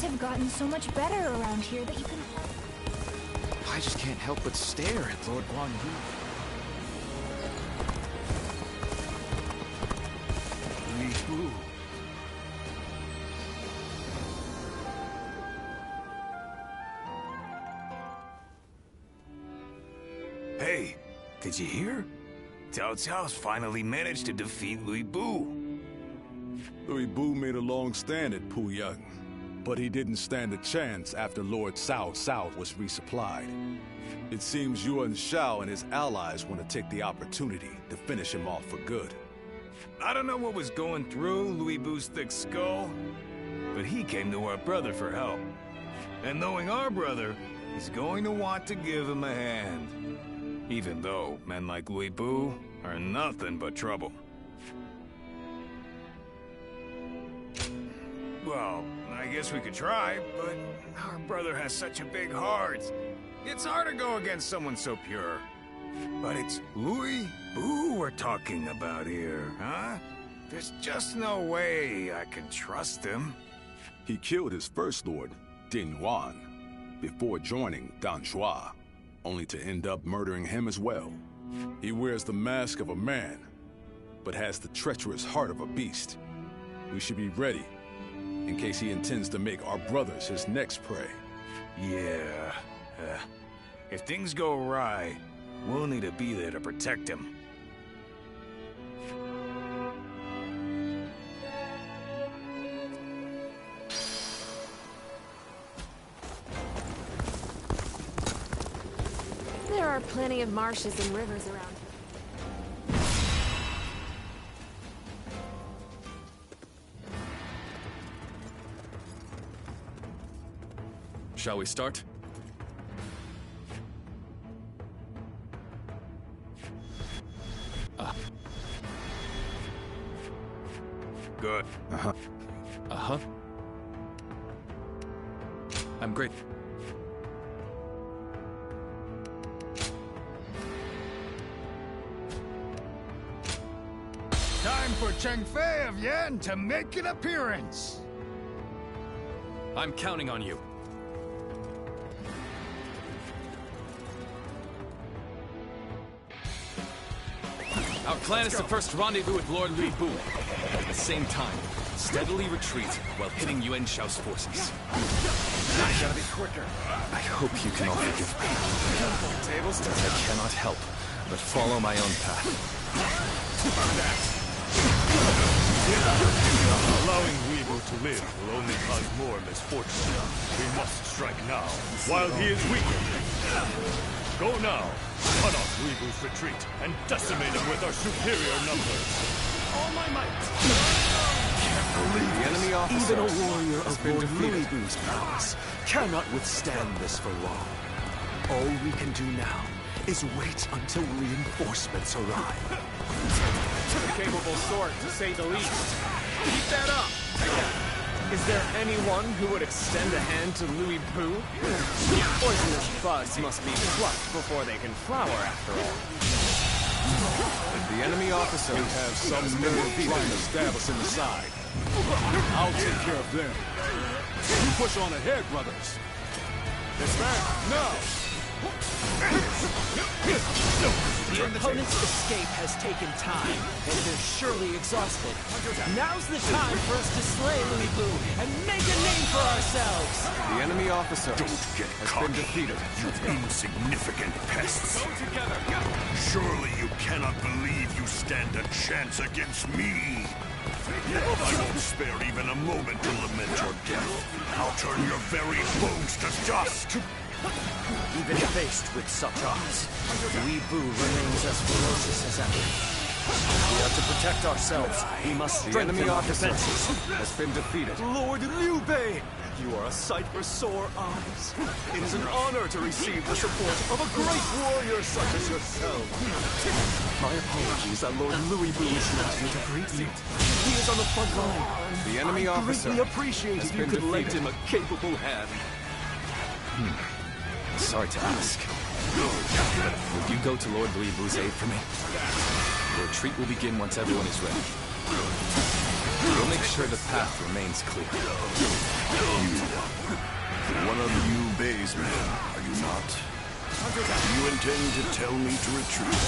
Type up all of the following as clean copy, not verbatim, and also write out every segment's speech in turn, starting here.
have gotten so much better around here that you can... I just can't help but stare at Lord Guan Yu. Yu. Hey, did you hear? Cao Cao's finally managed to defeat Louis Bu. Louis Bu made a long stand at Puyang, but he didn't stand a chance after Lord Cao Cao was resupplied. It seems Yuan Shao and his allies want to take the opportunity to finish him off for good. I don't know what was going through Louis Bu's thick skull, but he came to our brother for help. And knowing our brother, he's going to want to give him a hand. Even though men like Louis Bu are nothing but trouble. Well, I guess we could try, but our brother has such a big heart. It's hard to go against someone so pure. But it's Louis Bu we're talking about here, huh? There's just no way I can trust him. He killed his first lord, Din Yuan, before joining Dan Shuo, only to end up murdering him as well. He wears the mask of a man, but has the treacherous heart of a beast. We should be ready, in case he intends to make our brothers his next prey. Yeah. If things go awry, we'll need to be there to protect him. There are plenty of marshes and rivers around here. Shall we start? Good. Uh-huh. I'm great. Time for Cheng Fei of Yan to make an appearance. I'm counting on you. Our plan is to first rendezvous with Lord Louis Bu. At the same time, steadily retreat while hitting Yuan Shao's forces. I gotta be quicker. I hope you can all forgive me. I cannot help but follow my own path. Allowing Weeble to live will only cause more misfortune. We must strike now, while he is weakened. Go now, cut off Weeble's retreat, and decimate him with our superior numbers. All my might! Can't believe the enemy officer. Even a warrior of Lord Louis Bu's prowess cannot withstand this for long. All we can do now is wait until reinforcements arrive. A capable sort, to say the least. Keep that up! Is there anyone who would extend a hand to Louis Bu? Poisonous buds must be plucked before they can flower, after all. The enemy officer We have some nerve trying to stab us in the side. I'll take care of them. You push on ahead, brothers. This man, now! The opponent's escape has taken time, and they're surely exhausted. Now's the time for us to slay Louis Bu and make a name for ourselves! The enemy officer Don't get has cocky, been defeated. you insignificant pests. Surely you cannot believe you stand a chance against me. I won't spare even a moment to lament your death. I'll turn your very bones to dust. Even faced with such odds, Louis Bu remains as ferocious as ever. We have to protect ourselves. We must The strengthen enemy our officer defenses. has been defeated. Lord Liu Bei, you are a sight for sore eyes. It is an honor to receive the support of a great warrior such as yourself. My apologies that Lord Louis Bu is not here to greet me. He is on the front line. The enemy I officer greatly appreciate has if you been could lend defeated. him a capable hand. Sorry to ask. Would you go to Lord Louis Bu's aid for me? The retreat will begin once everyone is ready. We'll make sure the path remains clear. One of Liu Bei's men, are you not? You intend to tell me to retreat?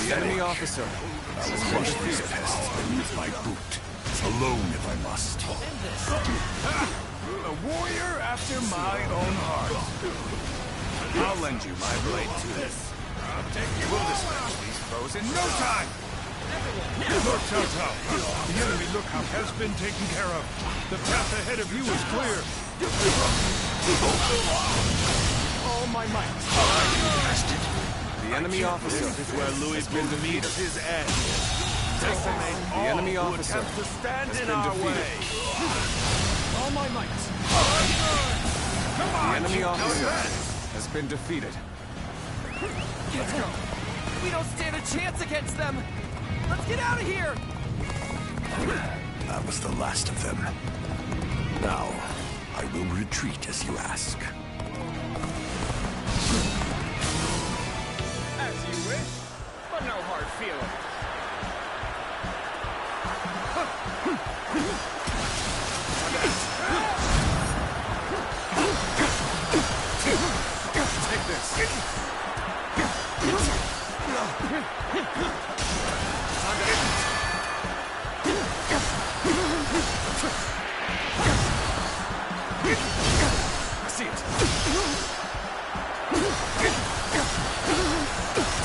The enemy officer. I will crush these pests beneath my boot. Alone if I must. A warrior after my own heart. I'll lend you my blade to this. We'll dispatch these foes in no time! Look, Cao Cao. The enemy lookout has been taken care of. The path ahead of you is clear. All my might. The enemy officer This is where Louis has been defeated. his end. Decimate The enemy officer To stand has in been our defeated. way. all my might. The enemy officer has been defeated. Let's go. We don't stand a chance against them. Let's get out of here. That was the last of them. Now, I will retreat as you ask. As you wish, but no hard feeling. Take this. I see it.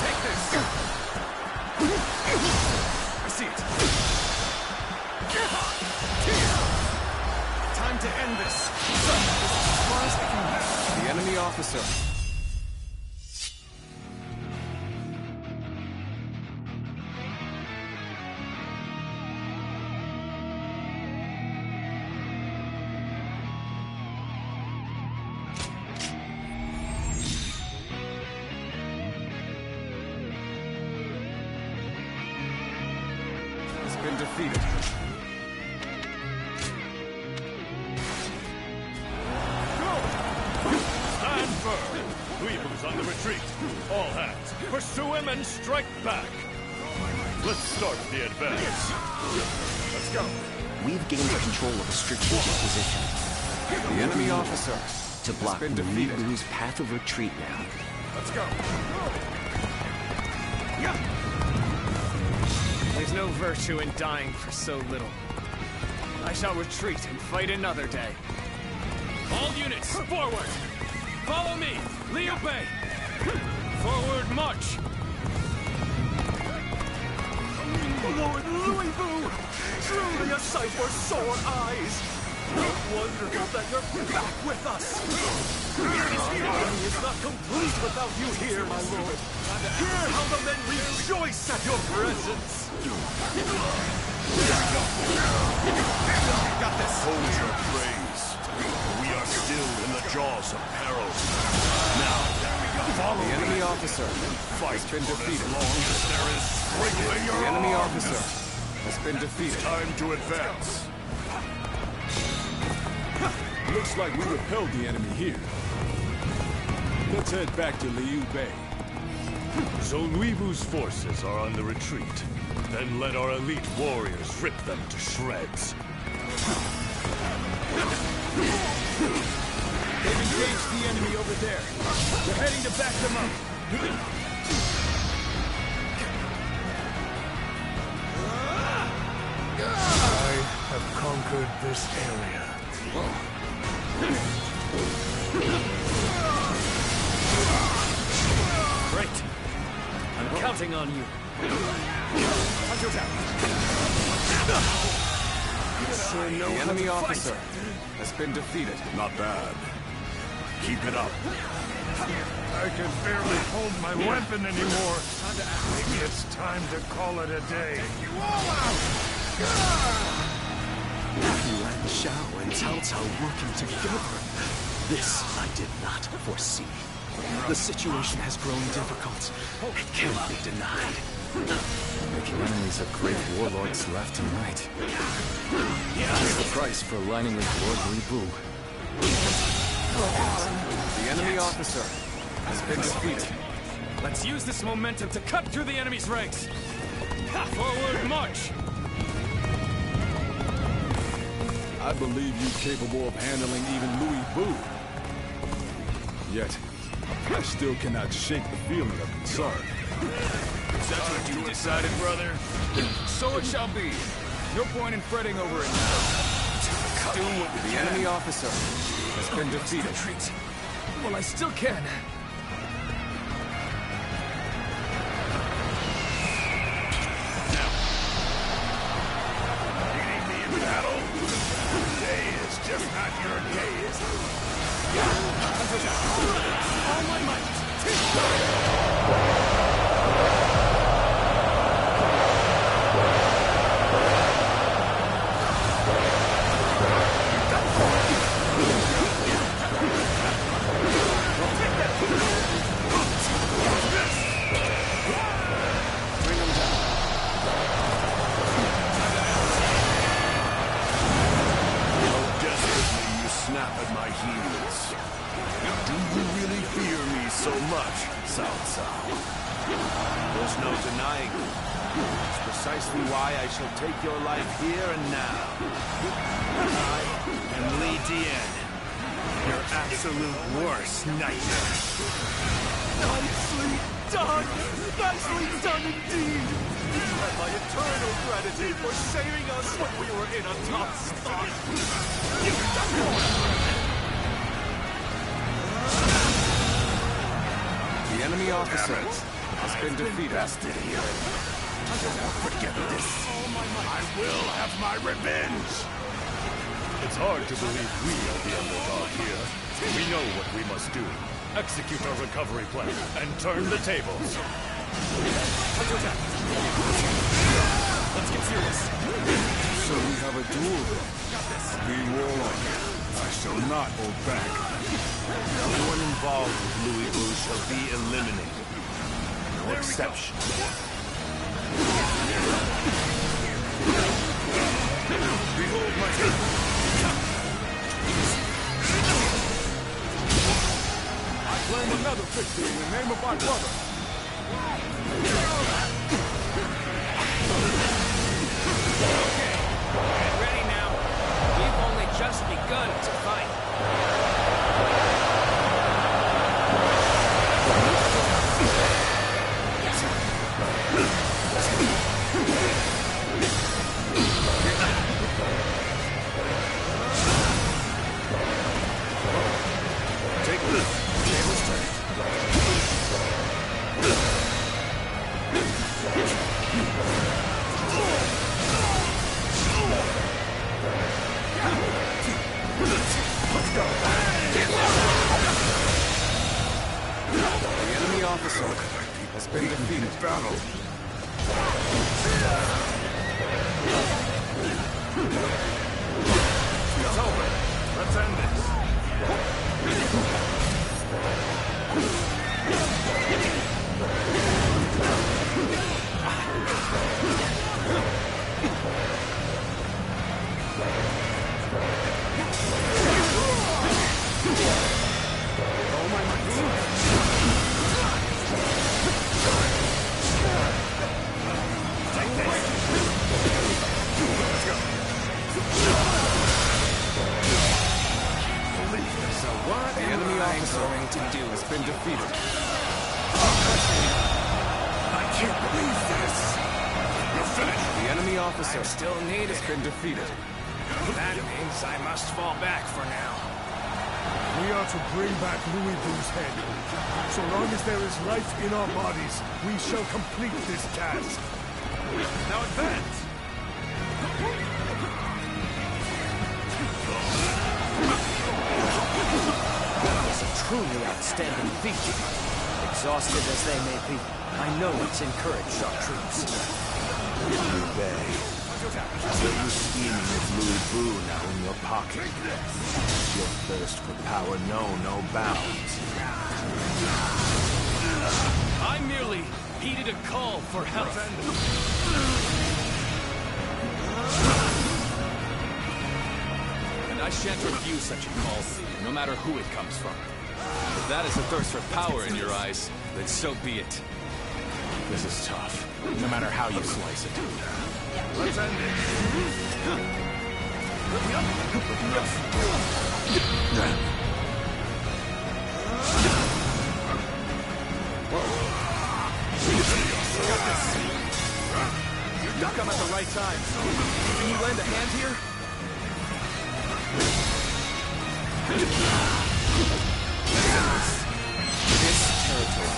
Take this. I see it. Time to end this. As far as I can. The enemy officer. Been defeated. Stand firm. Weevil's on the retreat. All hands, pursue him and strike back. Let's start the advance. Let's go. We've gained control of a strategic position. The enemy officer To block been defeated. Liu's path of retreat now. Let's go. There's no virtue in dying for so little. I shall retreat and fight another day. All units, forward! Follow me, Liu Bei! Forward march! Lord Louis Vu! Truly a sight for sore eyes! Wonderful that you're back with us! Our army is not complete without you here, my lord! Hear how the men rejoice at your presence! Got this! Hold your praise. We are still in the jaws of peril. Now, follow The enemy officer fight has been defeated. as long as there is strength in your The enemy arms. officer has been defeated. Time to advance. Looks like we repelled the enemy here. Let's head back to Liu Bei. So Weevu's forces are on the retreat. Then let our elite warriors rip them to shreds. They've engaged the enemy over there. We're heading to back them up. I have conquered this area. Great. I'm counting on you. Hunter down. The enemy officer has been defeated. Not bad. Keep it up. I can barely hold my weapon anymore. Maybe it's time to call it a day. Yuan Shao and Cao Cao working together. This I did not foresee. The situation has grown difficult. It cannot be denied. Making enemies of great warlords left and right. That's the price for aligning with Lord Li Bu. The enemy officer has been defeated. Let's use this momentum to cut through the enemy's ranks. Forward march! I believe you capable of handling even Louis Boo. Yet, I still cannot shake the feeling of concern. Is that what you decided, brother? So it shall be. No point in fretting over it now. Do what The enemy officer has been defeated. Well, I still can. Beating me in battle? Today is just not your day, is it? All my might! Snap at my heels. Do you really fear me so much, Cao Cao? There's no denying it. It's precisely why I shall take your life here and now. I am Li Dian, your absolute worst nightmare. Nicely done! Nicely done indeed! You have my eternal gratitude for saving us when we were in a tough spot. The enemy officer has been defeated. Forget this. I will have my revenge. It's hard to believe we are the underdog here. We know what we must do. Execute our recovery plan and turn the tables. Let's get serious. So we have a duel. Be warned. I shall not hold back. Everyone involved with Louis Boo shall be eliminated. No exception. Behold my... I claim another victory in the name of my brother. Okay, get ready now. We've only just begun to fight. Take this. Tables turn. The enemy officer has been defeated. Battle. It's over. Let's end this. So what the enemy officer going to do has been defeated. I can't believe this. You're finished. The enemy officer still has been defeated. That means I must fall back for now. We are to bring back Louis Boo's head. So long as there is life in our bodies, we shall complete this task. Now advance. That was a truly outstanding feat. Exhausted as they may be, I know it's encouraged our troops. Liu Bei. Still you scheming with Louis Boo now in your pocket. Your thirst for power know no bounds. I merely heeded a call for help. And I shan't refuse such a call, no matter who it comes from. If that is a thirst for power in your eyes, then so be it. This is tough, no matter how you slice it. Let's end it. You come at the right time. Can you lend a hand here? This territory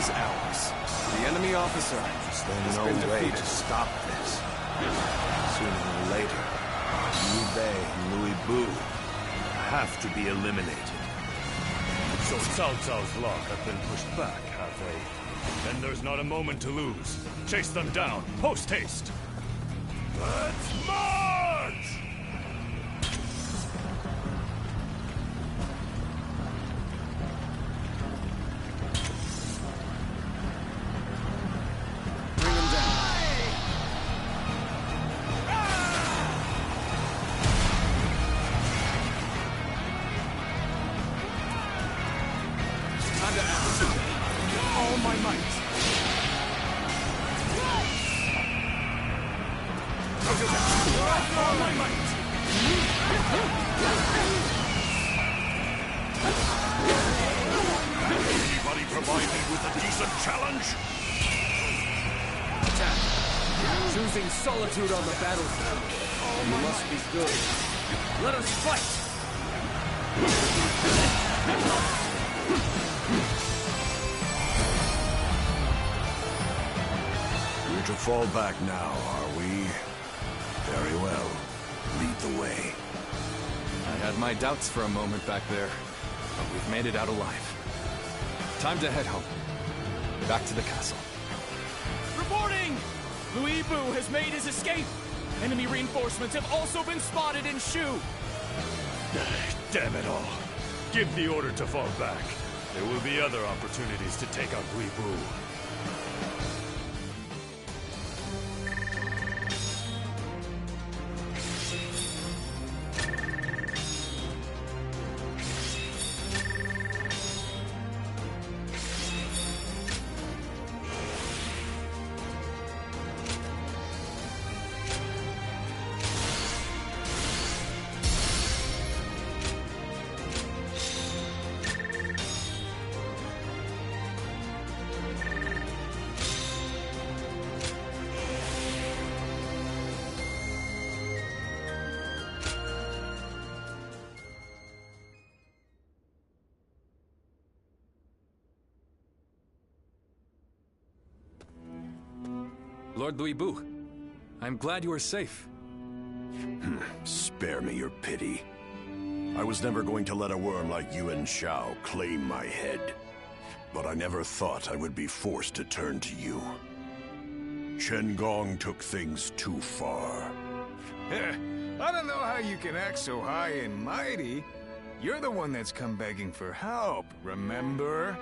is ours. The enemy officer has been No way defeated. to stop this. Sooner or later, Liu Bei and Louis Bu have to be eliminated. So Cao Cao's luck have been pushed back, have they? Then there's not a moment to lose. Chase them down, post-haste! Let's march! Bring him down. Time to act. All my might. All my might. Anybody provide me with a decent challenge? Attack. Choosing solitude on the battlefield. You must be good. Let us fight! We're to fall back now, are we? Very well. Lead the way. I had my doubts for a moment back there, but we've made it out alive. Time to head home. Back to the castle. Reporting! Louis Bu has made his escape. Enemy reinforcements have also been spotted in Shu. Damn it all. Give the order to fall back. There will be other opportunities to take out Louis Bu. Lord Louis Bu, I'm glad you are safe. Spare me your pity. I was never going to let a worm like Yuan Shao claim my head. But I never thought I would be forced to turn to you. Chen Gong took things too far. I don't know how you can act so high and mighty. You're the one that's come begging for help, remember?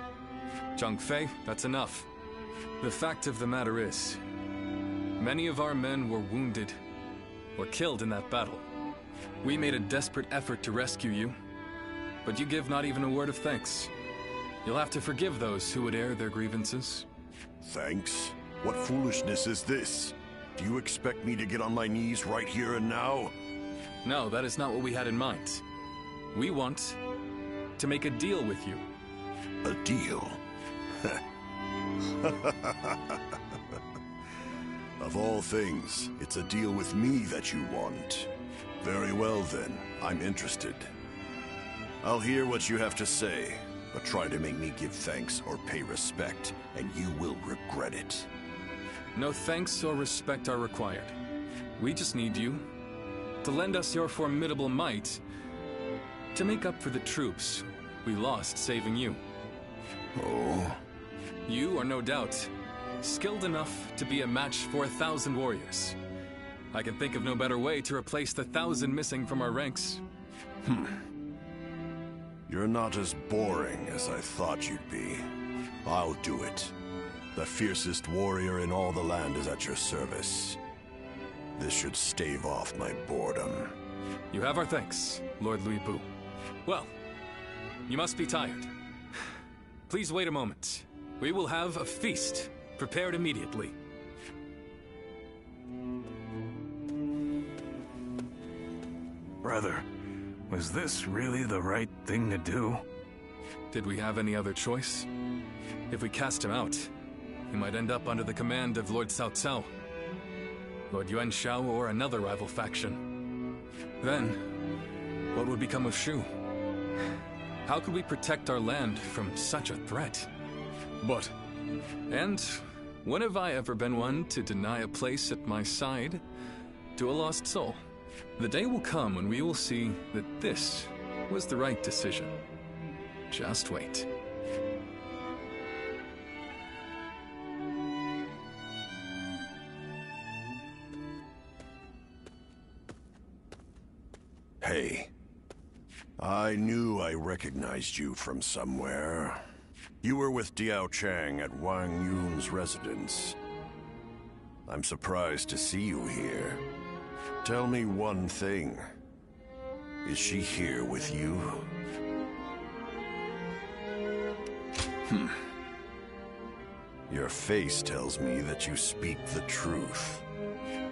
Zhang Fei, that's enough. The fact of the matter is, many of our men were wounded or killed in that battle. We made a desperate effort to rescue you, but you give not even a word of thanks. You'll have to forgive those who would air their grievances. Thanks? What foolishness is this? Do you expect me to get on my knees right here and now? No, that is not what we had in mind. We want to make a deal with you. A deal? Of all things, it's a deal with me that you want. Very well then, I'm interested. I'll hear what you have to say, but try to make me give thanks or pay respect, and you will regret it. No thanks or respect are required. We just need you to lend us your formidable might to make up for the troops we lost saving you. Oh? You are no doubt skilled enough to be a match for 1,000 warriors. I can think of no better way to replace the 1,000 missing from our ranks. You're not as boring as I thought you'd be. I'll do it. The fiercest warrior in all the land is at your service. This should stave off my boredom. You have our thanks, Lord Louis Bu. Well, you must be tired. Please wait a moment. We will have a feast Prepared immediately. Brother, was this really the right thing to do? Did we have any other choice? If we cast him out, he might end up under the command of Lord Cao Cao, Lord Yuan Shao, or another rival faction. Then, what would become of Shu? How could we protect our land from such a threat? But And when have I ever been one to deny a place at my side to a lost soul? The day will come when we will see that this was the right decision. Just wait. Hey. I knew I recognized you from somewhere. You were with Diao Chang at Wang Yun's residence. I'm surprised to see you here. Tell me one thing. Is she here with you? Your face tells me that you speak the truth.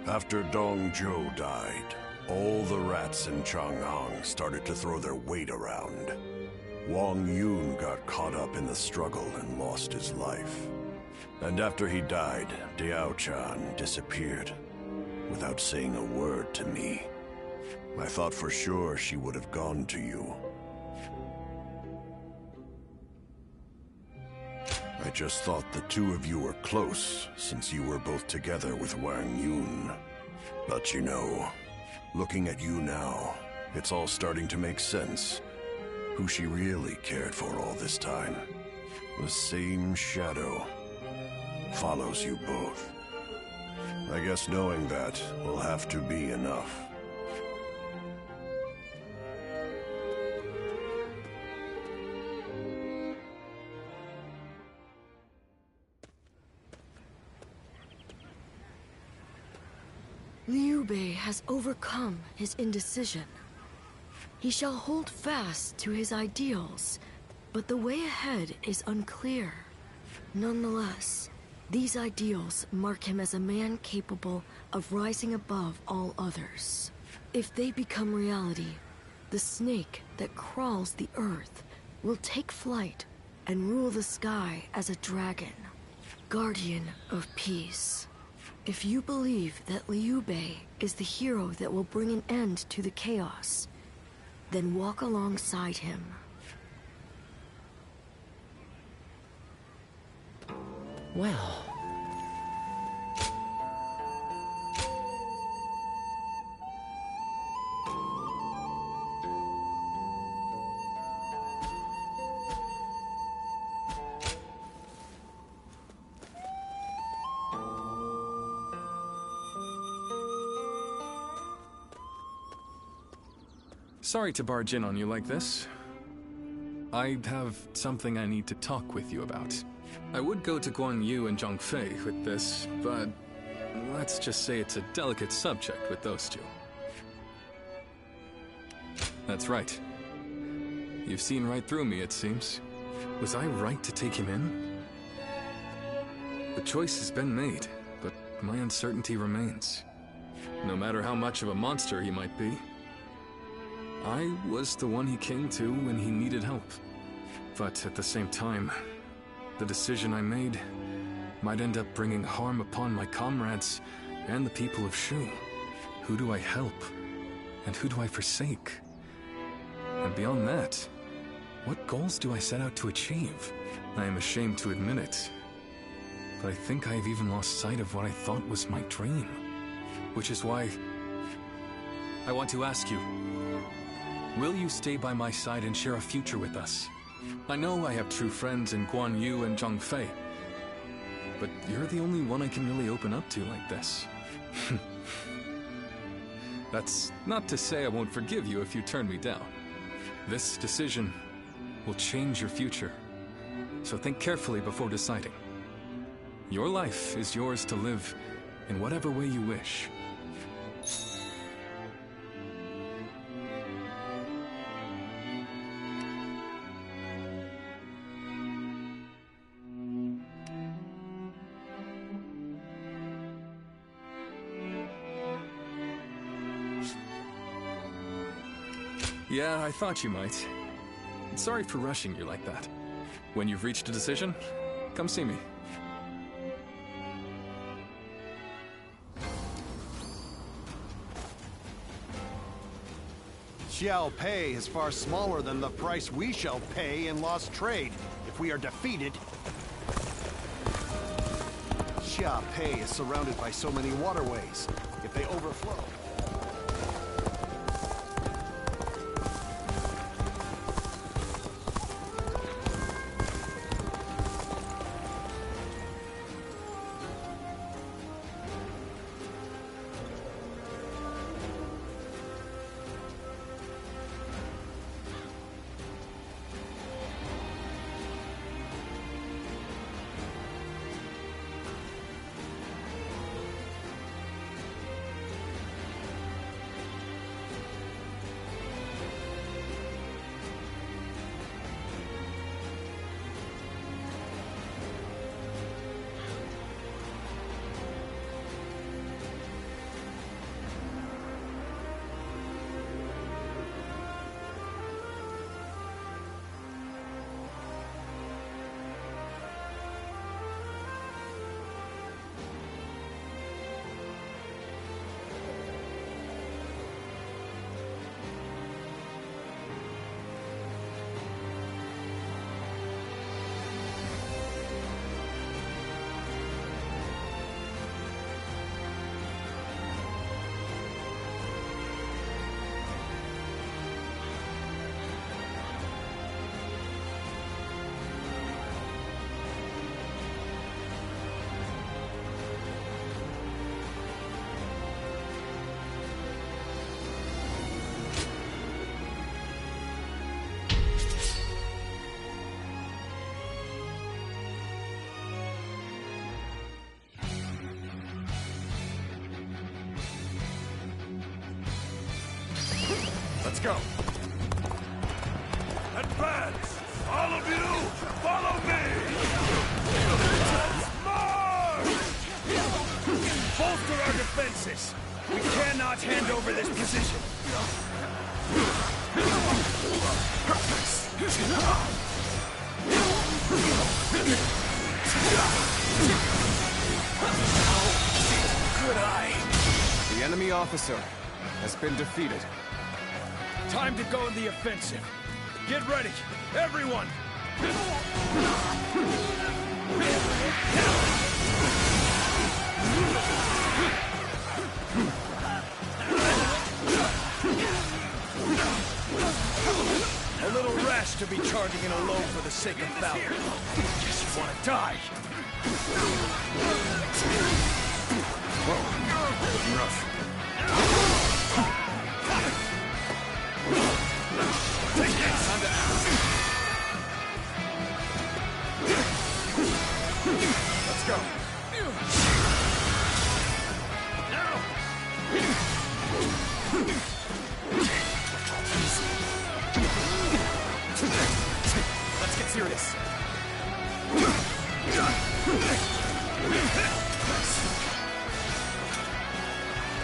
After Dong Zhou died, all the rats in Changhang started to throw their weight around. Wang Yun got caught up in the struggle and lost his life. And after he died, Diao Chan disappeared, without saying a word to me. I thought for sure she would have gone to you. I just thought the two of you were close, since you were both together with Wang Yun. But you know, looking at you now, it's all starting to make sense. Who she really cared for all this time. The same shadow follows you both. I guess knowing that will have to be enough. Liu Bei has overcome his indecision. He shall hold fast to his ideals, but the way ahead is unclear. Nonetheless, these ideals mark him as a man capable of rising above all others. If they become reality, the snake that crawls the earth will take flight and rule the sky as a dragon, guardian of peace. If you believe that Liu Bei is the hero that will bring an end to the chaos, then walk alongside him. Well... Sorry to barge in on you like this. I have something I need to talk with you about. I would go to Guan Yu and Zhang Fei with this, but let's just say it's a delicate subject with those two. That's right. You've seen right through me, it seems. Was I right to take him in? The choice has been made, but my uncertainty remains. No matter how much of a monster he might be, I was the one he came to when he needed help. But at the same time, the decision I made might end up bringing harm upon my comrades and the people of Shu. Who do I help? And who do I forsake? And beyond that, what goals do I set out to achieve? I am ashamed to admit it, but I think I have even lost sight of what I thought was my dream. Which is why I want to ask you, will you stay by my side and share a future with us? I know I have true friends in Guan Yu and Zhang Fei, but you're the only one I can really open up to like this. That's not to say I won't forgive you if you turn me down. This decision will change your future, so think carefully before deciding. Your life is yours to live in whatever way you wish. Yeah, I thought you might. Sorry for rushing you like that. When you've reached a decision, come see me. Xiao Pei is far smaller than the price we shall pay in lost trade if we are defeated. Xiao Pei is surrounded by so many waterways. If they overflow... Let's go. Advance! All of you, follow me! Let's march! Bolster our defenses! We cannot hand over this position! Good eye. The enemy officer has been defeated. Time to go in the offensive. Get ready, everyone! A little rash to be charging in alone for the sake of valor. Guess you want to die. Whoa, looking rough. Let's go. Let's get serious.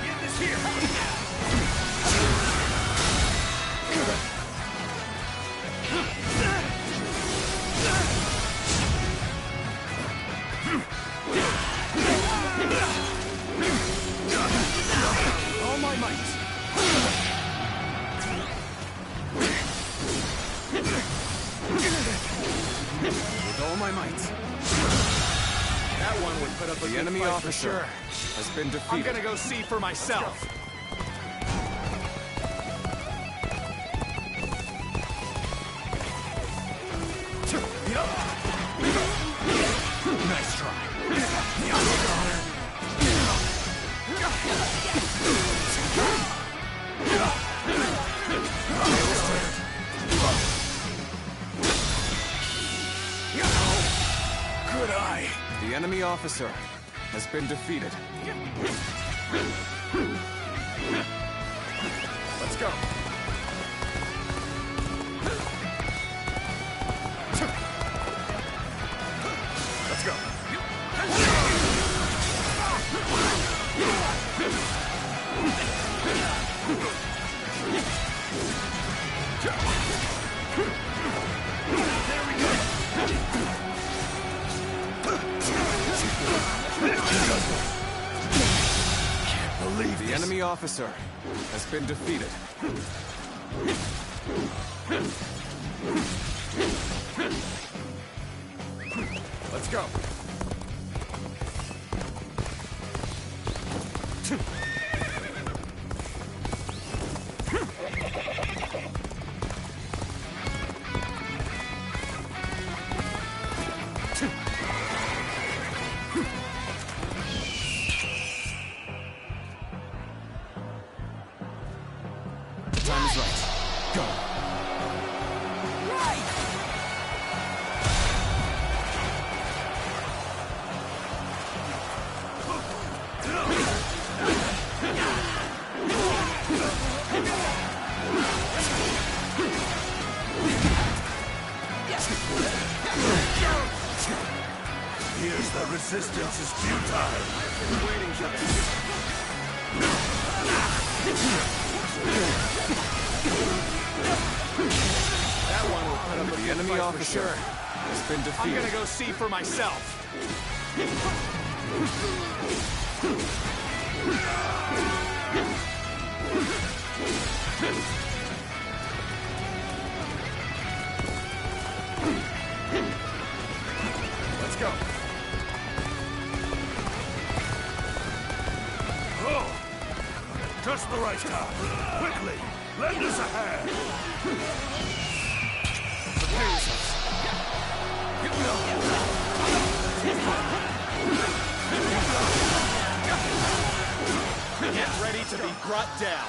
Get this here. All my might. With all my might. That one would put up The enemy officer has been defeated. I'm gonna go see for myself. Nice try. Good eye. The enemy officer has been defeated. Let's go. Let's go. enemy officer has been defeated. Let's go. Time is right. Go. Here's the resistance is futile. Waiting for this. That one will put up The enemy officer has been defeated. I'm gonna go see for myself. Let's go. Oh! Just the right time. Quickly, lend us a hand. Prepare yourselves. Get ready to be brought down.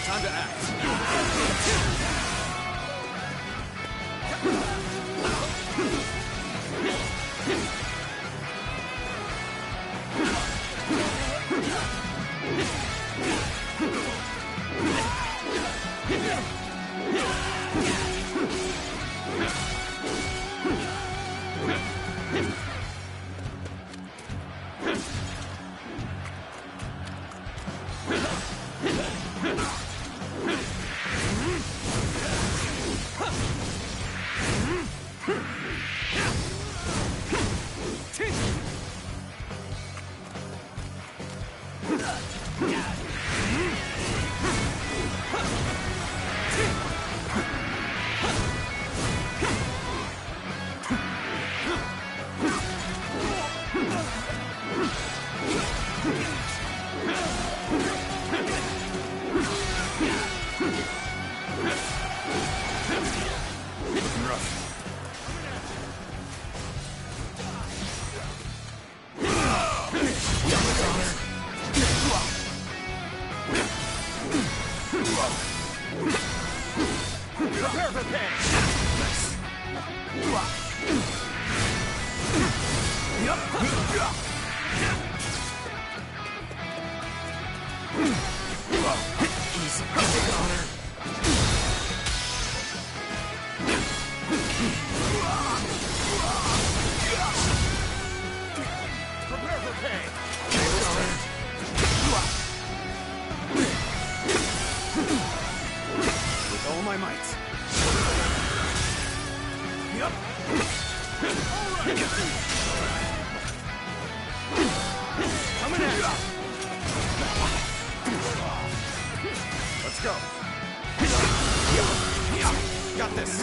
Time to act. Time to act. With all my might. Yup. Coming at you. Let's go. Got this.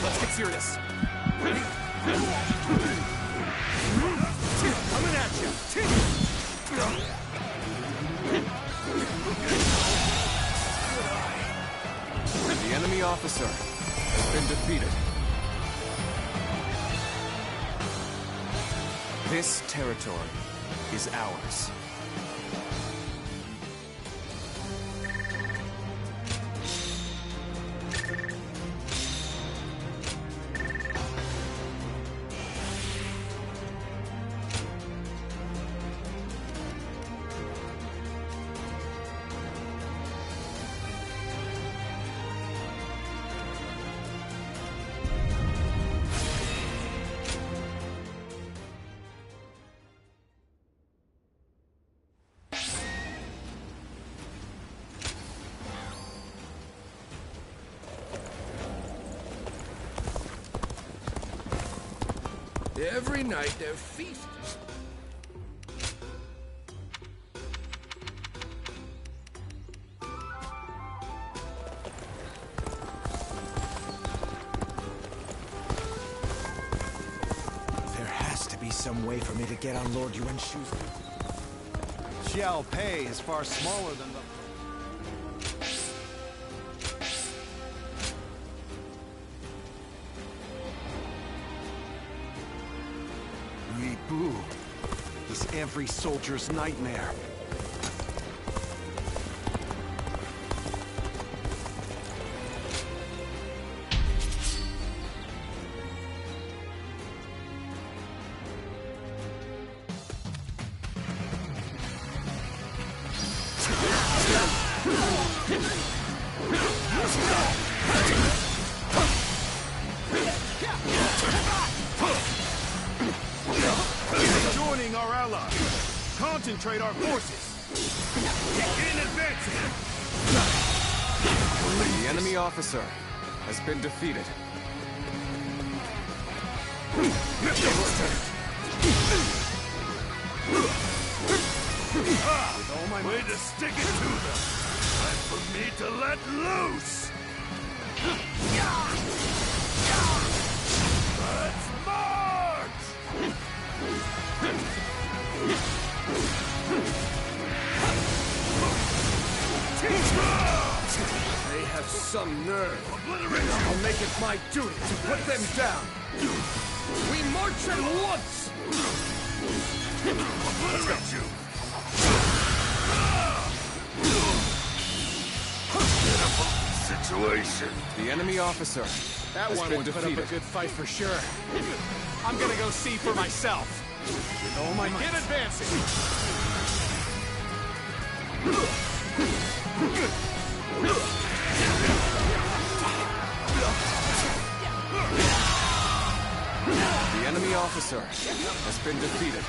Let's get serious. Coming at you. The enemy officer has been defeated. This territory is ours. Every night they're feasting. There has to be some way for me to get on Lord Yuan's shoes. Xiao Pei is far smaller than the... Li Bu. He's every soldier's nightmare. Joining our allies. Concentrate our forces. Begin advancing. The enemy officer has been defeated. With all my way to stick it to them. Time for me to let loose. Let's march! They have some nerve. I'll make it my duty to put them down. We march at once! Obliterate you! Situation. The enemy officer That has one been would put defeated. up a good fight for sure. I'm gonna go see for myself. With all my might. Get advancing! The enemy officer has been defeated.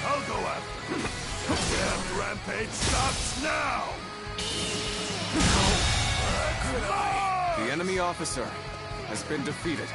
I'll go after them. Damn rampage stops now! The enemy officer has been defeated.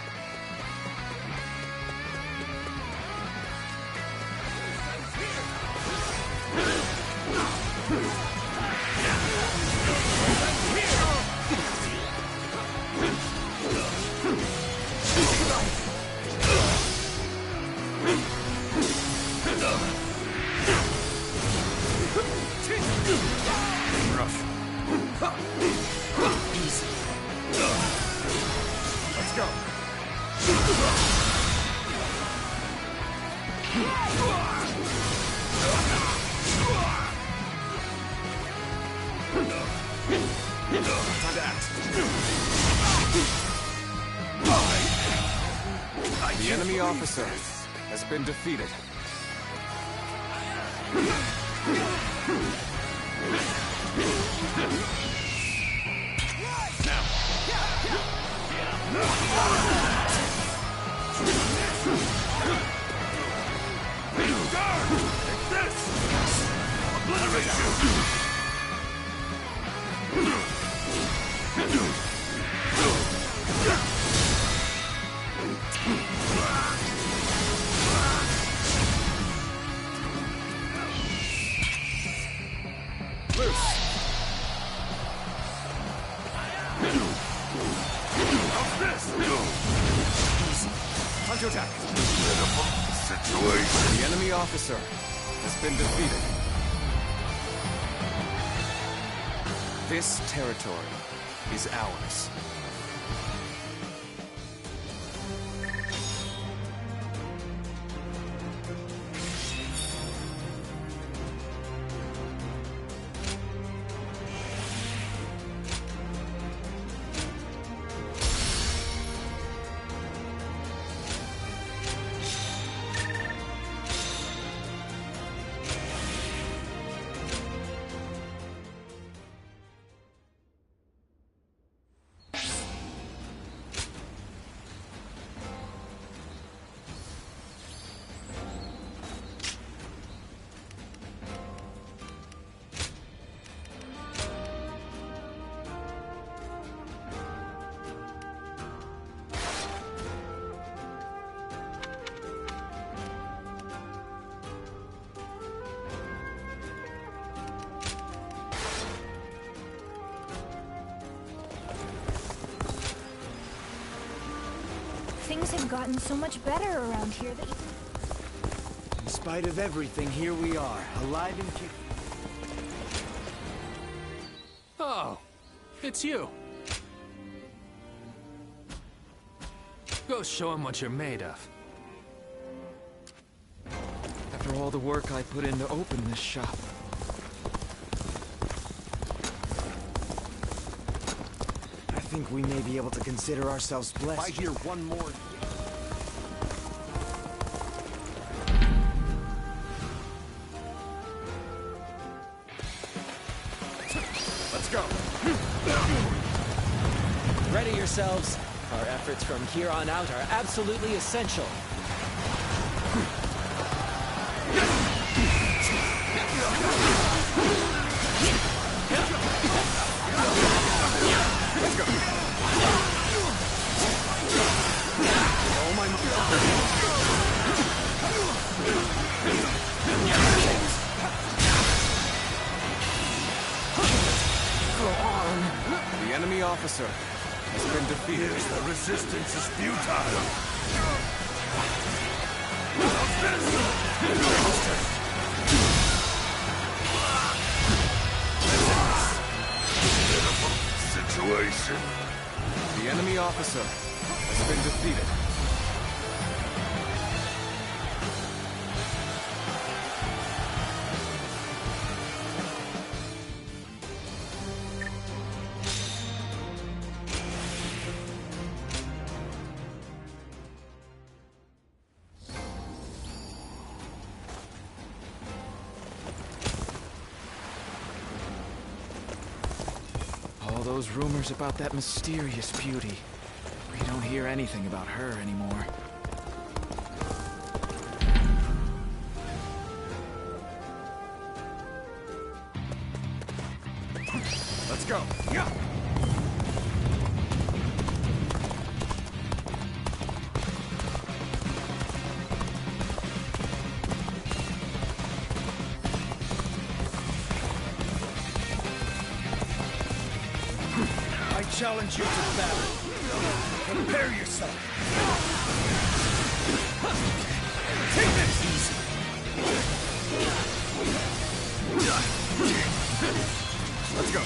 Let's go. Time to act. The enemy officer has been defeated. Take this! Obliterate you! Time to attack. Situation. The enemy officer has been defeated. This territory is ours. Things have gotten so much better around here that you In spite of everything, here we are, alive and kicking. Oh, it's you. Go show him what you're made of. After all the work I put in to open this shop. I think we may be able to consider ourselves blessed. If I hear one more... Let's go. Ready yourselves. Our efforts from here on out are absolutely essential. Let's go. Oh my... Go on. The enemy officer has been defeated. The resistance is futile. Situation. The enemy officer has been defeated. All those rumors about that mysterious beauty. We don't hear anything about her anymore. Let's go. Yeah. I challenge you to battle. Prepare yourself. Take this easy. Let's go.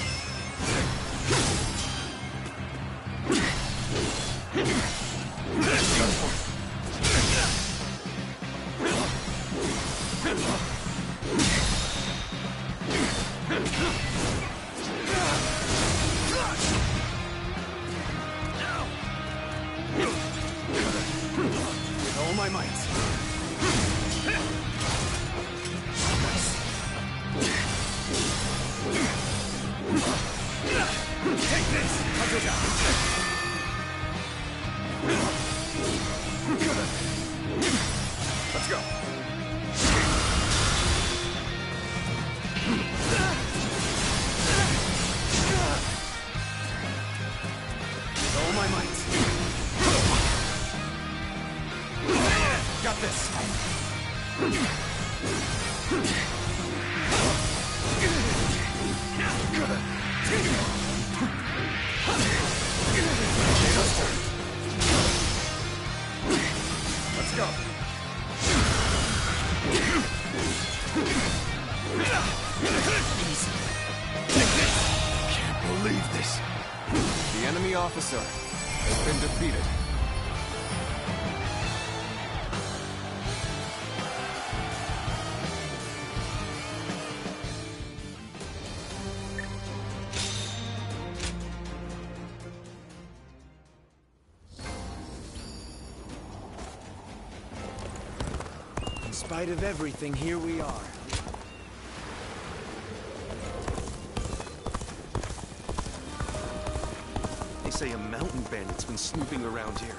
With all my might. Take this. Let's go. With all my might. Got this. Let's go. Easy. Take this. Can't believe this. The enemy officer has been defeated. In spite of everything, here we are. They say a mountain bandit's been snooping around here.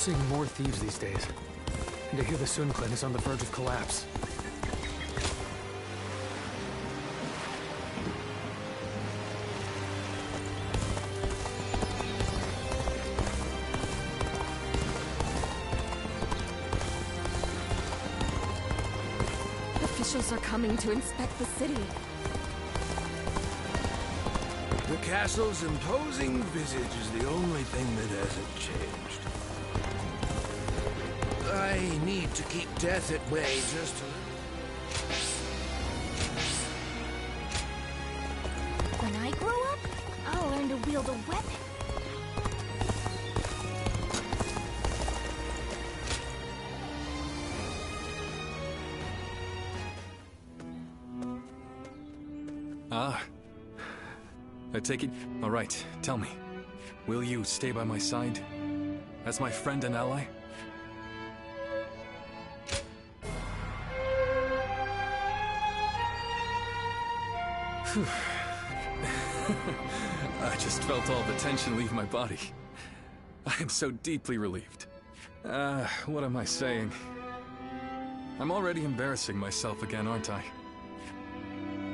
seeing more thieves these days. And I hear the Sun Clan is on the verge of collapse. Officials are coming to inspect the city. The castle's imposing visage is the only thing that hasn't changed. I need to keep death at bay just a little. When I grow up, I'll learn to wield a weapon. Ah. I take it... All right, tell me. Will you stay by my side? As my friend and ally? Phew. I just felt all the tension leave my body. I am so deeply relieved. What am I saying? I'm already embarrassing myself again, aren't I?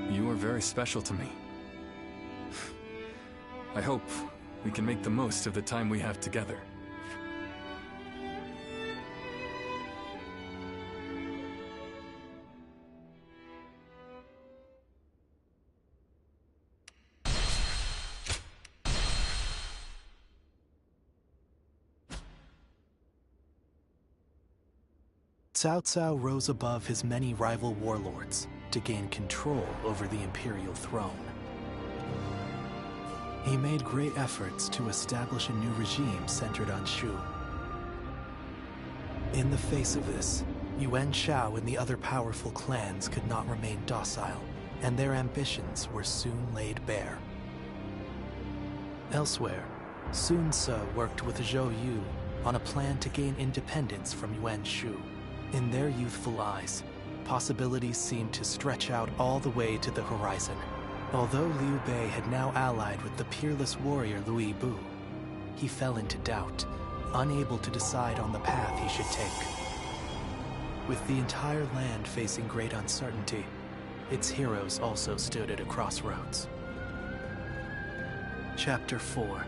You are very special to me. I hope we can make the most of the time we have together. Cao Cao rose above his many rival warlords to gain control over the imperial throne. He made great efforts to establish a new regime centered on Shu. In the face of this, Yuan Shao and the other powerful clans could not remain docile, and their ambitions were soon laid bare. Elsewhere, Sun Ce worked with Zhou Yu on a plan to gain independence from Yuan Shu. In their youthful eyes, possibilities seemed to stretch out all the way to the horizon. Although Liu Bei had now allied with the peerless warrior Lu Bu, he fell into doubt, unable to decide on the path he should take. With the entire land facing great uncertainty, its heroes also stood at a crossroads. Chapter 4.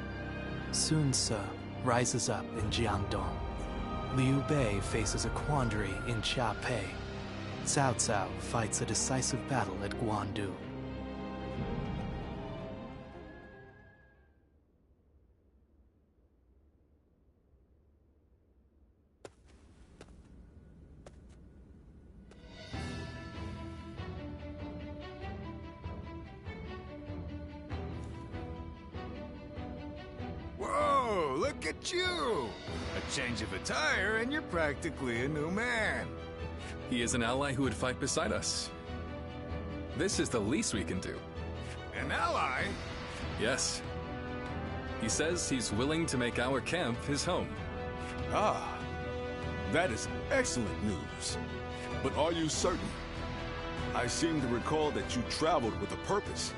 Sun Ce rises up in Jiangdong. Liu Bei faces a quandary in Chiapei. Cao Cao fights a decisive battle at Guandu. Whoa, look at you! A change of attire and you're practically a new man. He is an ally who would fight beside us. This is the least we can do. An ally? Yes. He says he's willing to make our camp his home. Ah, that is excellent news. But are you certain? I seem to recall that you traveled with a purpose.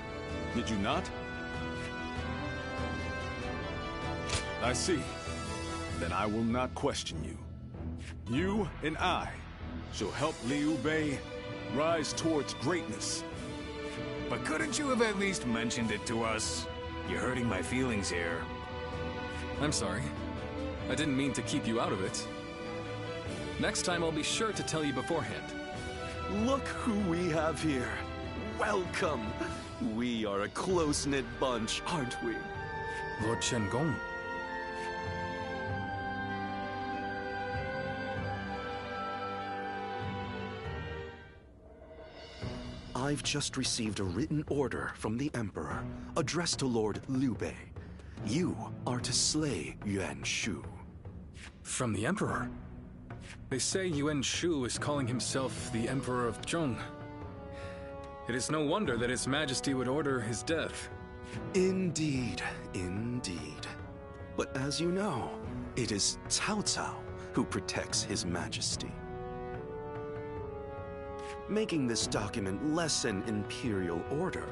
Did you not? I see. Then I will not question you. You and I shall help Liu Bei rise towards greatness. But couldn't you have at least mentioned it to us? You're hurting my feelings here. I'm sorry. I didn't mean to keep you out of it. Next time I'll be sure to tell you beforehand. Look who we have here. Welcome. We are a close-knit bunch, aren't we? Lord Shen-Gong. I've just received a written order from the Emperor, addressed to Lord Liu Bei. You are to slay Yuan Shu. From the Emperor? They say Yuan Shu is calling himself the Emperor of Zhong. It is no wonder that His Majesty would order his death. Indeed, indeed. But as you know, it is Cao Cao who protects His Majesty. Making this document less an imperial order,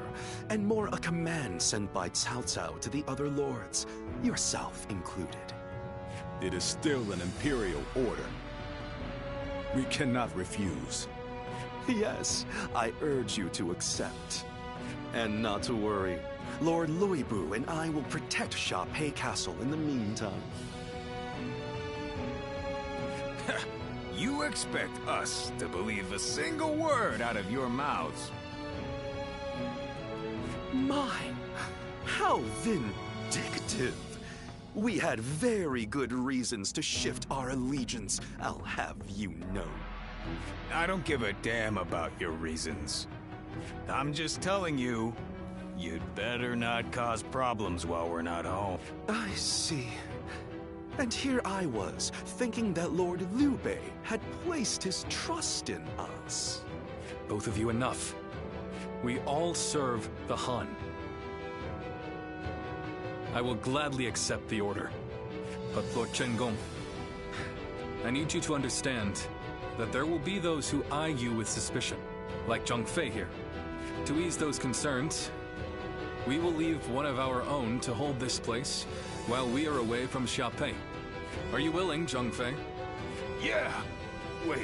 and more a command sent by Cao Cao to the other lords, yourself included. it is still an Imperial order. We cannot refuse. Yes, I urge you to accept. And not to worry. Lord Luibu and I will protect Sha-Pei Castle in the meantime. You expect us to believe a single word out of your mouths? My, how vindictive. We had very good reasons to shift our allegiance, I'll have you know. I don't give a damn about your reasons. I'm just telling you, you'd better not cause problems while we're not home. I see. And here I was, thinking that Lord Liu Bei had placed his trust in us. Both of you enough. We all serve the Han. I will gladly accept the order. But Lord Chen Gong, I need you to understand that there will be those who eye you with suspicion, like Zhang Fei here. To ease those concerns, we will leave one of our own to hold this place while we are away from Sha-Pei. Are you willing, Zhang Fei? Yeah! Wait,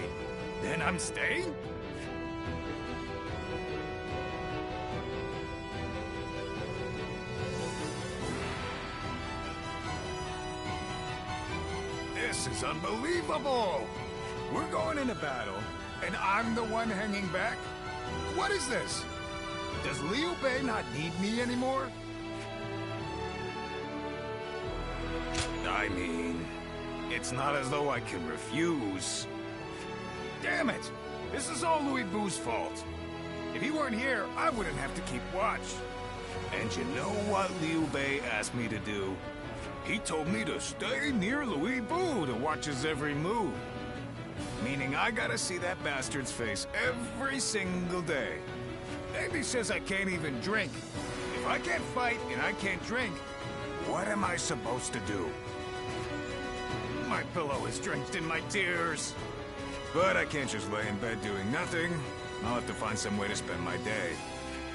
then I'm staying? This is unbelievable! We're going into battle, and I'm the one hanging back? What is this? Does Liu Bei not need me anymore? I mean, it's not as though I can refuse. Damn it! This is all Louis Vu's fault. If he weren't here, I wouldn't have to keep watch. And you know what Liu Bei asked me to do? He told me to stay near Louis Vu to watch his every move. Meaning I gotta see that bastard's face every single day. And he says I can't even drink. If I can't fight and I can't drink, what am I supposed to do? My pillow is drenched in my tears. But I can't just lay in bed doing nothing. I'll have to find some way to spend my day.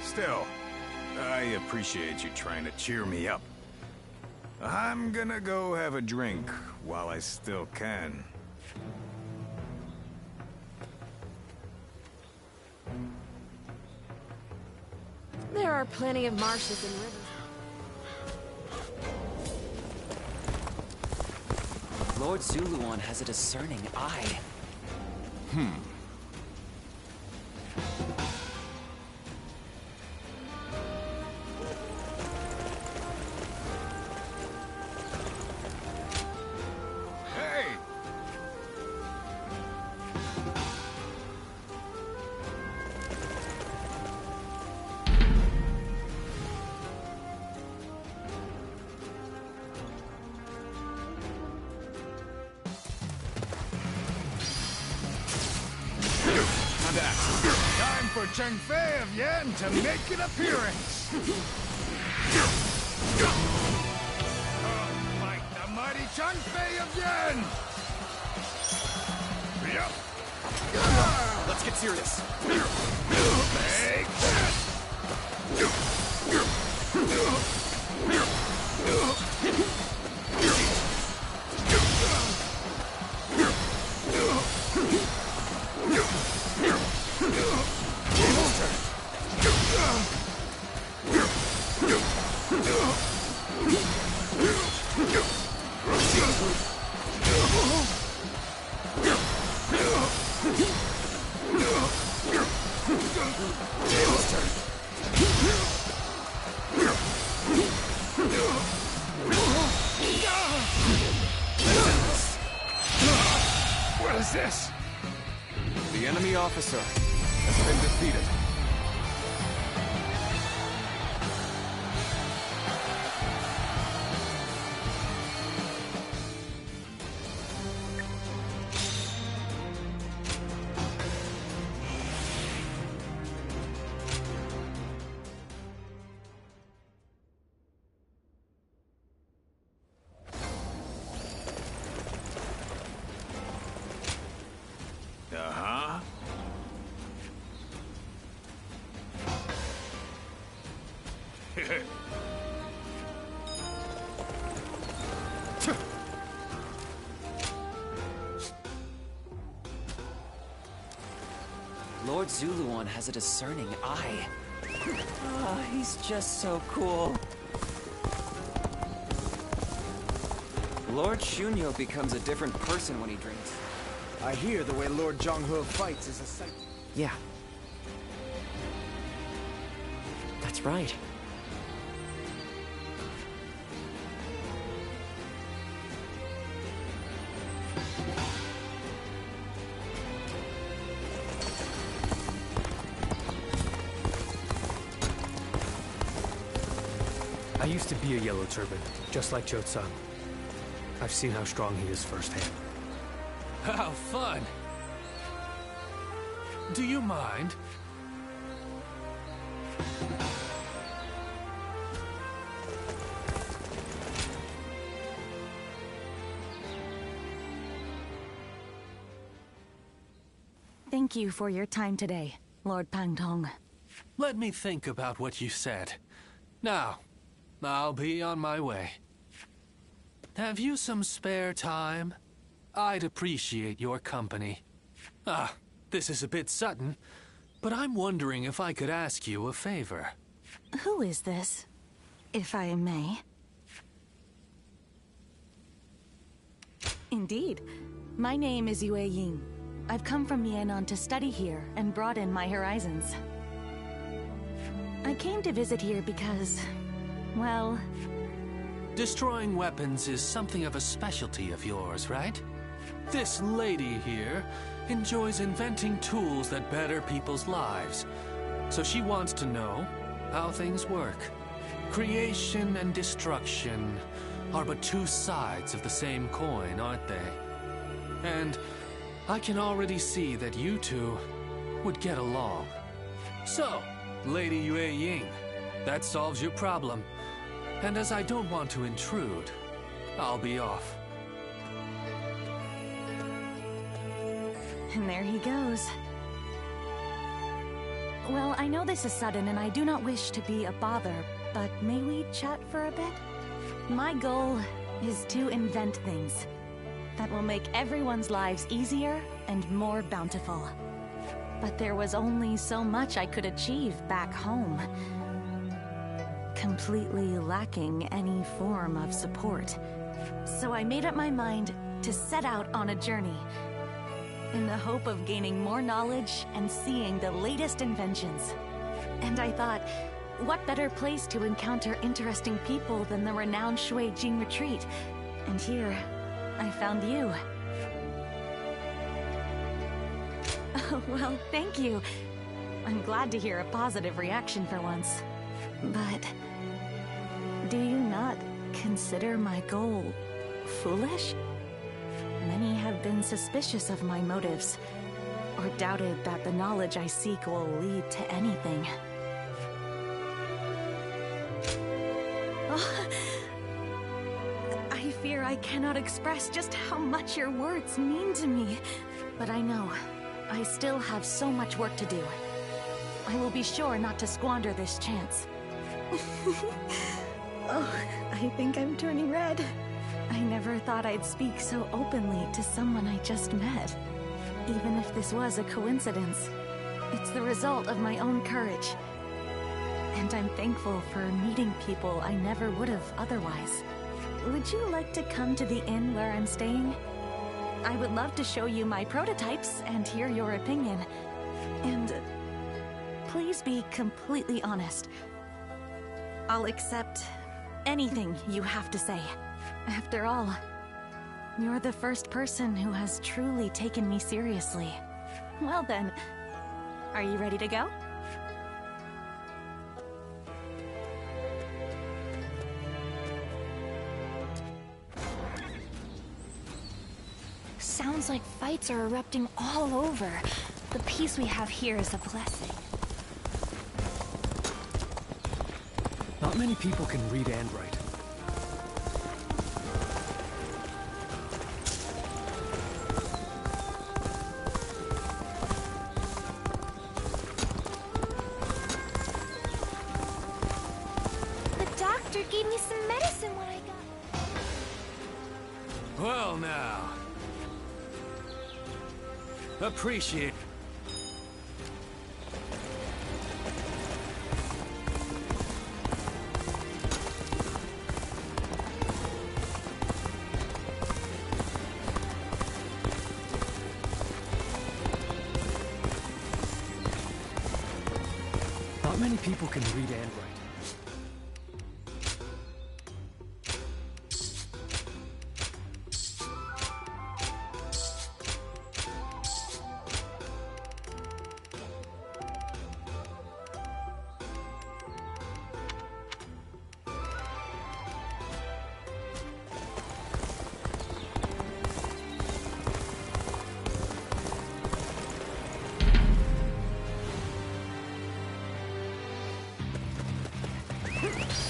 Still, I appreciate you trying to cheer me up. I'm gonna go have a drink while I still can. There are plenty of marshes and rivers. Lord Zuluan has a discerning eye. Hey! Time for Cheng Fei of Yan to make an appearance! Like the mighty Cheng Fei of Yan! Let's get serious. Take What is this? The enemy officer has been defeated. Lord Zuluan has a discerning eye. Ah, he's just so cool. Lord Shunyo becomes a different person when he drinks. I hear the way Lord Zhonghe fights is a sight. Yeah. That's right. I used to be a Yellow Turban, just like Cho-Tsung. I've seen how strong he is firsthand. How fun! Do you mind? Thank you for your time today, Lord Pangtong. Let me think about what you said. Now, I'll be on my way. Have you some spare time? I'd appreciate your company. Ah, this is a bit sudden, but I'm wondering if I could ask you a favor. Who is this, if I may? Indeed. My name is Yue Ying. I've come from Yenon to study here and broaden my horizons. I came to visit here because, well... Destroying weapons is something of a specialty of yours, right? This lady here enjoys inventing tools that better people's lives. So she wants to know how things work. Creation and destruction are but two sides of the same coin, aren't they? And I can already see that you two would get along. So, Lady Yue Ying, that solves your problem. And as I don't want to intrude, I'll be off. And there he goes. Well, I know this is sudden and I do not wish to be a bother, but may we chat for a bit? My goal is to invent things that will make everyone's lives easier and more bountiful. But there was only so much I could achieve back home, completely lacking any form of support. So I made up my mind to set out on a journey in the hope of gaining more knowledge and seeing the latest inventions. And I thought, what better place to encounter interesting people than the renowned Shui Jing retreat? And here, I found you. Oh, well, thank you. I'm glad to hear a positive reaction for once. But do you not consider my goal foolish? Many have been suspicious of my motives, or doubted that the knowledge I seek will lead to anything. Oh, I fear I cannot express just how much your words mean to me. But I know, I still have so much work to do. I will be sure not to squander this chance. Oh, I think I'm turning red. I never thought I'd speak so openly to someone I just met. Even if this was a coincidence, it's the result of my own courage. And I'm thankful for meeting people I never would have otherwise. Would you like to come to the inn where I'm staying? I would love to show you my prototypes and hear your opinion. And please be completely honest. I'll accept anything you have to say. After all, you're the first person who has truly taken me seriously. Well then, are you ready to go? Sounds like fights are erupting all over. The peace we have here is a blessing. Not many people can read and write. The doctor gave me some medicine when I got... Well now. Appreciate... people can read and write.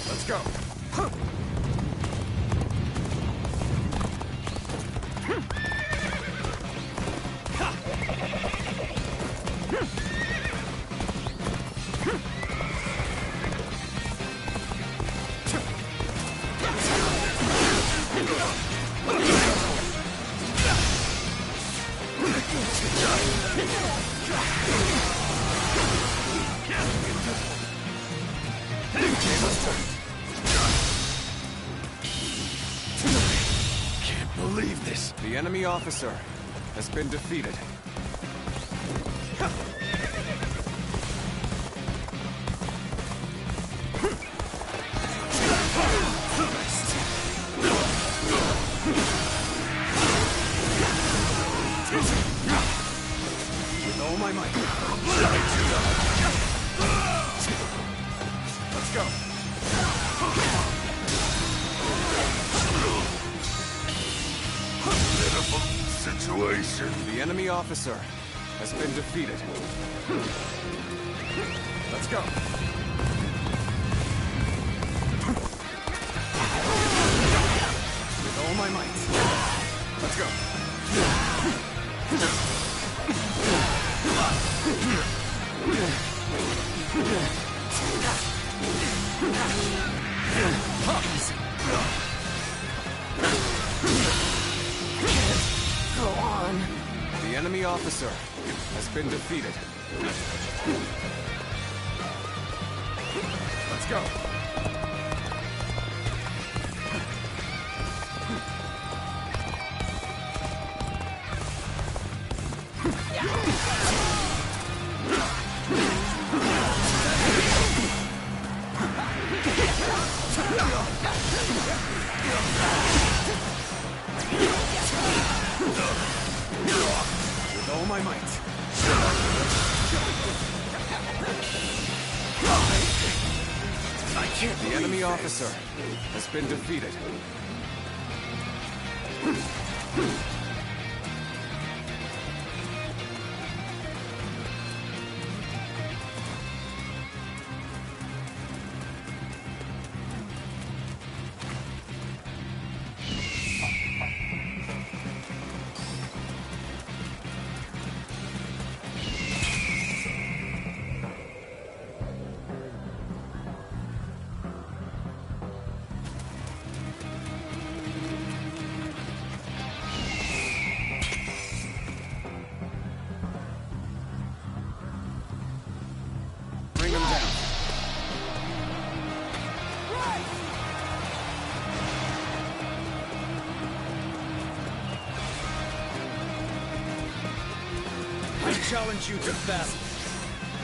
Let's go. Can't believe this. The enemy officer has been defeated. With all my might. Let's go. Pitiful situation. The enemy officer has been defeated. Let's go. With all my might. Let's go. Go on. The enemy officer has been defeated. Let's go. With all my might. I can't. The enemy officer has been defeated. Bring him down. I challenge you to battle.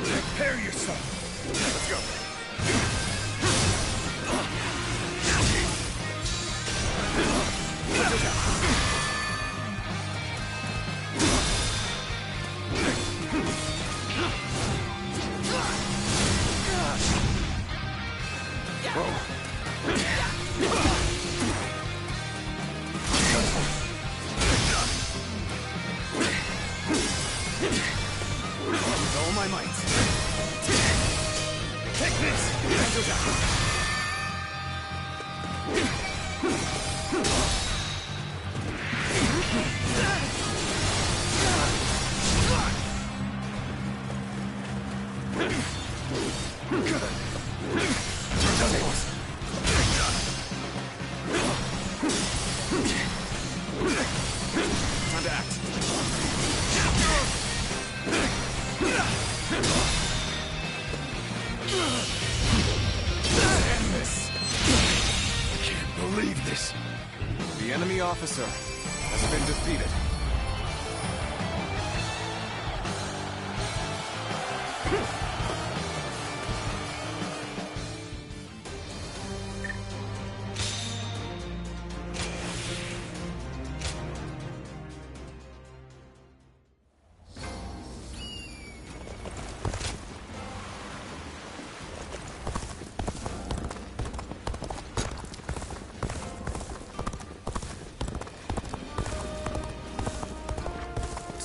Prepare yourself. Let's go. With all my might. Take this! Time to act. End this. I can't believe this. The enemy officer has been defeated.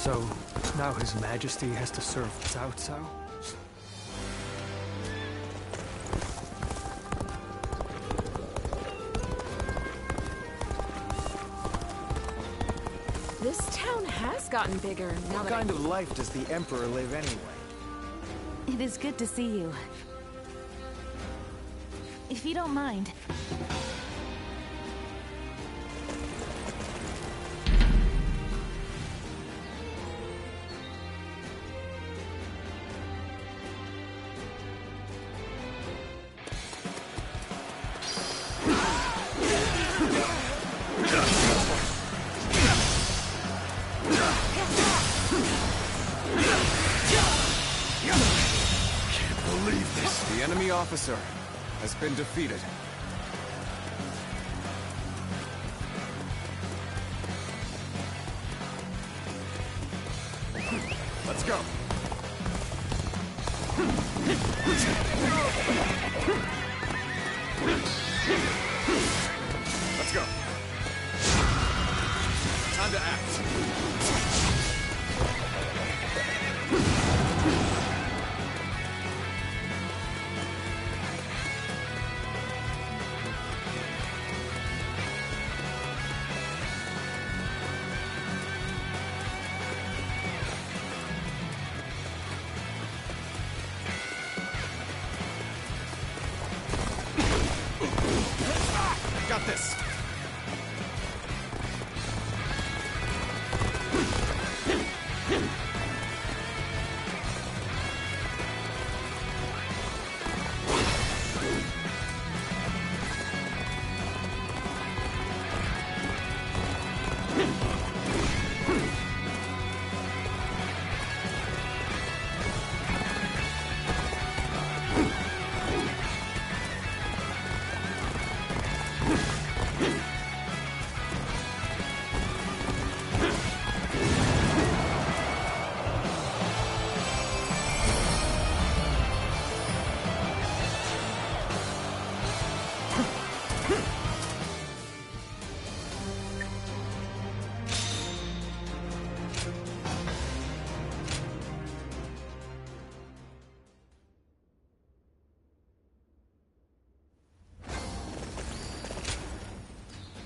So, now His Majesty has to serve Cao Cao? This town has gotten bigger now What that kind of life does the Emperor live anyway? It is good to see you. If you don't mind. The enemy officer has been defeated. Let's go. Let's go. Time to act. Got this.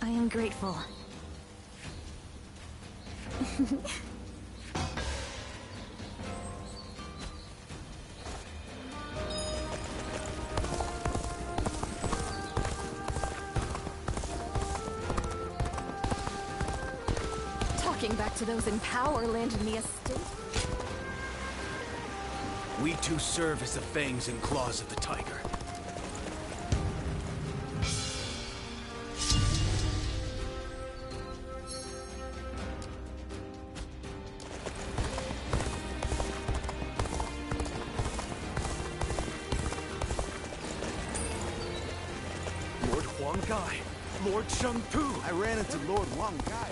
I am grateful. talking back to those in power landed me a stint. We too serve as the fangs and claws of the tiger. Lord Huang Gai, Lord Shang Pu. I ran into Lord Huang Gai.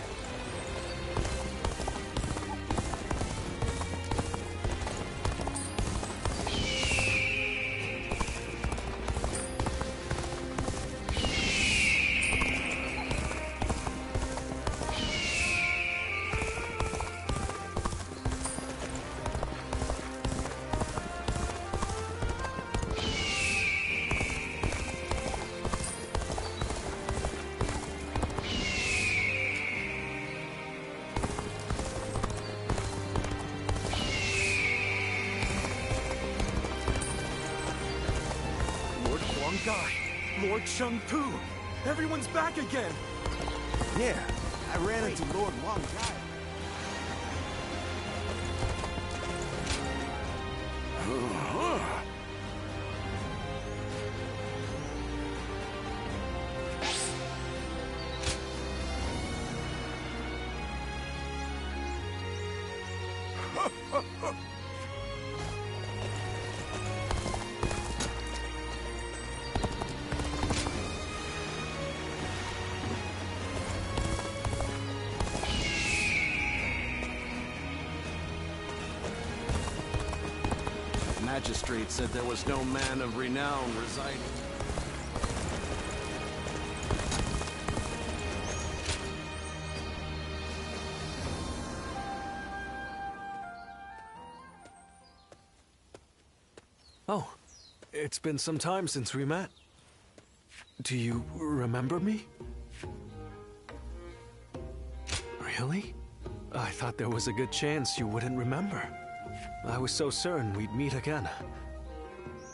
Guy, Lord Shang Pu, everyone's back again. Yeah, I ran into Lord Huang Gai. Magistrate said there was no man of renown residing. Oh, it's been some time since we met. Do you remember me? Really? I thought there was a good chance you wouldn't remember. I was so certain we'd meet again.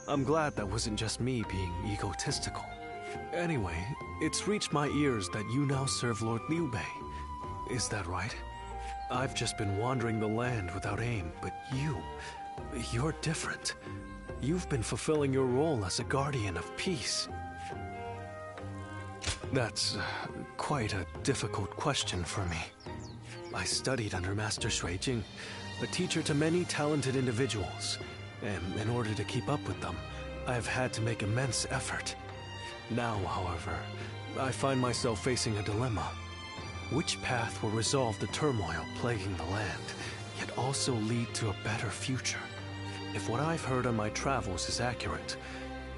I'm glad that wasn't just me being egotistical. Anyway, it's reached my ears that you now serve Lord Liu Bei. Is that right? I've just been wandering the land without aim, but you're different. You've been fulfilling your role as a guardian of peace. That's quite a difficult question for me. I studied under Master Shui Jing, a teacher to many talented individuals, and in order to keep up with them, I have had to make immense effort. Now, however, I find myself facing a dilemma. Which path will resolve the turmoil plaguing the land, yet also lead to a better future? If what I've heard on my travels is accurate,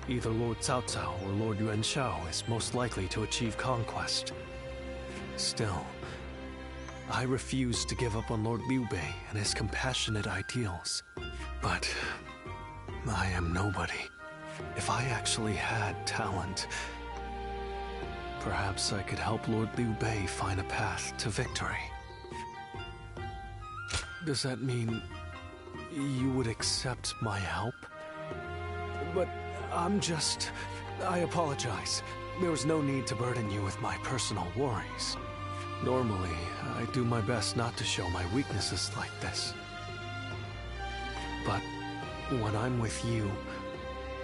either Lord Cao Cao or Lord Yuan Shao is most likely to achieve conquest. Still, I refuse to give up on Lord Liu Bei and his compassionate ideals. But I am nobody. If I actually had talent, perhaps I could help Lord Liu Bei find a path to victory. Does that mean you would accept my help? But I apologize. There was no need to burden you with my personal worries. Normally, I do my best not to show my weaknesses like this. But when I'm with you,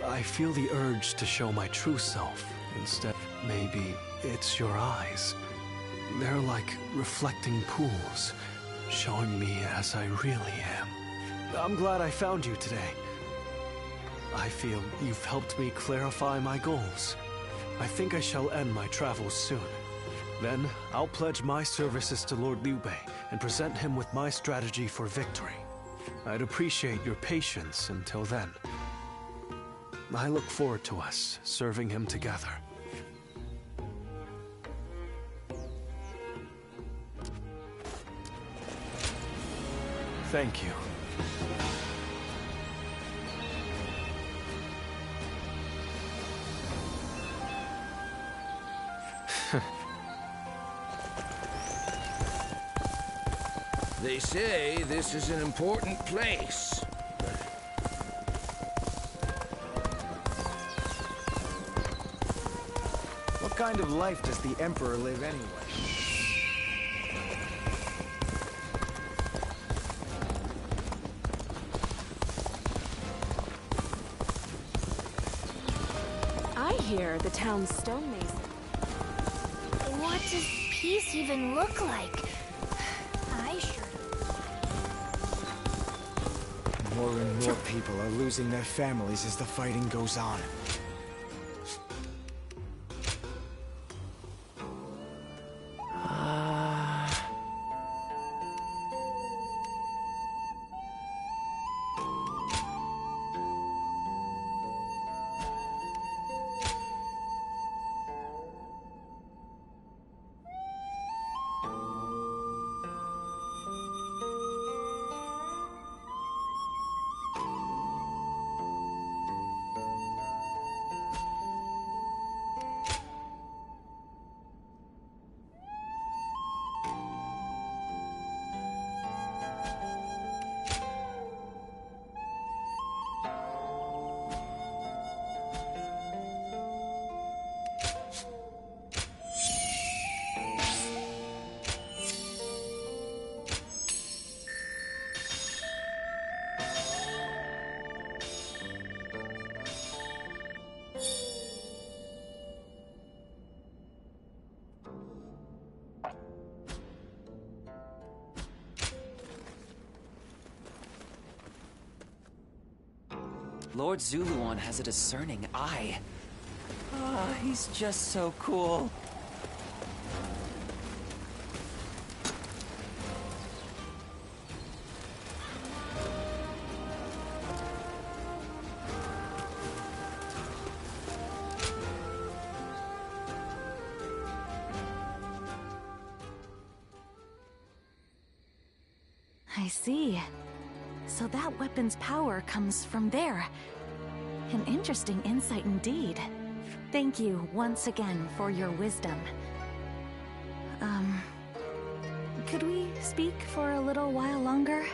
I feel the urge to show my true self. Instead, maybe it's your eyes. They're like reflecting pools, showing me as I really am. I'm glad I found you today. I feel you've helped me clarify my goals. I think I shall end my travels soon. Then, I'll pledge my services to Lord Liu Bei and present him with my strategy for victory. I'd appreciate your patience until then. I look forward to us serving him together. Thank you. They say this is an important place. What kind of life does the Emperor live anyway? I hear the town's stonemason. What does peace even look like? I sure More and more people are losing their families as the fighting goes on. Lord Zuluan has a discerning eye. Ah, he's just so cool. I see. So that weapon's power comes from there. An interesting insight indeed. Thank you once again for your wisdom. Could we speak for a little while longer?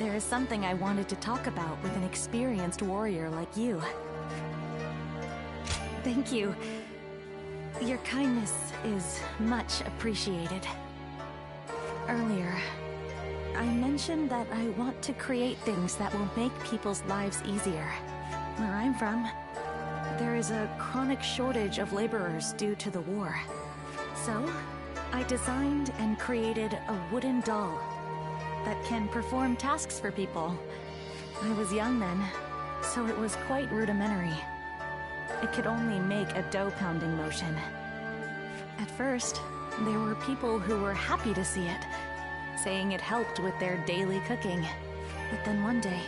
There is something I wanted to talk about with an experienced warrior like you. Thank you. Your kindness is much appreciated. Earlier, I mentioned that I want to create things that will make people's lives easier. Where I'm from, there is a chronic shortage of laborers due to the war. So, I designed and created a wooden doll that can perform tasks for people. I was young then, so it was quite rudimentary. It could only make a dough-pounding motion. At first, there were people who were happy to see it, saying it helped with their daily cooking. But then one day,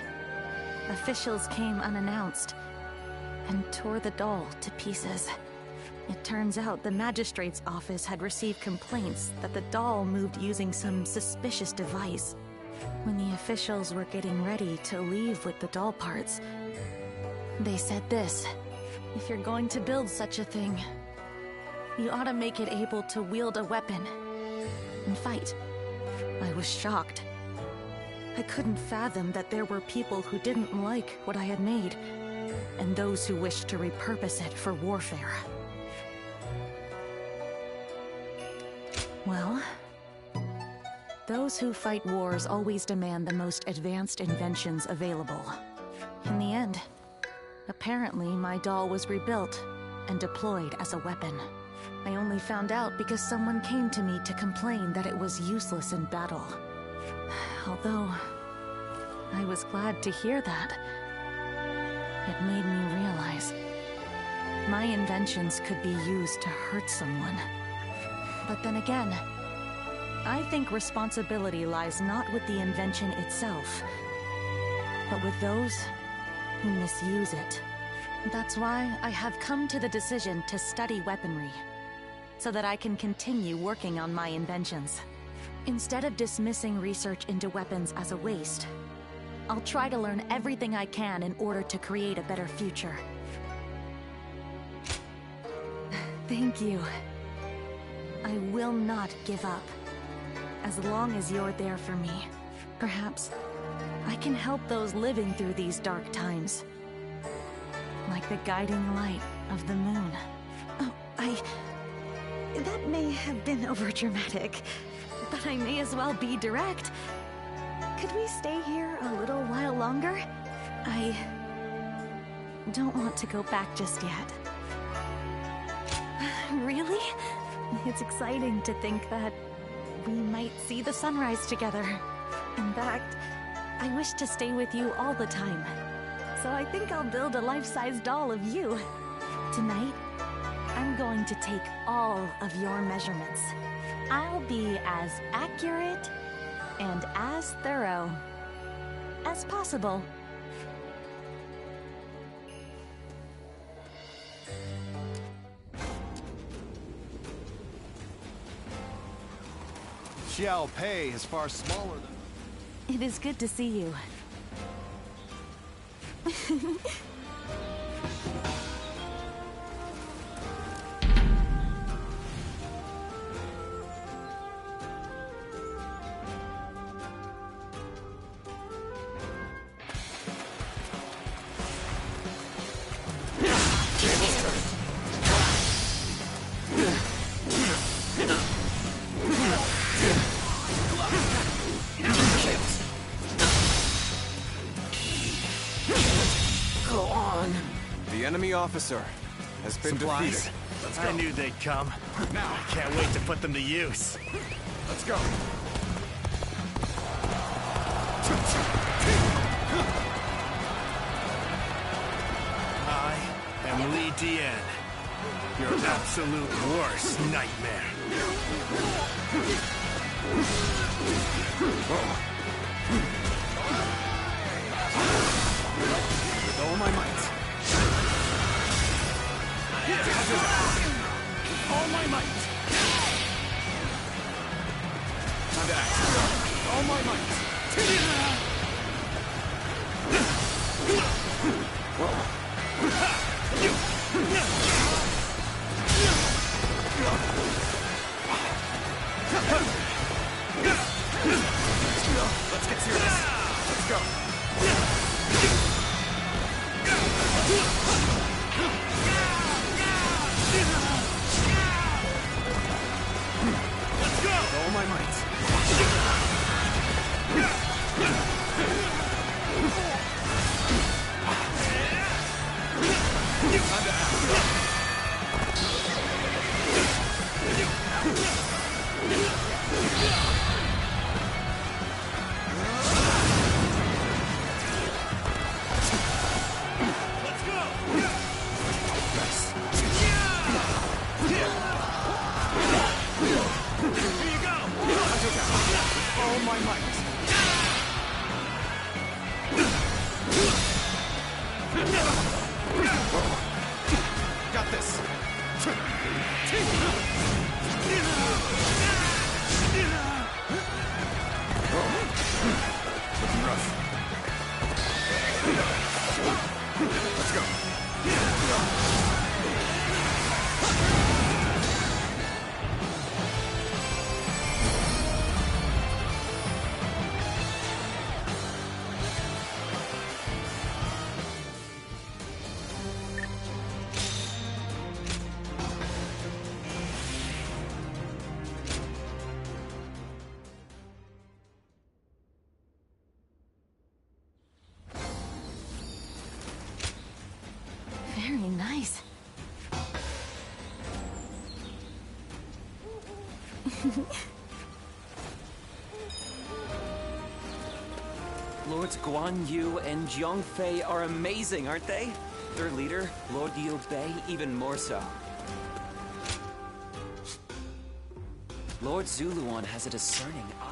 officials came unannounced and tore the doll to pieces. It turns out the magistrate's office had received complaints that the doll moved using some suspicious device. When the officials were getting ready to leave with the doll parts, they said this: if you're going to build such a thing, you ought to make it able to wield a weapon and fight. I was shocked. I couldn't fathom that there were people who didn't like what I had made, and those who wished to repurpose it for warfare. Well, those who fight wars always demand the most advanced inventions available. In the end, apparently my doll was rebuilt and deployed as a weapon. I only found out because someone came to me to complain that it was useless in battle. Although, I was glad to hear that. It made me realize my inventions could be used to hurt someone. But then again, I think responsibility lies not with the invention itself, but with those who misuse it. That's why I have come to the decision to study weaponry, so that I can continue working on my inventions. Instead of dismissing research into weapons as a waste, I'll try to learn everything I can in order to create a better future. Thank you. I will not give up. As long as you're there for me, perhaps I can help those living through these dark times. Like the guiding light of the moon. Oh, that may have been overdramatic, but I may as well be direct. Could we stay here a little while longer? I don't want to go back just yet. Really? It's exciting to think that we might see the sunrise together. In fact, I wish to stay with you all the time. So I think I'll build a life-size doll of you. Tonight, I'm going to take all of your measurements. I'll be as accurate and as thorough as possible. Xiao Pei is far smaller than... It is good to see you. The enemy officer has been defeated. Let's go. I knew they'd come. Now, I can't wait to put them to use. Let's go. I am Li Dian, your absolute worst nightmare. With all my might. All my might. Now that. All my might. Let's get serious. Let's go. Let's go! With all my might. Time to act. All my might. Got this. Looking rough. Let's go. Very nice. Lords Guan Yu and Jiang Fei are amazing, aren't they? Their leader, Lord Liu Bei, even more so. Lord Zuluan has a discerning eye.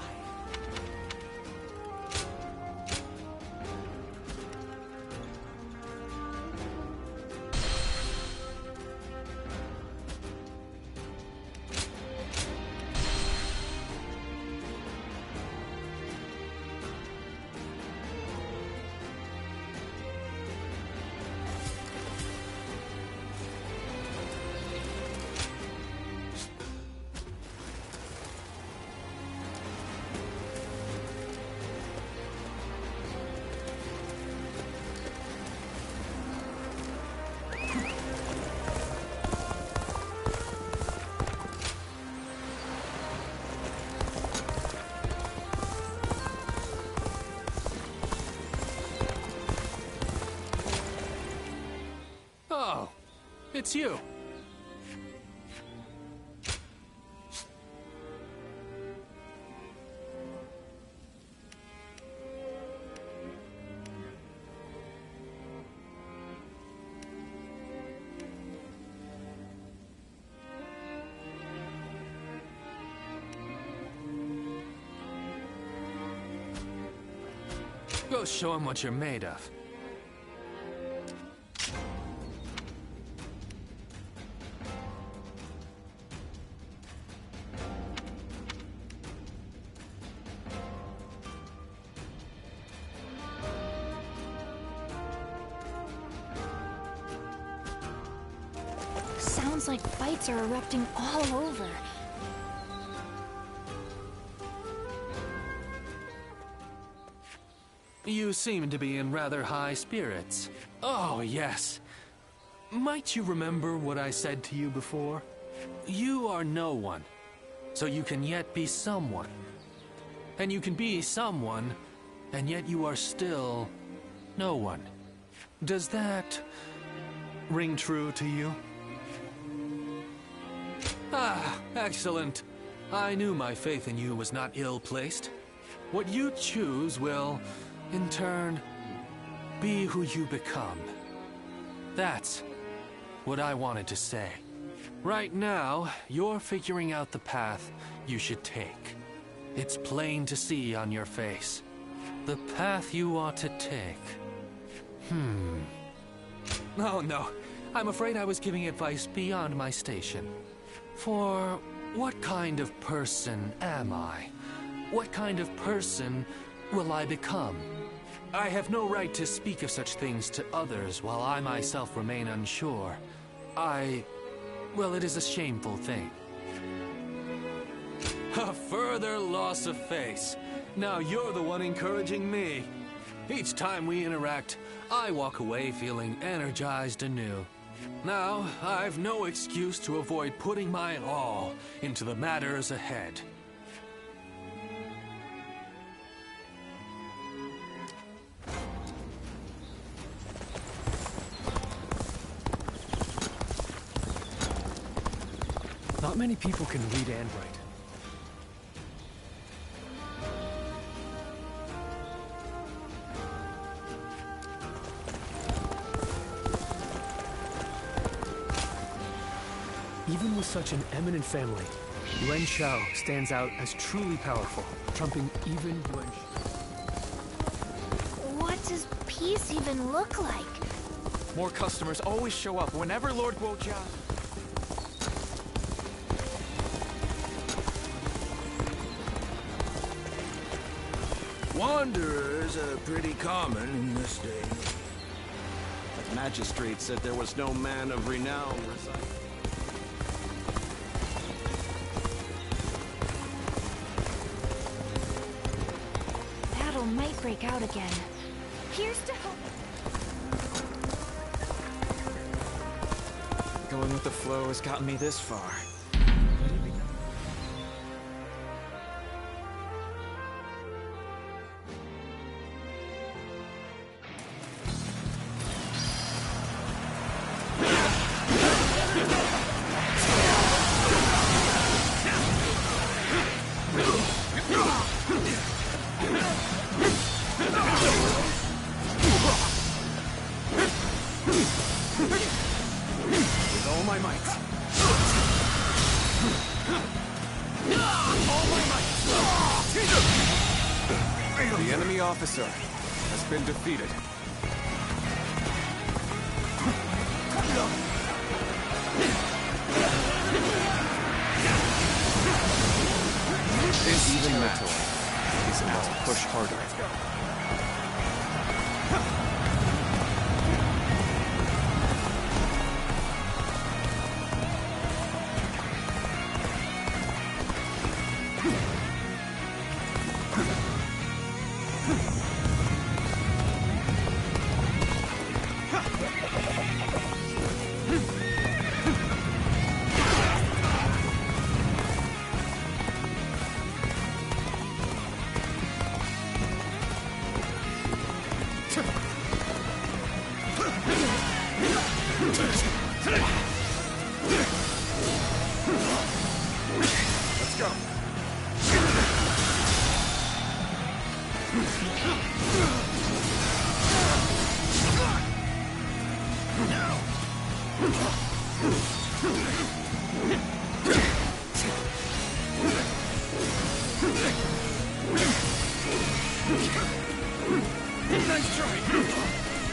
Oh, it's you. Go show him what you're made of. Sounds like fights are erupting all over. You seem to be in rather high spirits. Oh, yes. Might you remember what I said to you before? You are no one, so you can yet be someone. And you can be someone, and yet you are still no one. Does that ring true to you? Ah, excellent. I knew my faith in you was not ill-placed. What you choose will, in turn, be who you become. That's what I wanted to say. Right now, you're figuring out the path you should take. It's plain to see on your face. The path you ought to take. Oh no, I'm afraid I was giving advice beyond my station. For what kind of person am I? What kind of person will I become? I have no right to speak of such things to others while I myself remain unsure. Well, it is a shameful thing. A further loss of face. Now you're the one encouraging me. Each time we interact, I walk away feeling energized anew. Now, I've no excuse to avoid putting my all into the matters ahead. Not many people can read and write. Even with such an eminent family, Yuan Shao stands out as truly powerful, trumping even Yuan Shao. What does peace even look like? More customers always show up whenever Lord Guojia... Wanderers are pretty common in this day. The magistrate said there was no man of renown residing. Battle might break out again. Here's to hope. Going with the flow has gotten me this far. With all my might. The enemy officer has been defeated. This even territory is now push harder. Let's go. Nice try.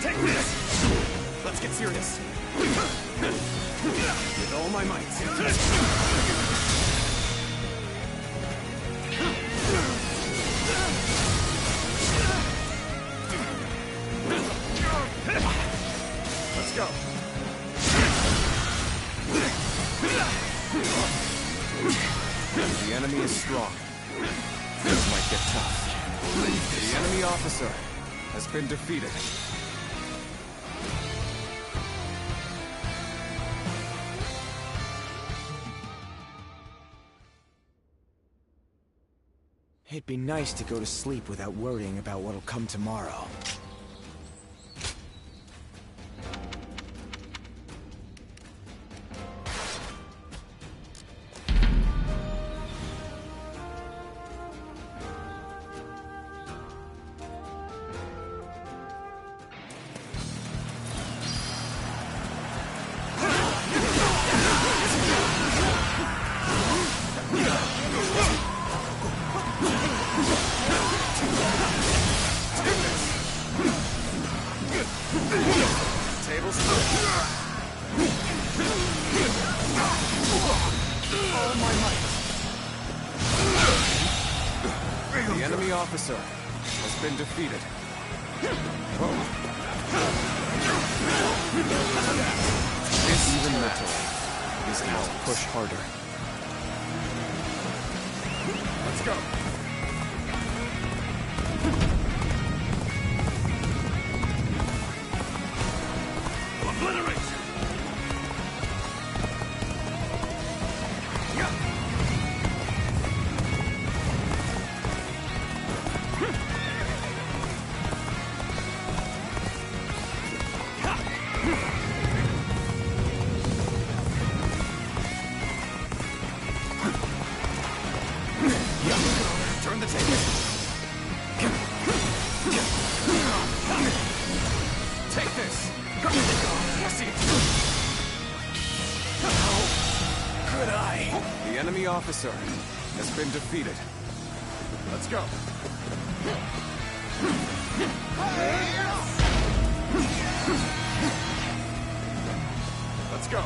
Take this. Let's get serious. With all my might. Let's go. The enemy is strong. Things might get tough. The enemy officer has been defeated. It'd be nice to go to sleep without worrying about what'll come tomorrow. The enemy officer has been defeated. This even metal is now push harder. Let's go. the tables. Take this. See it. How could I? The enemy officer has been defeated. Let's go. Let's go.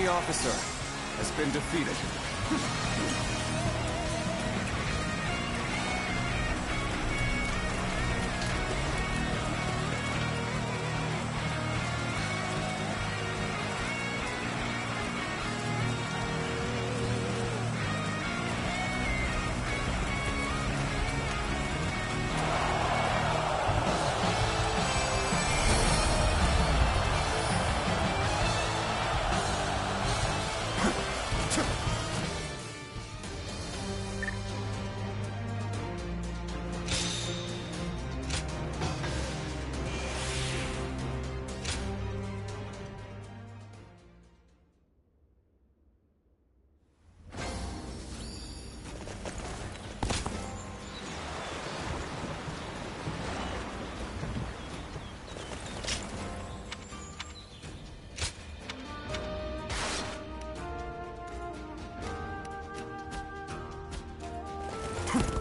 Officer has been defeated.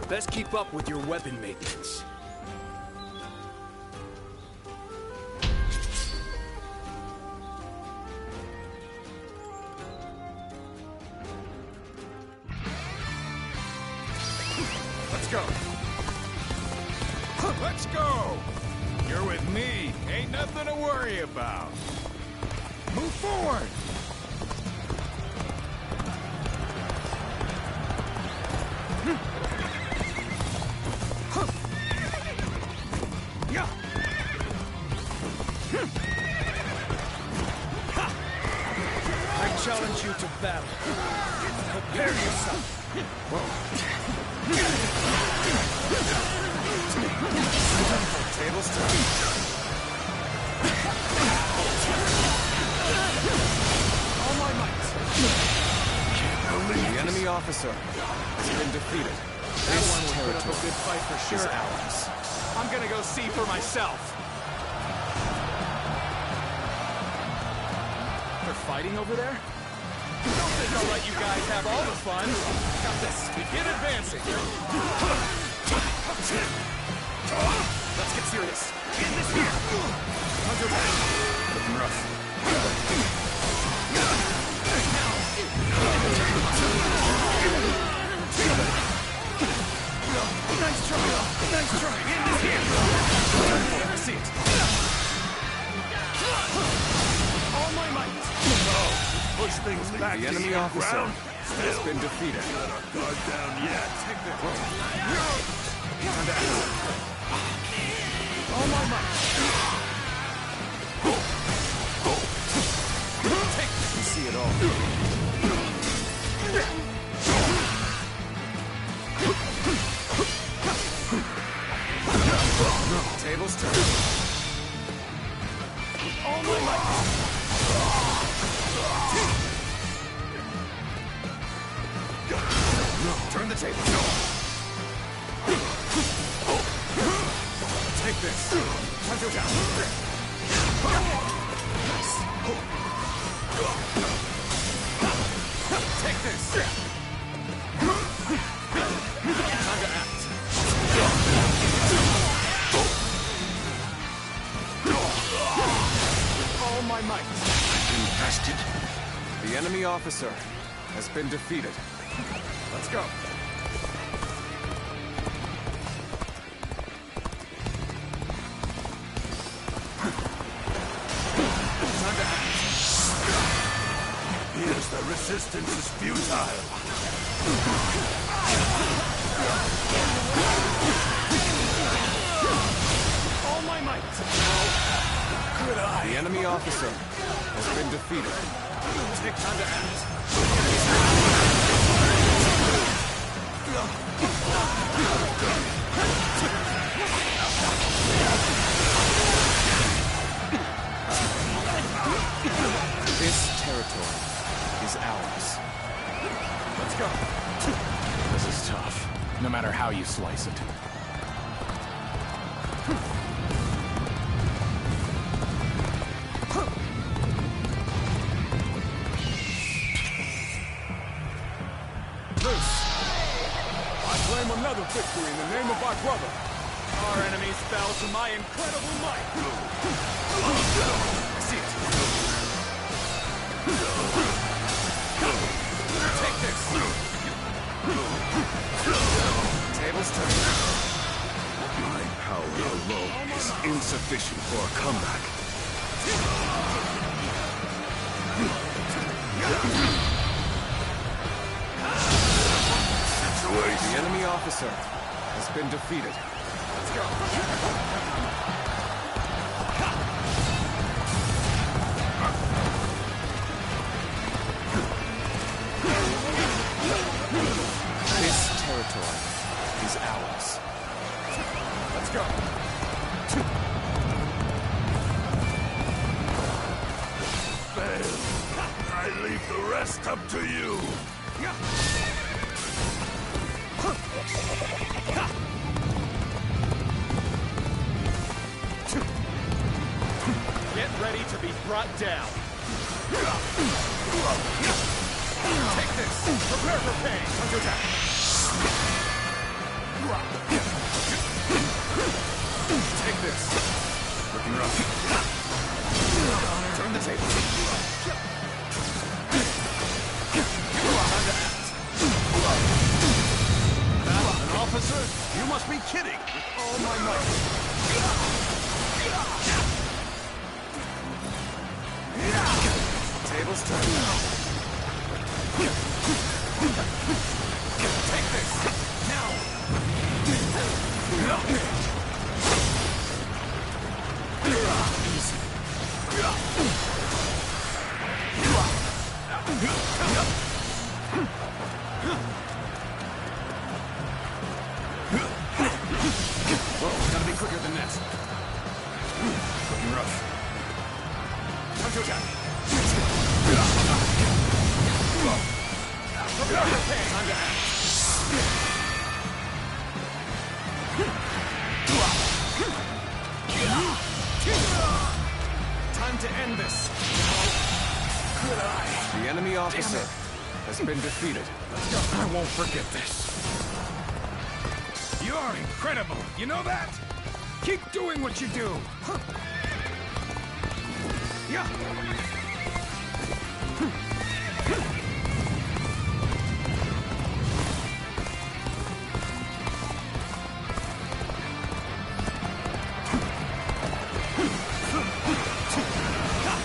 Best keep up with your weapon maintenance. Let's go. Let's go! You're with me. Ain't nothing to worry about. Move forward! I challenge you to battle. Prepare yourself. Tables turn. All my might. The enemy officer has been defeated. That one would put up a good fight for sure. Ours. I'm gonna go see for myself. They're fighting over there? Don't think I'll let you guys have all the fun. Got this. Begin advancing. Let's get serious. Get this here. Looking rough. Nice try. Nice try. Get this here. I see it. All my might. Push things back. The enemy officer has been defeated. Let our guard down yet. Take that. Time to act. All my might. Take this and see it all. Tables turn. All my might. Turn the table. Take this. Time to down. Take this. Time to act. All my might. Infested. The enemy officer has been defeated. Let's go. Time to act. Here's the resistance is futile. All my might. Could I? The enemy officer has been defeated. Take time to act. This territory is ours. Let's go. This is tough, no matter how you slice it. Another victory in the name of our brother. Our enemies fell to my incredible might. See it. Take this. Tables turn. My power alone is insufficient for a comeback. The enemy officer has been defeated. Let's go. This territory is ours. Let's go. Fail. I leave the rest up to you. Get ready to be brought down. Take this. Prepare for pain. Time to attack. Take this. Looking rough. Turn the table. Time to act. An officer? You must be kidding! With all my might. Tables turn. Take this. Now. Whoa, gotta be quicker than that. Looking rough. Time to attack. Prepare for pain. Time to act. Time to end this. Could I? The enemy officer has been defeated. Let's go. I won't forget this. You're incredible. You know that? Keep doing what you do. Yeah.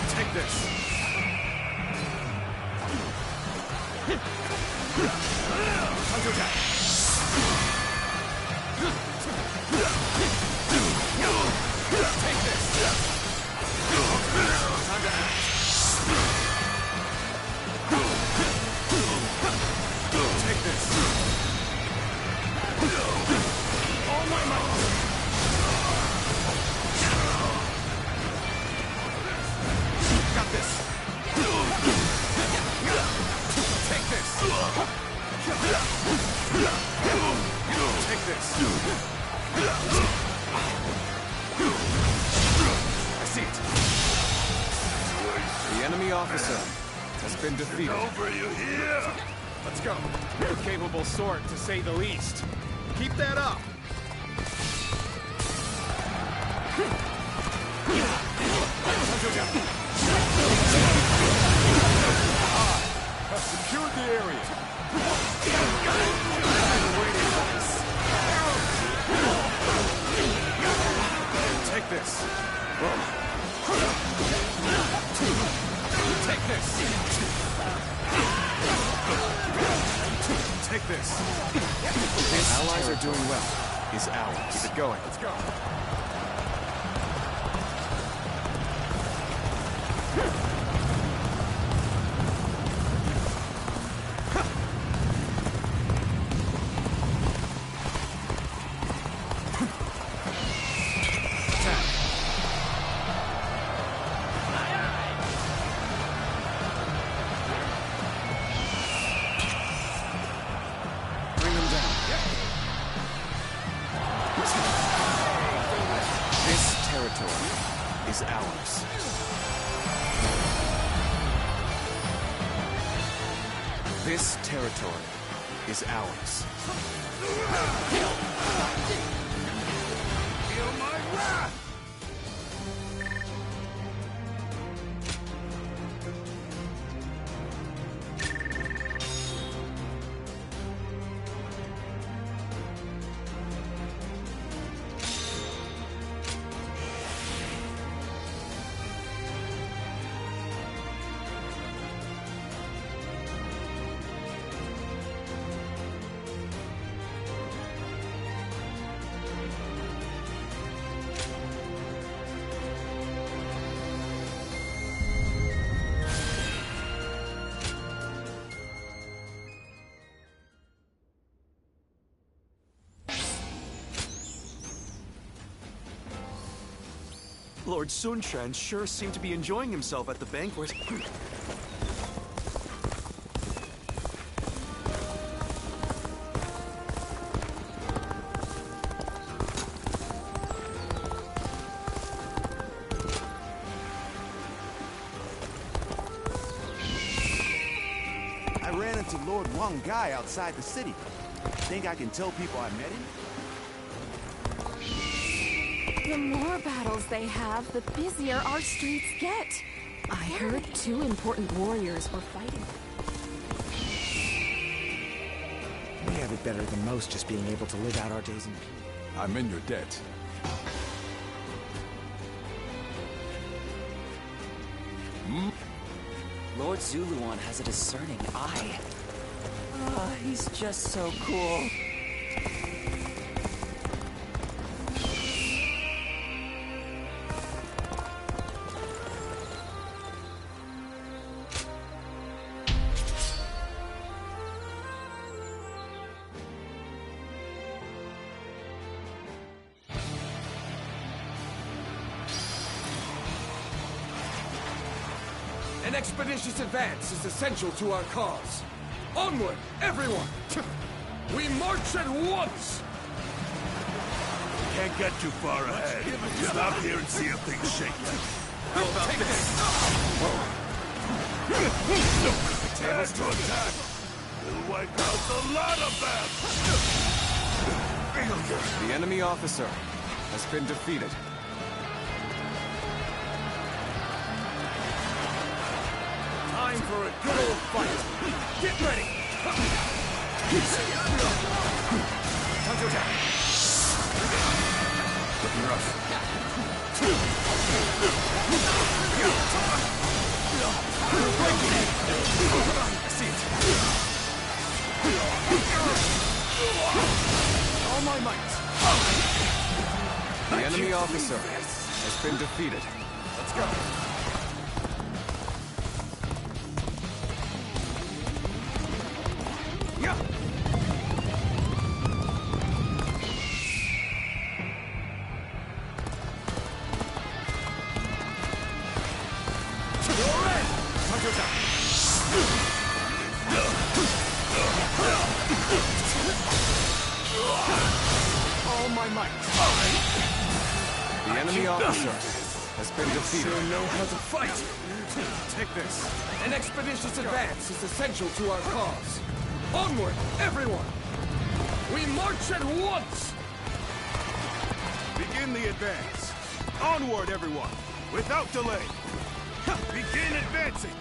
Take this. Time to attack. I see it. The enemy officer has been defeated. Over you here! Let's go. A capable sort, to say the least. Keep that up. I've secured the area. Take this. Take this. Take this. This allies are doing well. Is ours. Keep it going. Let's go. Is ours. This territory is ours. Feel my wrath! Lord Sun Quan sure seemed to be enjoying himself at the banquet. I ran into Lord Wang Gai outside the city. Think I can tell people I met him? The more battles they have, the busier our streets get. I heard 2 important warriors were fighting. We have it better than most, just being able to live out our days in peace. I'm in your debt. Lord Zuluan has a discerning eye. Oh, he's just so cool. An expeditious advance is essential to our cause. Onward, everyone! We march at once! Can't get too far ahead. Stop here and see if things shake you. How about this? Tables to attack! We'll wipe out the lot of them! The enemy officer has been defeated. Time for a good old fight. Get ready! Time to attack. Looking rough. I see it. All my might. The enemy officer has been defeated. Let's go. enemy officer has been defeated. Sure know how to fight. Take this. An expeditious advance is essential to our cause. Onward, everyone! We march at once! Begin the advance. Onward, everyone, without delay. Begin advancing.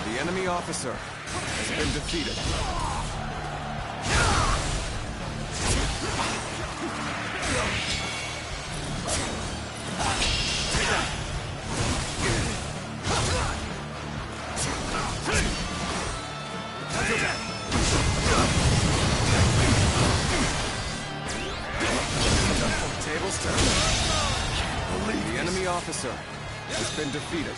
The enemy officer has been defeated. Tables turn. The enemy officer has been defeated.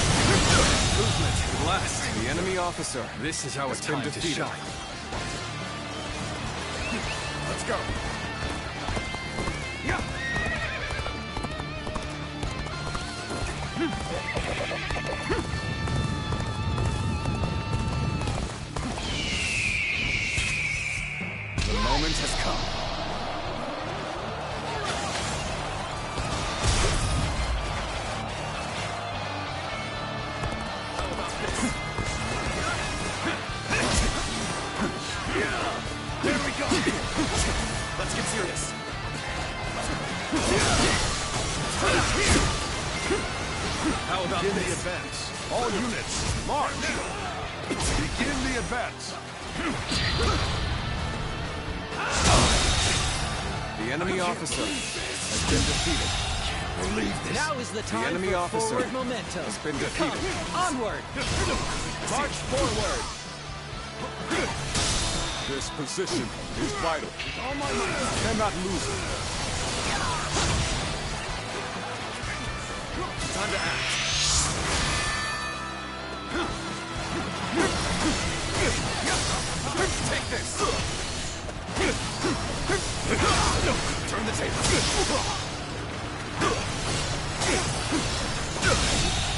Movement, blast. The enemy officer. This is our has time been to defeated. shine. Let's go. The moment has come. There we go. Let's get serious. How about Begin the this? advance. All units, march. Begin the advance. The enemy officer has been defeated. Now is the time enemy for officer forward momentum. has been defeated. Onward! March forward. This position is vital. All my might. Cannot lose it. Time to act. Take this. Turn the table.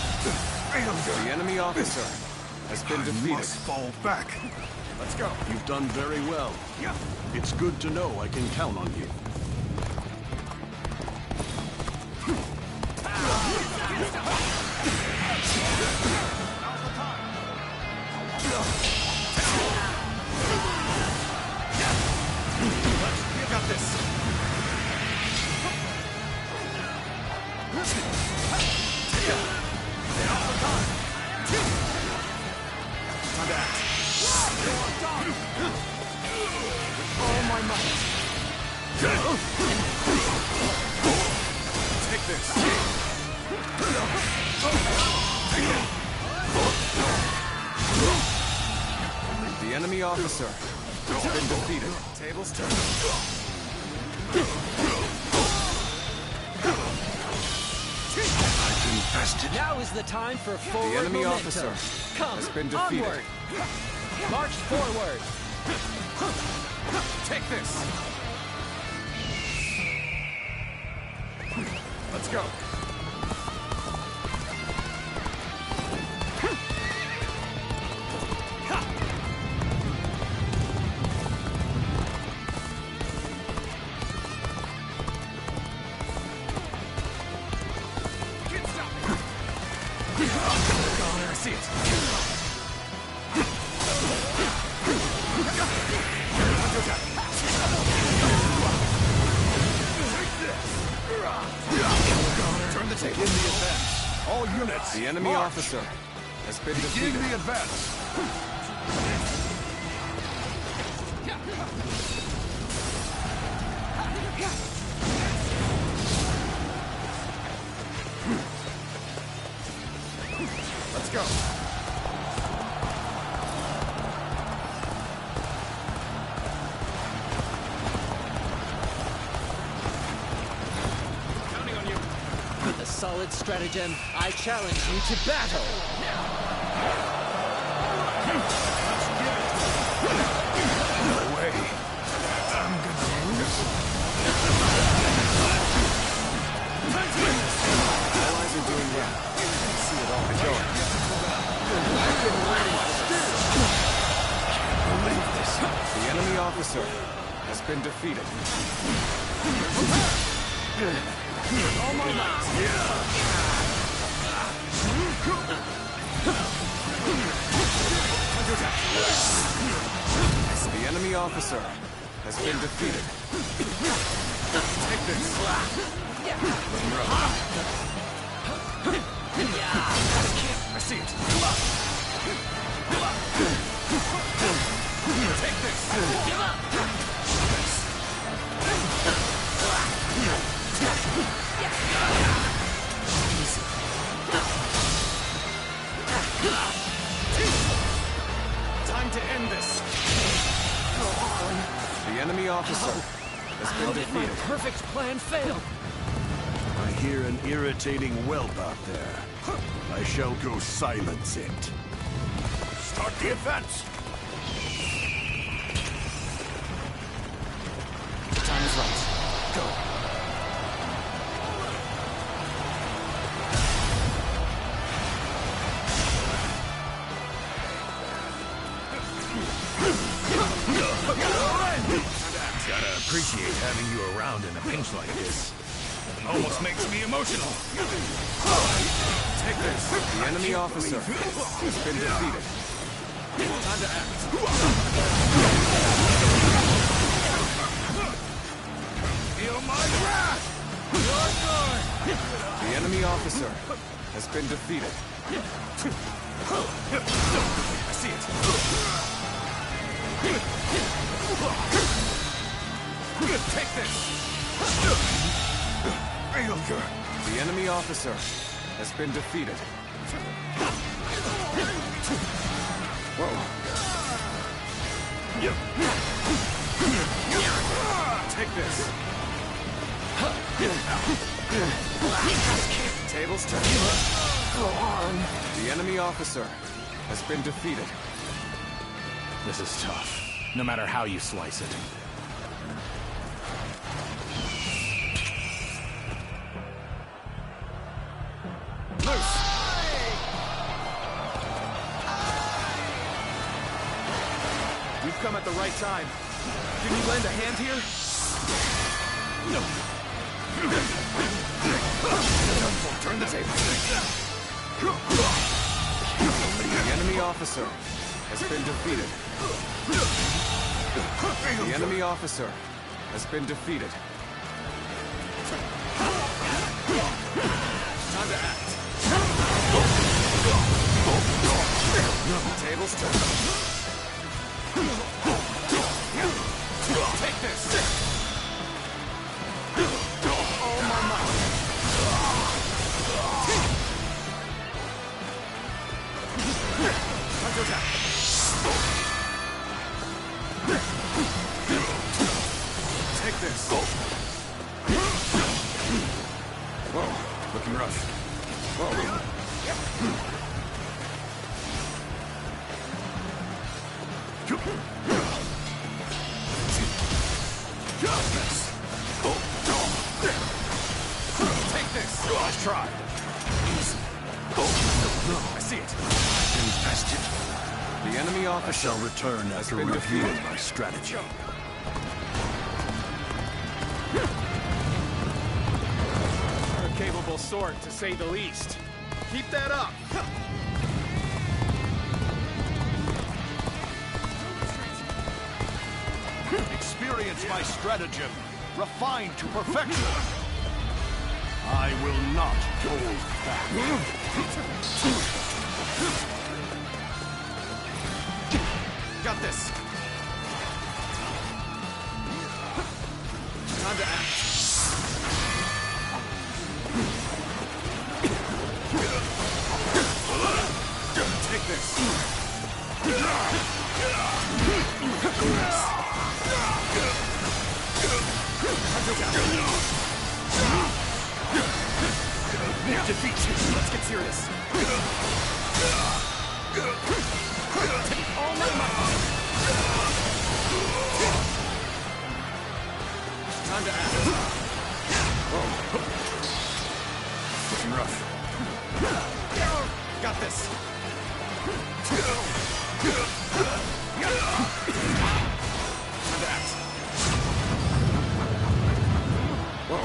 The enemy officer has been defeated. Must fall back. Let's go. You've done very well. It's good to know I can count on you. You got this. Time to act. All my might. Take this. The enemy officer has been defeated. Tables turn. Now is the time for forward The enemy momentum. officer Come, has been defeated. onward! March forward! Take this. Let's go. I see it. Turn the table. Begin the advance. All units, The enemy march. officer has been Begin defeated. the advance. Let's go. solid stratagem, I challenge you to battle! No way. I'm gonna lose. Allies are doing well. I see it all. Go. I've been waiting for this. Can't believe this. The enemy officer has been defeated. All my might. The enemy officer has been defeated. Take this. I see it. Take this. Give up. Time to end this. Go on. The enemy officer has been How did my defeated. perfect plan fail? I hear an irritating whelp out there. I shall go silence it. Start the advance. The time is right. Go. Gotta appreciate having you around in a pinch like this. Almost makes me emotional. Take this. The enemy officer has been defeated. Time to act. Feel my wrath! The enemy officer has been defeated. I see it. Take this. The enemy officer has been defeated. Whoa. Take this. Tables turn. Go on. The enemy officer has been defeated. This is tough, no matter how you slice it. Loose! You've come at the right time. Can you lend a hand here? No. Turn the table. The enemy officer has been defeated. The enemy officer has been defeated. Time to act. Tables turn. Take this. All my might. Time to attack. Take this. Whoa, looking rough. Whoa. Take this. Nice try. Easy. I see it. Infested. The enemy I officer shall return has after been reviewing defeated. my strategy. You're a capable sort, to say the least. Keep that up. Experience my stratagem, refined to perfection. I will not hold back. Got this. Time to act. Take this. Defeat! Let's get serious. All my might. Time to act. Looking rough. Got this. Time to act. Whoa.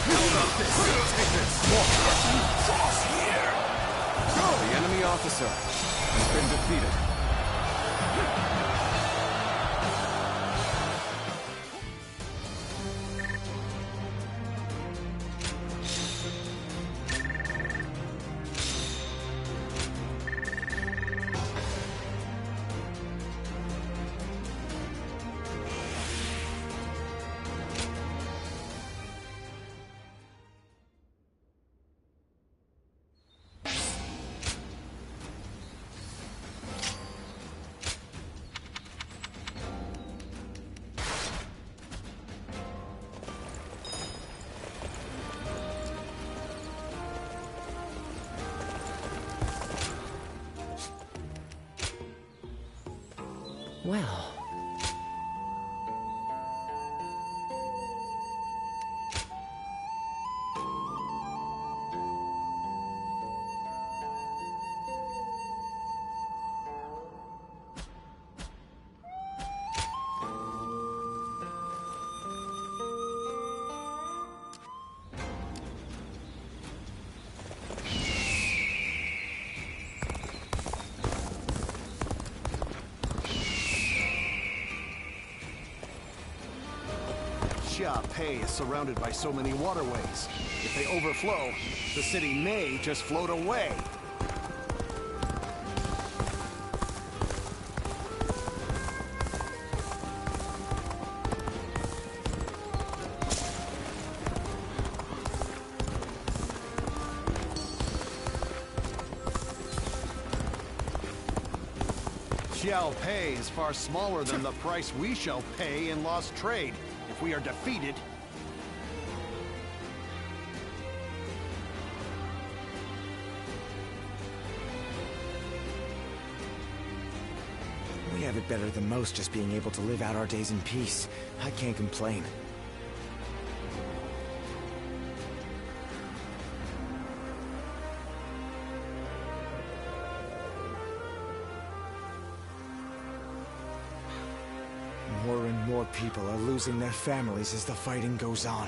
How about this? Take this. Cross here. The enemy officer has been defeated. Well... Pei is surrounded by so many waterways. If they overflow, the city may just float away. Xiao Pei is far smaller than the price we shall pay in lost trade. If we are defeated... We have it better than most just being able to live out our days in peace. I can't complain. More and more people are losing their families as the fighting goes on.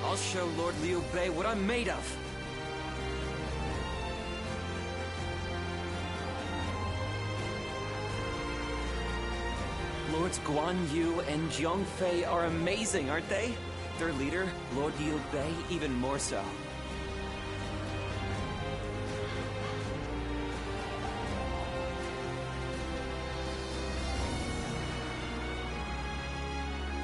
I'll show Lord Liu Bei what I'm made of! Lords Guan Yu and Jiang Fei are amazing, aren't they? Their leader, Lord Liu Bei, even more so.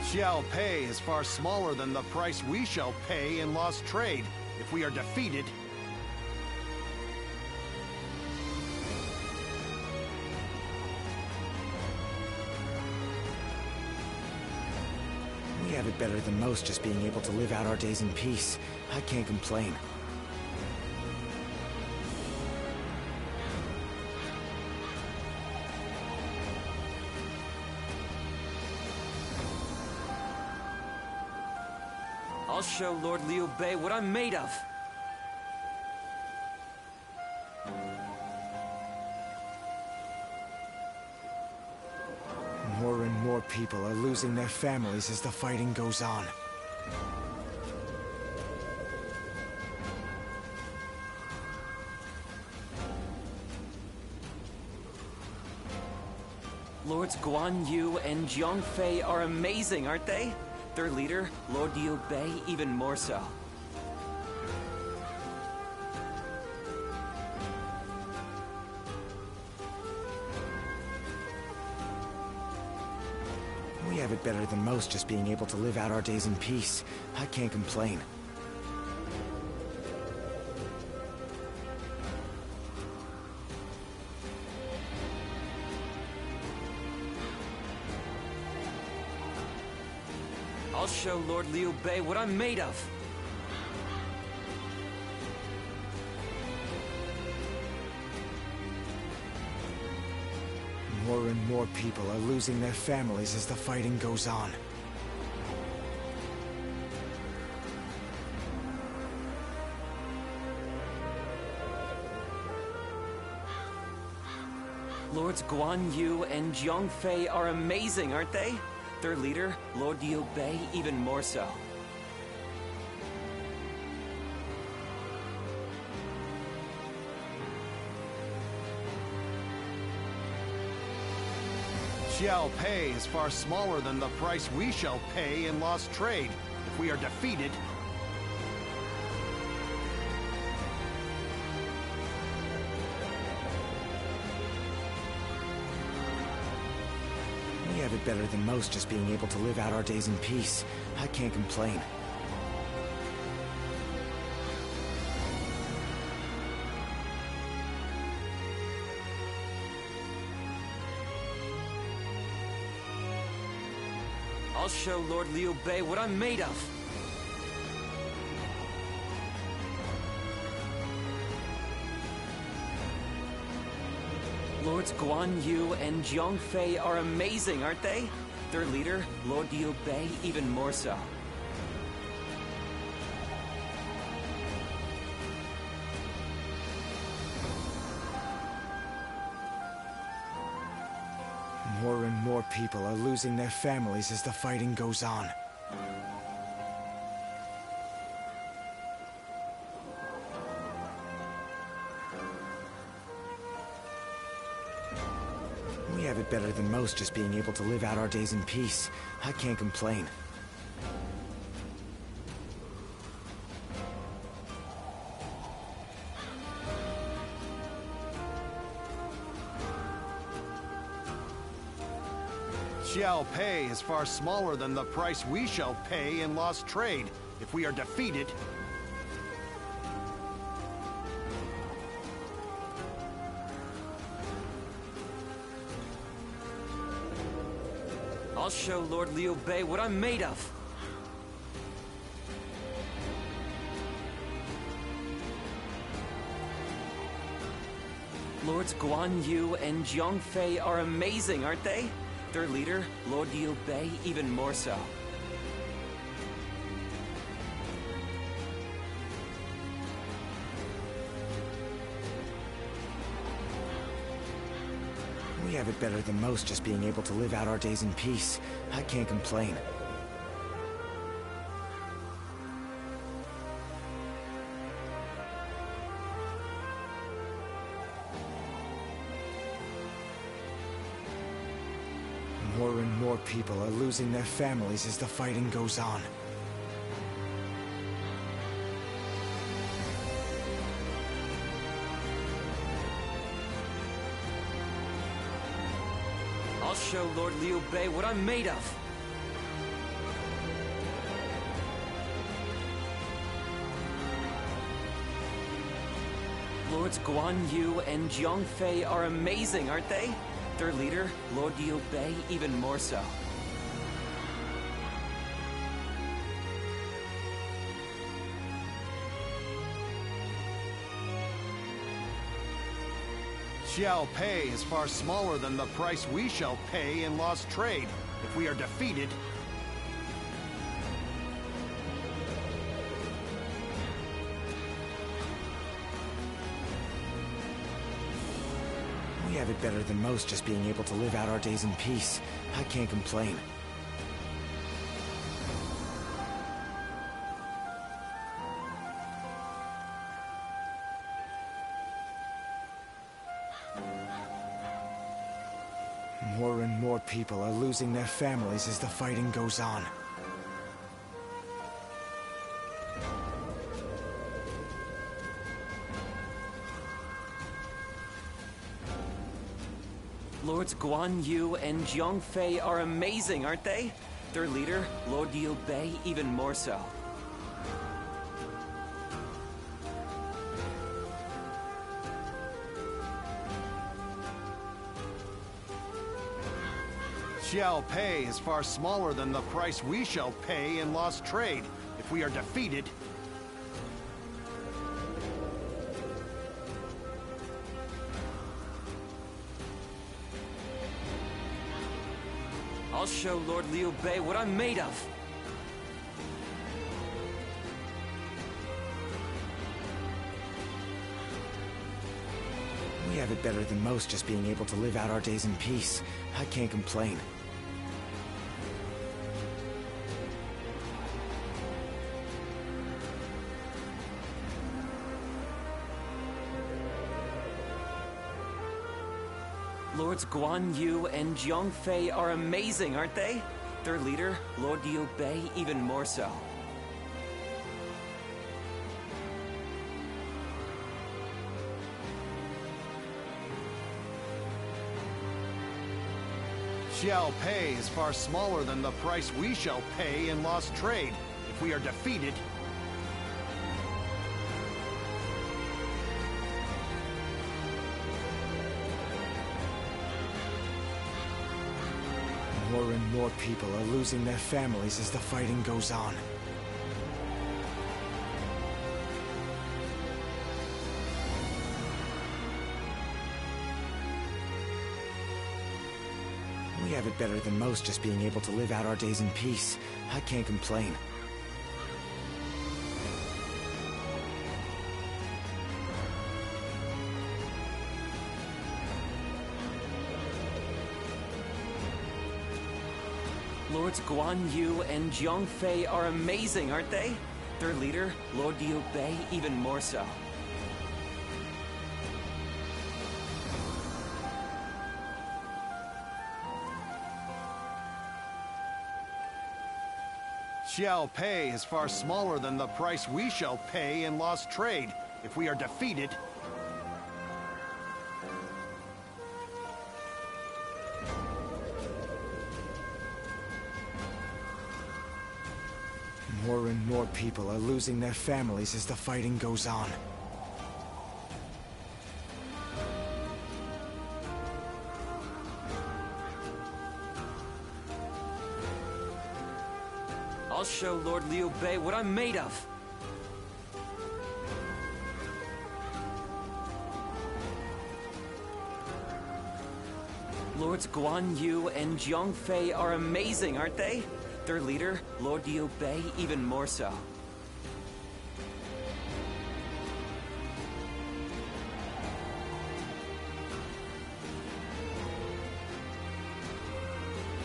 Xiao Pei is far smaller than the price we shall pay in lost trade. If we are defeated... We have it better than most just being able to live out our days in peace. I can't complain. I'll show Lord Liu Bei what I'm made of! More and more people are losing their families as the fighting goes on. Lords Guan Yu and Jiang Fei are amazing, aren't they? Their leader, Lord Liu Bei, even more so. We have it better than most just being able to live out our days in peace. I can't complain. I'll show Lord Liu Bei what I'm made of. More and more people are losing their families as the fighting goes on. Lords Guan Yu and Jiang Fei are amazing, aren't they? Their leader, Lord Liu Bei, even more so. Xiao Pei is far smaller than the price we shall pay in lost trade. If we are defeated, We have it better than most just being able to live out our days in peace. I can't complain. I'll show Lord Liu Bei what I'm made of. Lords Guan Yu and Jiang Fei are amazing, aren't they? Their leader, Lord Liu Bei, even more so. More and more people are losing their families as the fighting goes on. We have it better than most just being able to live out our days in peace. I can't complain. Xiao Pei is far smaller than the price we shall pay in lost trade. If we are defeated, I'll show Lord Liu Bei what I'm made of. Lords Guan Yu and Jiang Fei are amazing, aren't they? Their leader, Lord Liu Bei, even more so. We have it better than most just being able to live out our days in peace. I can't complain. More and more people are losing their families as the fighting goes on. I'll show Lord Liu Bei what I'm made of. Lords Guan Yu and Jiang Fei are amazing, aren't they? Their leader, Lord Liu Bei, even more so. Xiao Pei is far smaller than the price we shall pay in lost trade. If we are defeated, We have it better than most just being able to live out our days in peace. I can't complain. More and more people are losing their families as the fighting goes on. Lords Guan Yu and Jiang Fei are amazing, aren't they? Their leader, Lord Liu Bei, even more so. Xiao Pei is far smaller than the price we shall pay in lost trade if we are defeated. I'll show Lord Liu Bei what I'm made of. We have it better than most just being able to live out our days in peace. I can't complain. Lords Guan Yu and Jiang Fei are amazing, aren't they? Their leader, Lord Liu Bei, even more so. Xiao Pei is far smaller than the price we shall pay in lost trade if we are defeated. More and more people are losing their families as the fighting goes on. We have it better than most just being able to live out our days in peace. I can't complain. Lords Guan Yu and Jiang Fei are amazing, aren't they? Their leader, Lord Liu Bei, even more so. Xiao Pei is far smaller than the price we shall pay in lost trade if we are defeated. More and more people are losing their families as the fighting goes on. I'll show Lord Liu Bei what I'm made of. Lords Guan Yu and Jiang Fei are amazing, aren't they? Their leader, Lord Liu Bei, even more so.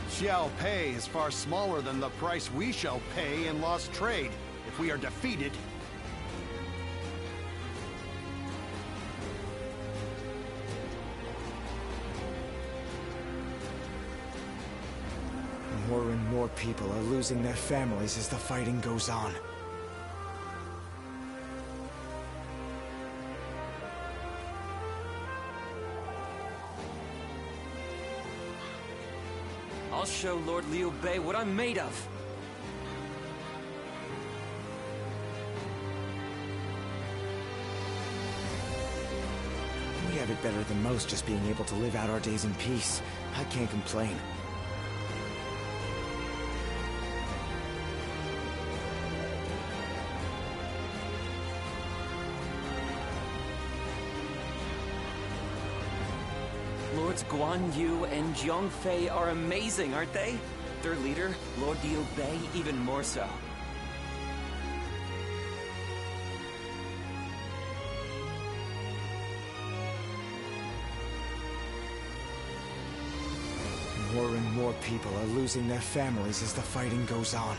Xiao Pei is far smaller than the price we shall pay in lost trade if we are defeated. More and more people are losing their families as the fighting goes on. I'll show Lord Liu Bei what I'm made of. We have it better than most just being able to live out our days in peace. I can't complain. Lords Guan Yu and Jiang Fei are amazing, aren't they? Their leader, Lord Liu Bei, even more so. More and more people are losing their families as the fighting goes on.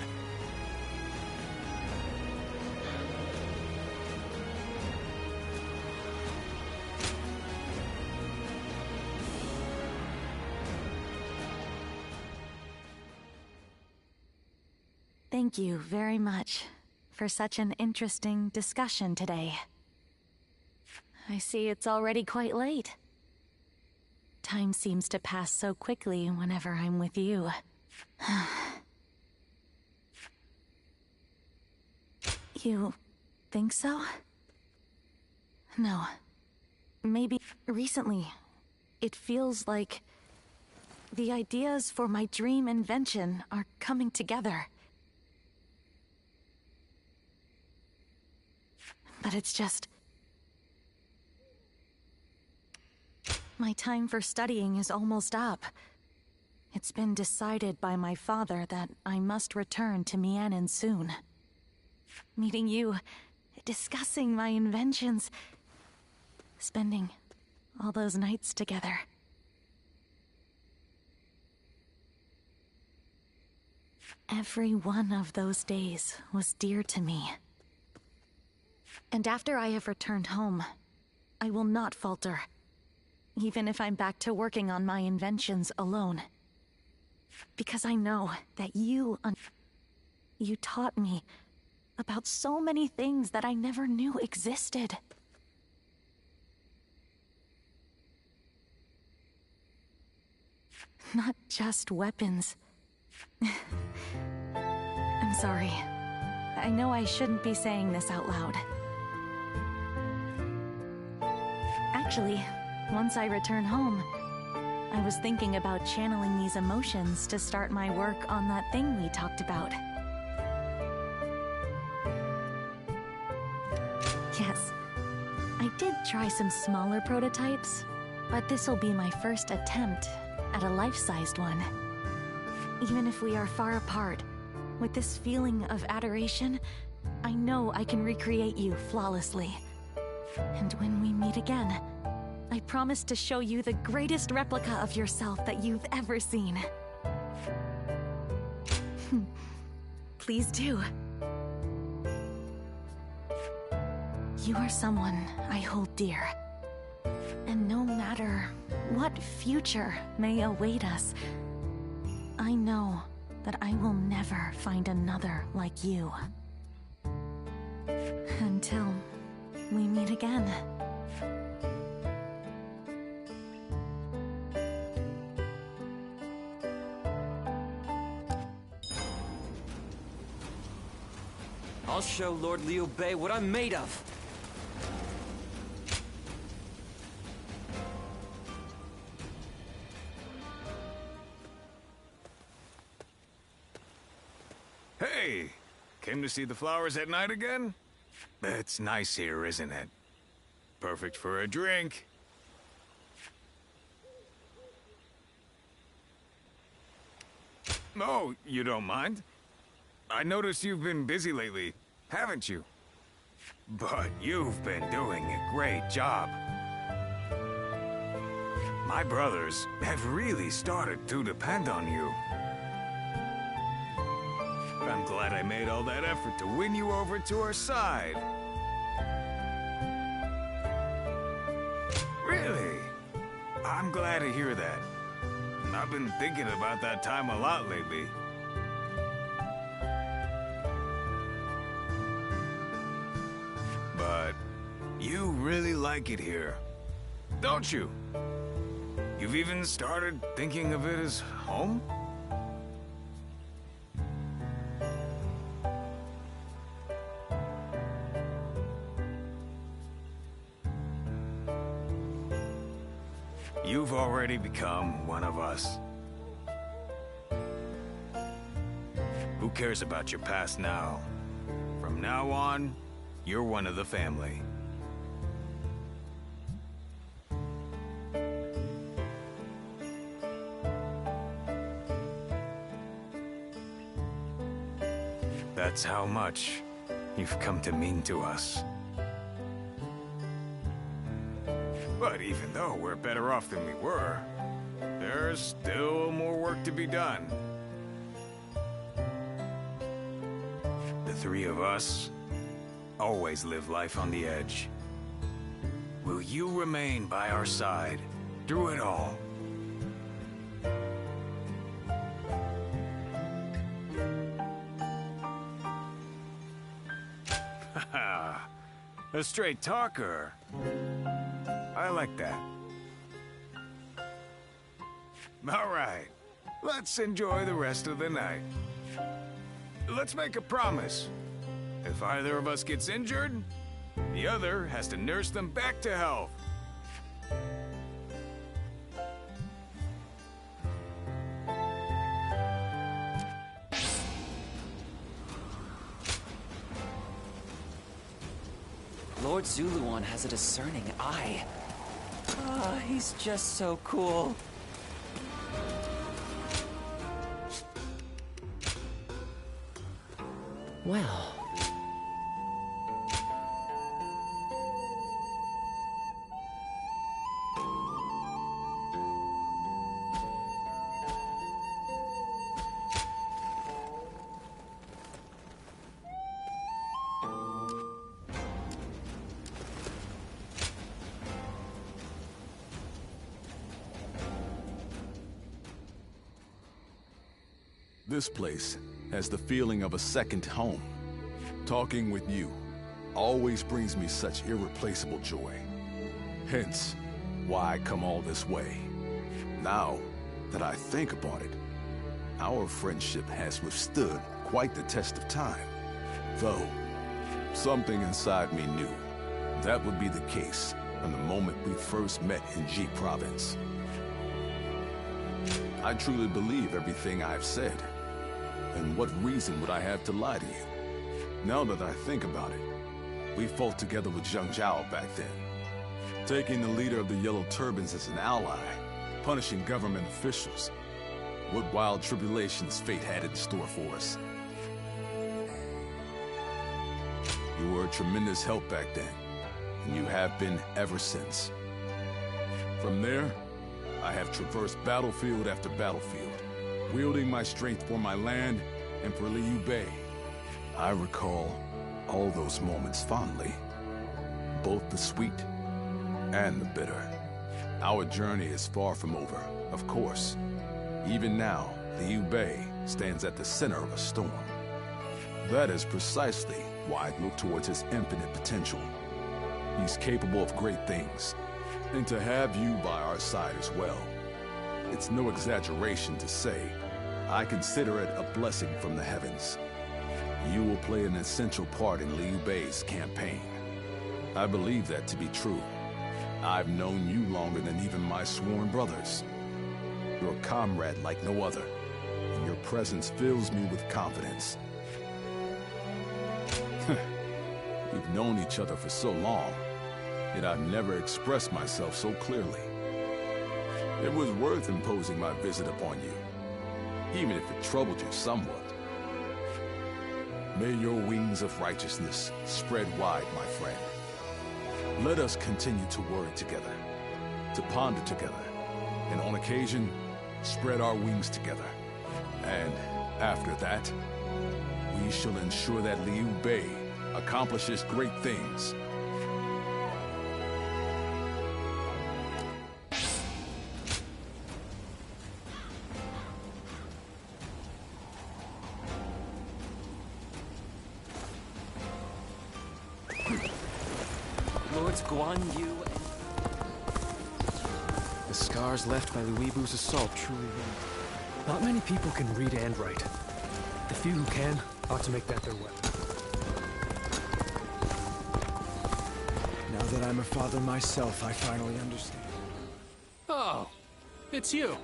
Thank you very much for such an interesting discussion today. I see it's already quite late. Time seems to pass so quickly whenever I'm with you. You think so? No. Maybe recently. It feels like The ideas for my dream invention are coming together. But it's just... my time for studying is almost up. It's been decided by my father that I must return to Mianin soon. Meeting you, discussing my inventions, spending all those nights together. Every one of those days was dear to me. And after I have returned home, I will not falter, even if I'm back to working on my inventions alone. Because I know that you taught me about so many things that I never knew existed. Not just weapons. I'm sorry. I know I shouldn't be saying this out loud. Actually, once I return home, I was thinking about channeling these emotions to start my work on that thing we talked about. Yes, I did try some smaller prototypes, but this'll be my first attempt at a life-sized one. Even if we are far apart, with this feeling of adoration, I know I can recreate you flawlessly. And when we meet again, I promise to show you the greatest replica of yourself that you've ever seen. Please do. You are someone I hold dear. And no matter what future may await us, I know that I will never find another like you. Until we meet again. I'll show Lord Liu Bei what I'm made of. Hey! Came to see the flowers at night again? It's nice here, isn't it? Perfect for a drink. Oh, you don't mind? I noticed you've been busy lately, haven't you? But you've been doing a great job. My brothers have really started to depend on you. I'm glad I made all that effort to win you over to our side. Really? I'm glad to hear that. I've been thinking about that time a lot lately. But you really like it here, don't you? You've even started thinking of it as home? You've already become one of us. Who cares about your past now? From now on, you're one of the family. That's how much you've come to mean to us. But even though we're better off than we were, there's still more work to be done. The three of us always live life on the edge. Will you remain by our side through it all? Haha, a straight talker. I like that. All right, let's enjoy the rest of the night. Let's make a promise. If either of us gets injured, the other has to nurse them back to health. Lord Zuluan has a discerning eye. Ah, he's just so cool. Well... This place has the feeling of a second home. Talking with you always brings me such irreplaceable joy. Hence, why I come all this way. Now that I think about it, our friendship has withstood quite the test of time. Though, something inside me knew that would be the case from the moment we first met in G Province. I truly believe everything I've said. And what reason would I have to lie to you? Now that I think about it, we fought together with Zhang Zhao back then, taking the leader of the Yellow Turbans as an ally, punishing government officials. What wild tribulations fate had in store for us. You were a tremendous help back then, and you have been ever since. From there, I have traversed battlefield after battlefield, wielding my strength for my land and for Liu Bei. I recall all those moments fondly, both the sweet and the bitter. Our journey is far from over, of course. Even now, Liu Bei stands at the center of a storm. That is precisely why I look towards his infinite potential. He's capable of great things, and to have you by our side as well. It's no exaggeration to say, I consider it a blessing from the heavens. You will play an essential part in Liu Bei's campaign. I believe that to be true. I've known you longer than even my sworn brothers. You're a comrade like no other, and your presence fills me with confidence. We've known each other for so long, yet I've never expressed myself so clearly. It was worth imposing my visit upon you, even if it troubled you somewhat. May your wings of righteousness spread wide, my friend. Let us continue to worry together, to ponder together, and on occasion, spread our wings together. And after that, we shall ensure that Liu Bei accomplishes great things. Lords Guan Yu and... The scars left by Luibu's assault truly leave. Not many people can read and write. The few who can ought to make that their weapon. Now that I'm a father myself, I finally understand. Oh, it's you.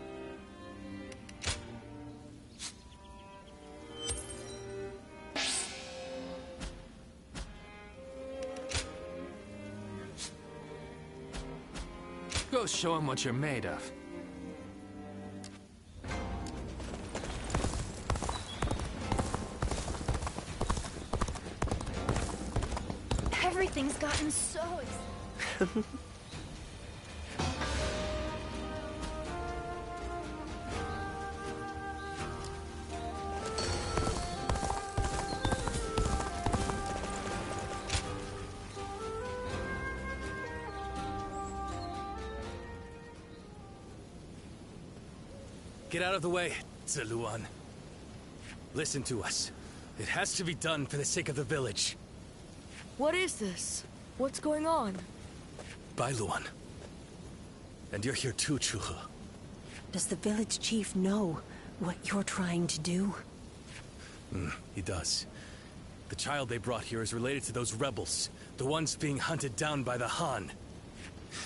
Go show him what you're made of. Everything's gotten so exciting. Get out of the way, Zuluan. Listen to us. It has to be done for the sake of the village. What is this? What's going on? Bailuan. And you're here too, Chuhu. Does the village chief know what you're trying to do? He does. The child they brought here is related to those rebels, the ones being hunted down by the Han.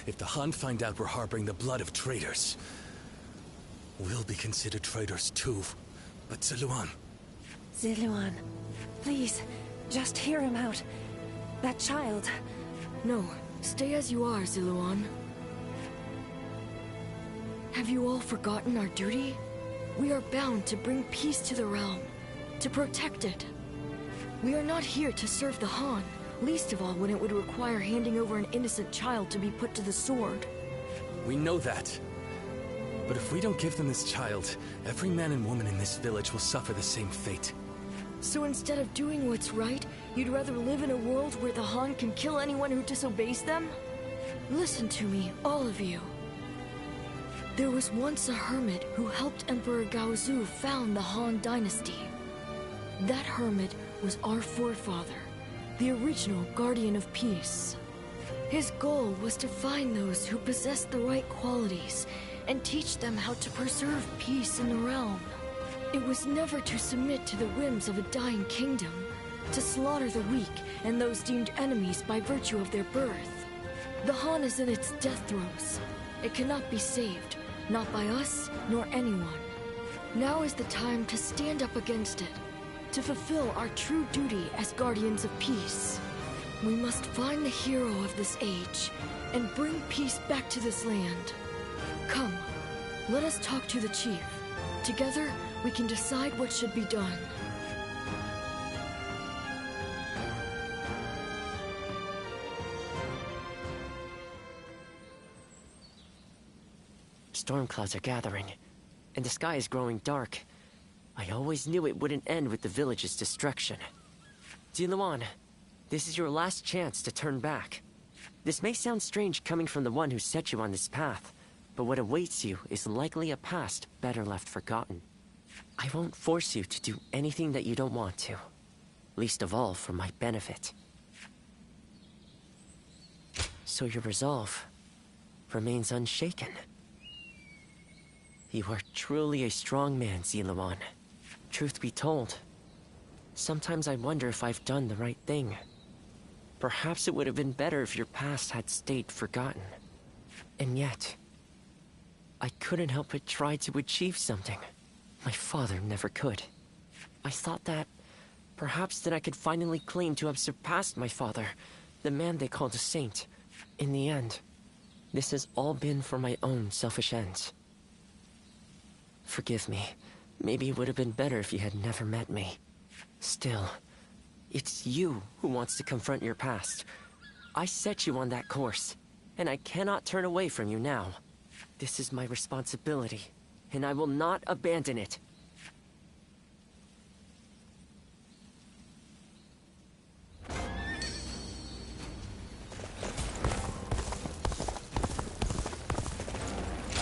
If the Han find out we're harboring the blood of traitors, we'll be considered traitors too. But Zuluan... Zuluan, please, just hear him out. That child, No, stay as you are, Ziluan. Have you all forgotten our duty? We are bound to bring peace to the realm, to protect it. We are not here to serve the Han, least of all when it would require handing over an innocent child to be put to the sword. We know that. But if we don't give them this child, every man and woman in this village will suffer the same fate. So instead of doing what's right, you'd rather live in a world where the Han can kill anyone who disobeys them? Listen to me, all of you. There was once a hermit who helped Emperor Gaozu found the Han Dynasty. That hermit was our forefather, the original Guardian of Peace. His goal was to find those who possessed the right qualities and teach them how to preserve peace in the realm. It was never to submit to the whims of a dying kingdom, to slaughter the weak and those deemed enemies by virtue of their birth. The Han is in its death throes. It cannot be saved, not by us nor anyone. Now is the time to stand up against it, to fulfill our true duty as guardians of peace. We must find the hero of this age and bring peace back to this land. Come, let us talk to the chief. Together, we can decide what should be done. Storm clouds are gathering, and the sky is growing dark. I always knew it wouldn't end with the village's destruction. Ziluan, this is your last chance to turn back. This may sound strange coming from the one who set you on this path, but what awaits you is likely a past better left forgotten. I won't force you to do anything that you don't want to, least of all for my benefit. So your resolve remains unshaken. You are truly a strong man, Ziluan. Truth be told, sometimes I wonder if I've done the right thing. Perhaps it would have been better if your past had stayed forgotten. And yet, I couldn't help but try to achieve something my father never could. I thought that perhaps that I could finally claim to have surpassed my father, the man they called a saint. In the end, this has all been for my own selfish ends. Forgive me. Maybe it would have been better if you had never met me. Still, it's you who wants to confront your past. I set you on that course, and I cannot turn away from you now. This is my responsibility, and I will not abandon it.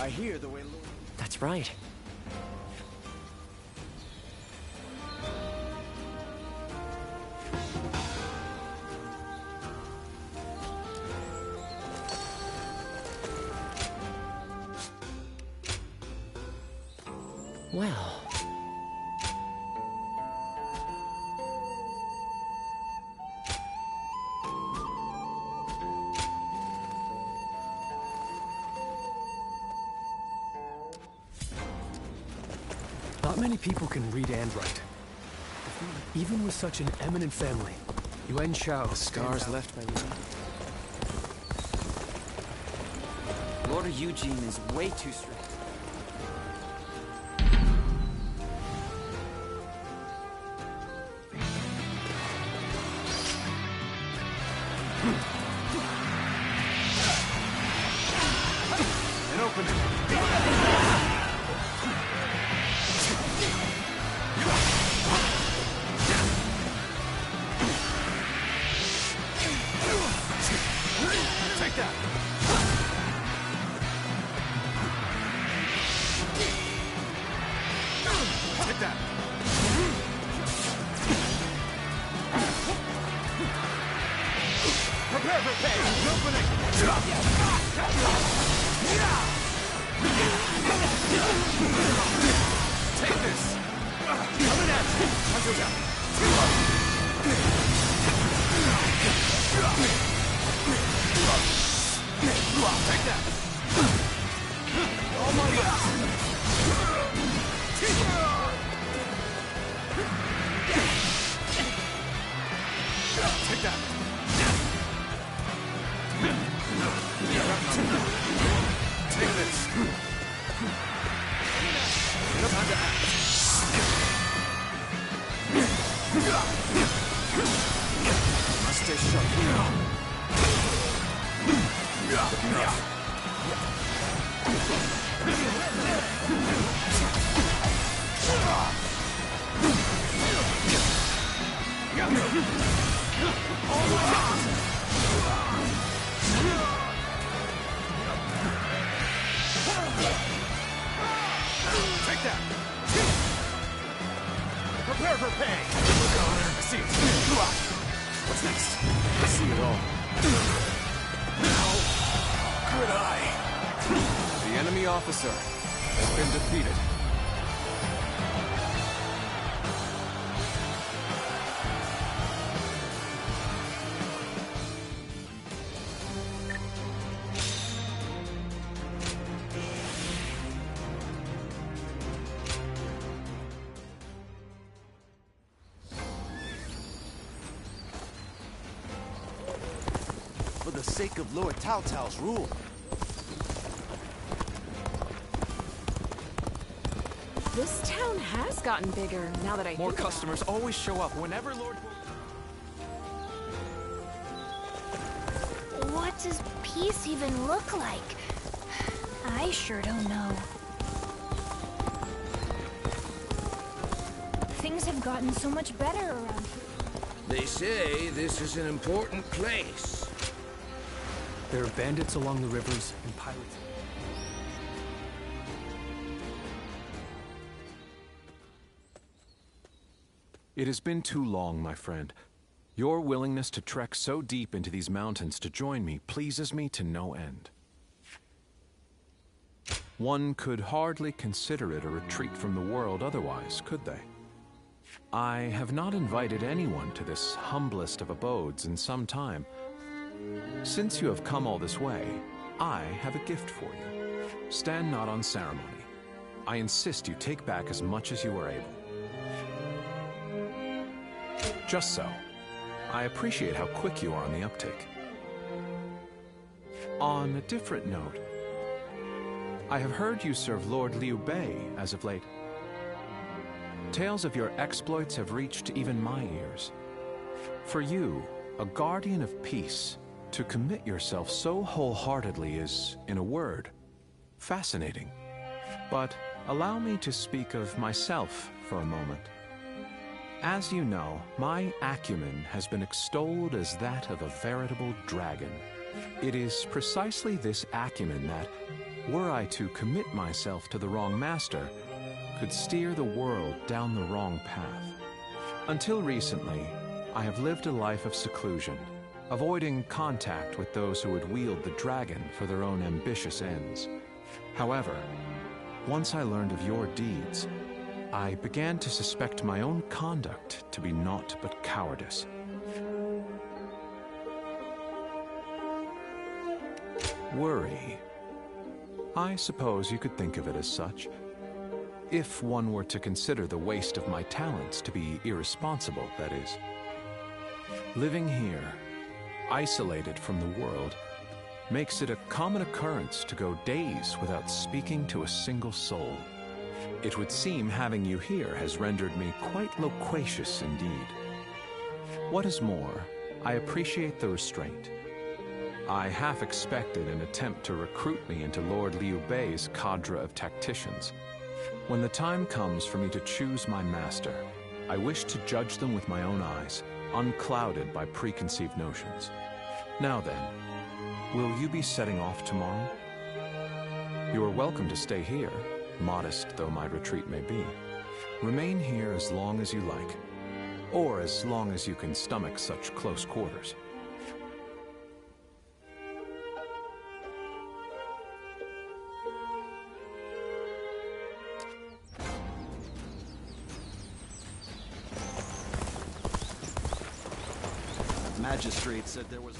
I hear the way... That's right. Well... Not many people can read and write. Even with such an eminent family, Yuan Shao... The scars left by Lord Eugene is way too strict. An opening. Take that! Take that! Prepare for pain! Opening! Take this! Coming at you! Hunter down! Take that! All my might! Take that! Take that! Prepare for pain! I see it. What's next? I see it all. Now, could I? The enemy officer has been defeated. For the sake of Lord Tao Tao's rule. This town has gotten bigger now that I More think about customers always show up whenever Lord... What does peace even look like? I sure don't know. Things have gotten so much better around here. They say this is an important place. There are bandits along the rivers and pirates. It has been too long, my friend. Your willingness to trek so deep into these mountains to join me pleases me to no end. One could hardly consider it a retreat from the world otherwise, could they? I have not invited anyone to this humblest of abodes in some time. Since you have come all this way, I have a gift for you. Stand not on ceremony. I insist you take back as much as you are able. Just so. I appreciate how quick you are on the uptake. On a different note, I have heard you serve Lord Liu Bei as of late. Tales of your exploits have reached even my ears. For you, a guardian of peace, to commit yourself so wholeheartedly is, in a word, fascinating. But allow me to speak of myself for a moment. As you know, my acumen has been extolled as that of a veritable dragon. It is precisely this acumen that, were I to commit myself to the wrong master, could steer the world down the wrong path. Until recently, I have lived a life of seclusion, avoiding contact with those who would wield the dragon for their own ambitious ends. However, once I learned of your deeds, I began to suspect my own conduct to be naught but cowardice. Worry. I suppose you could think of it as such. If one were to consider the waste of my talents to be irresponsible, that is. Living here, isolated from the world, makes it a common occurrence to go days without speaking to a single soul. It would seem having you here has rendered me quite loquacious indeed. What is more, I appreciate the restraint. I half expected an attempt to recruit me into Lord Liu Bei's cadre of tacticians. When the time comes for me to choose my master, I wish to judge them with my own eyes, unclouded by preconceived notions. Now then, will you be setting off tomorrow? You are welcome to stay here, modest though my retreat may be. Remain here as long as you like, or as long as you can stomach such close quarters. Magistrate said there was...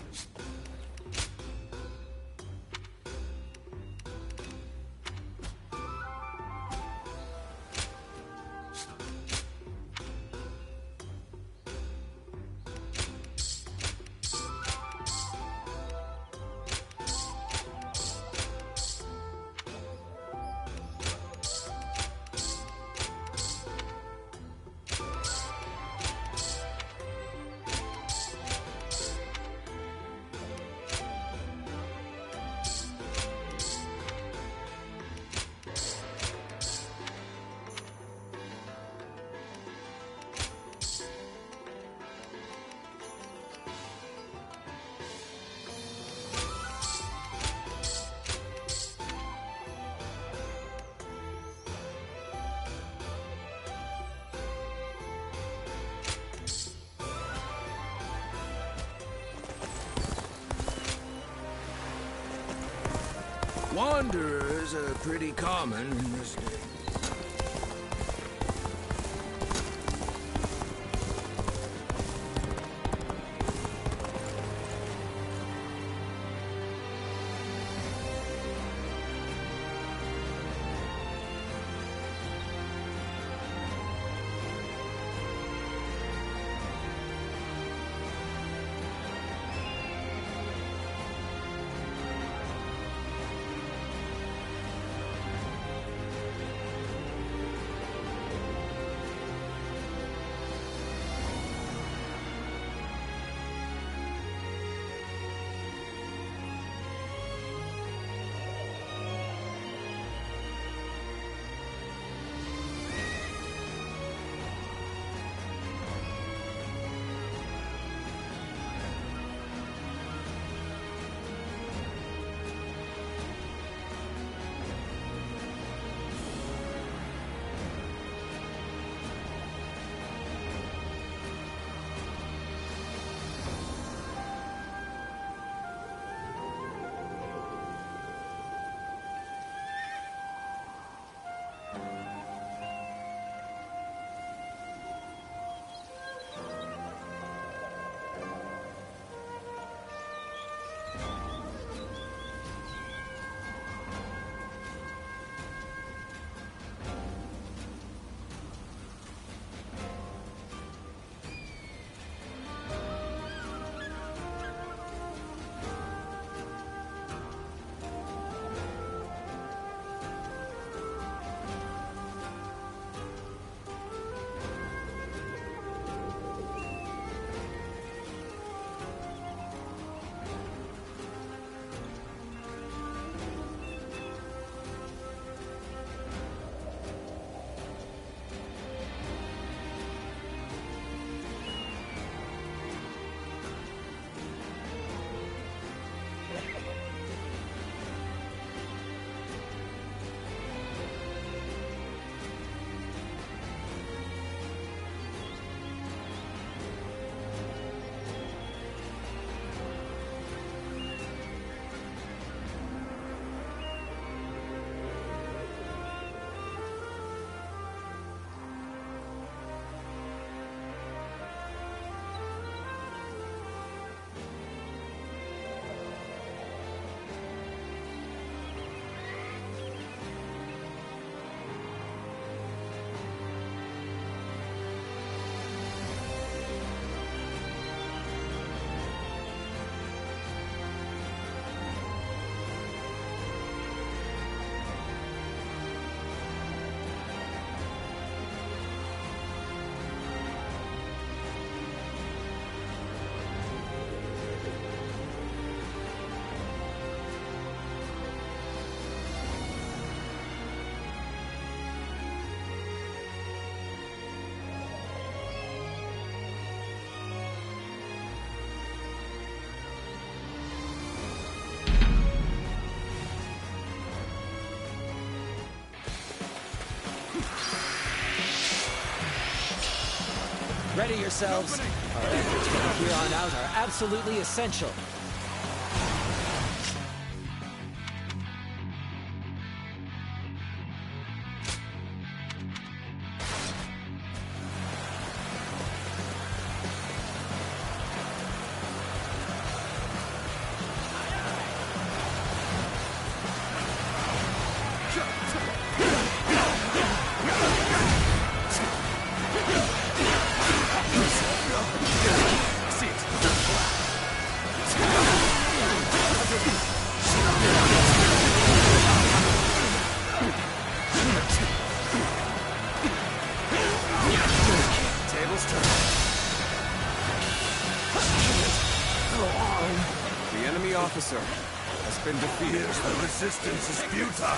Wanderers are pretty common in this day. Ready yourselves. Our efforts from here on out are absolutely essential. Officer has been defeated. The resistance is futile.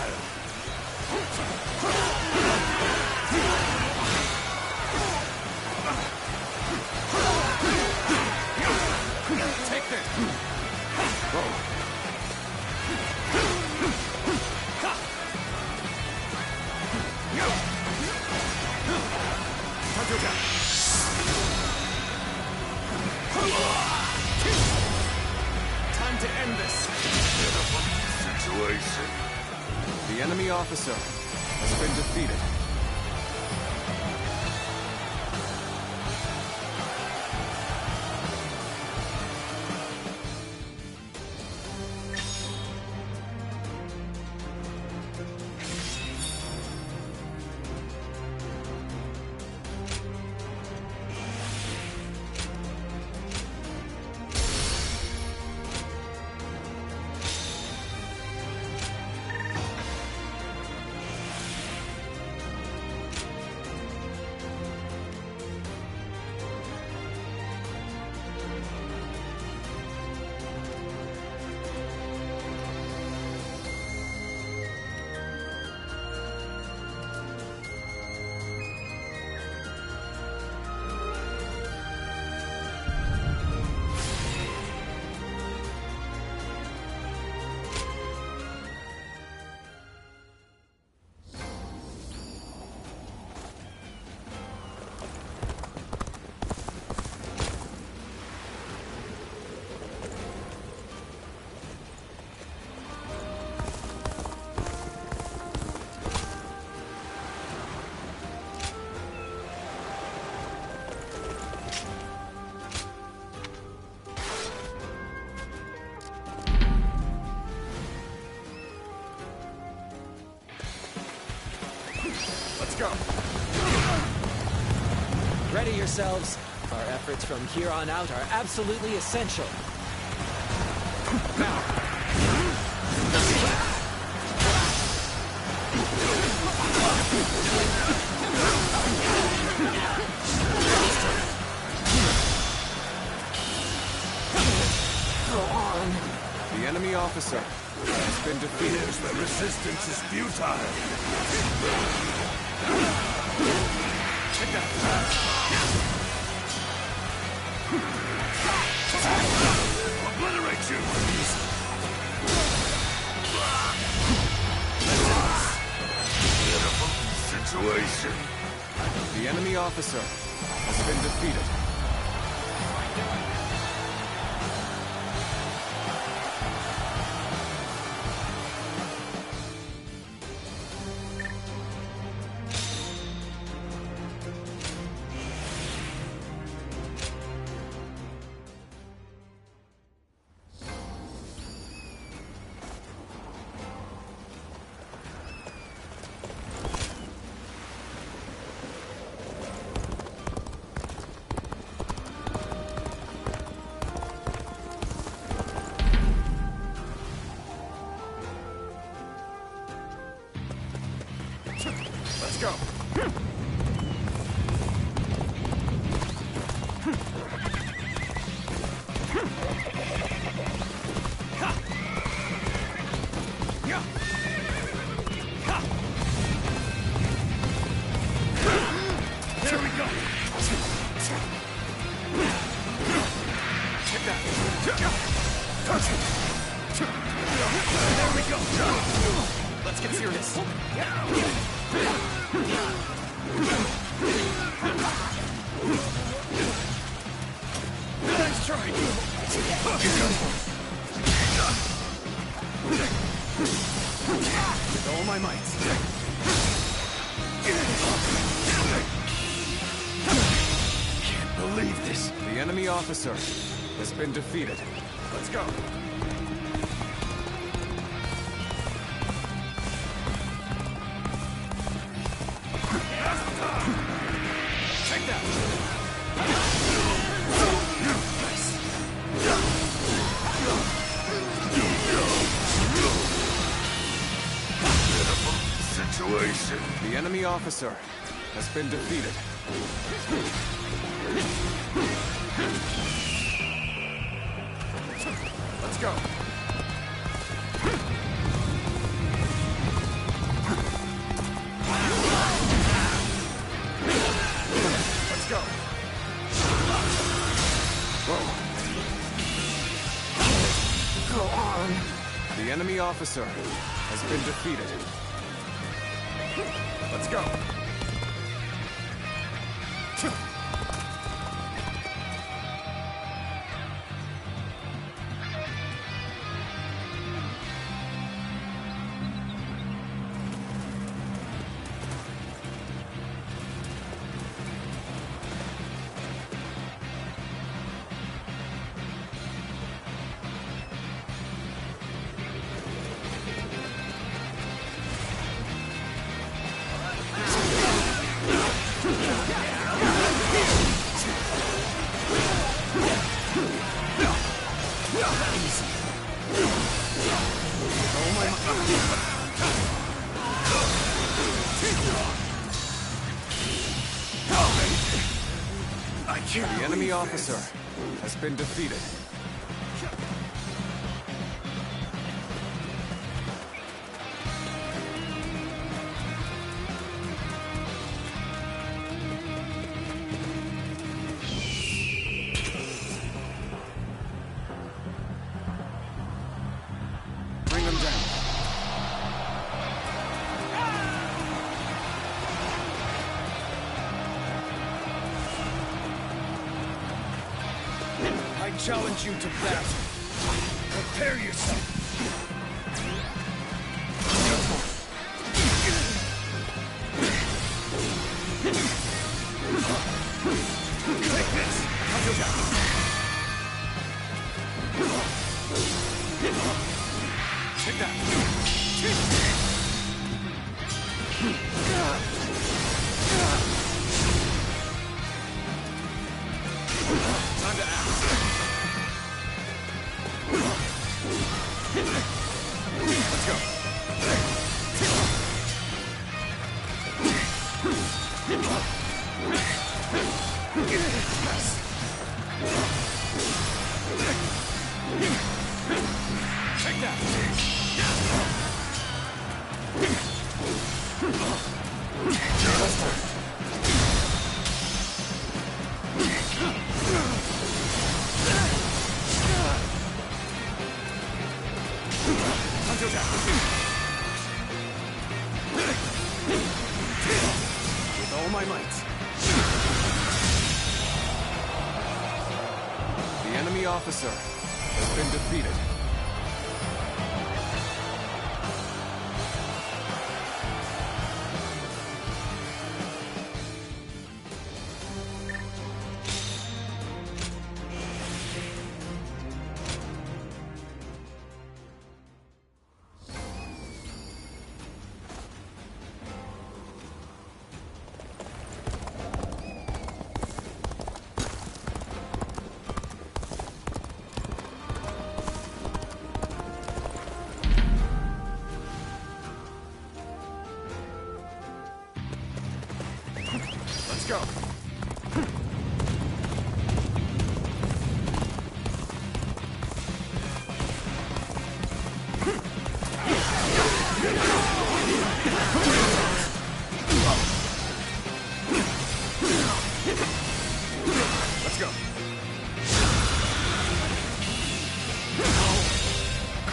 Take this. Time to end this. Situation. The enemy officer has been defeated. Ready yourselves. Our efforts from here on out are absolutely essential. Now. Go on. The enemy officer has been defeated. The resistance is futile. Take that. Obliterate you! Pitiful situation. The enemy officer has been defeated. Let's go. There we go. Take that. There we go. Let's get serious. Nice try. With all my might. Can't believe this. The enemy officer has been defeated. Let's go. Take that. Pitiful situation. The enemy officer has been defeated. Let's go. Let's go. Whoa. Go on. The enemy officer has been defeated. Let's go. I can't. The enemy officer has been defeated. Bring them down. I challenge you to battle. Prepare yourself. Take this. Take that. Time to act. Let's go. Take that. Until death. With all my might. The enemy officer has been defeated. Let's go. Let's go.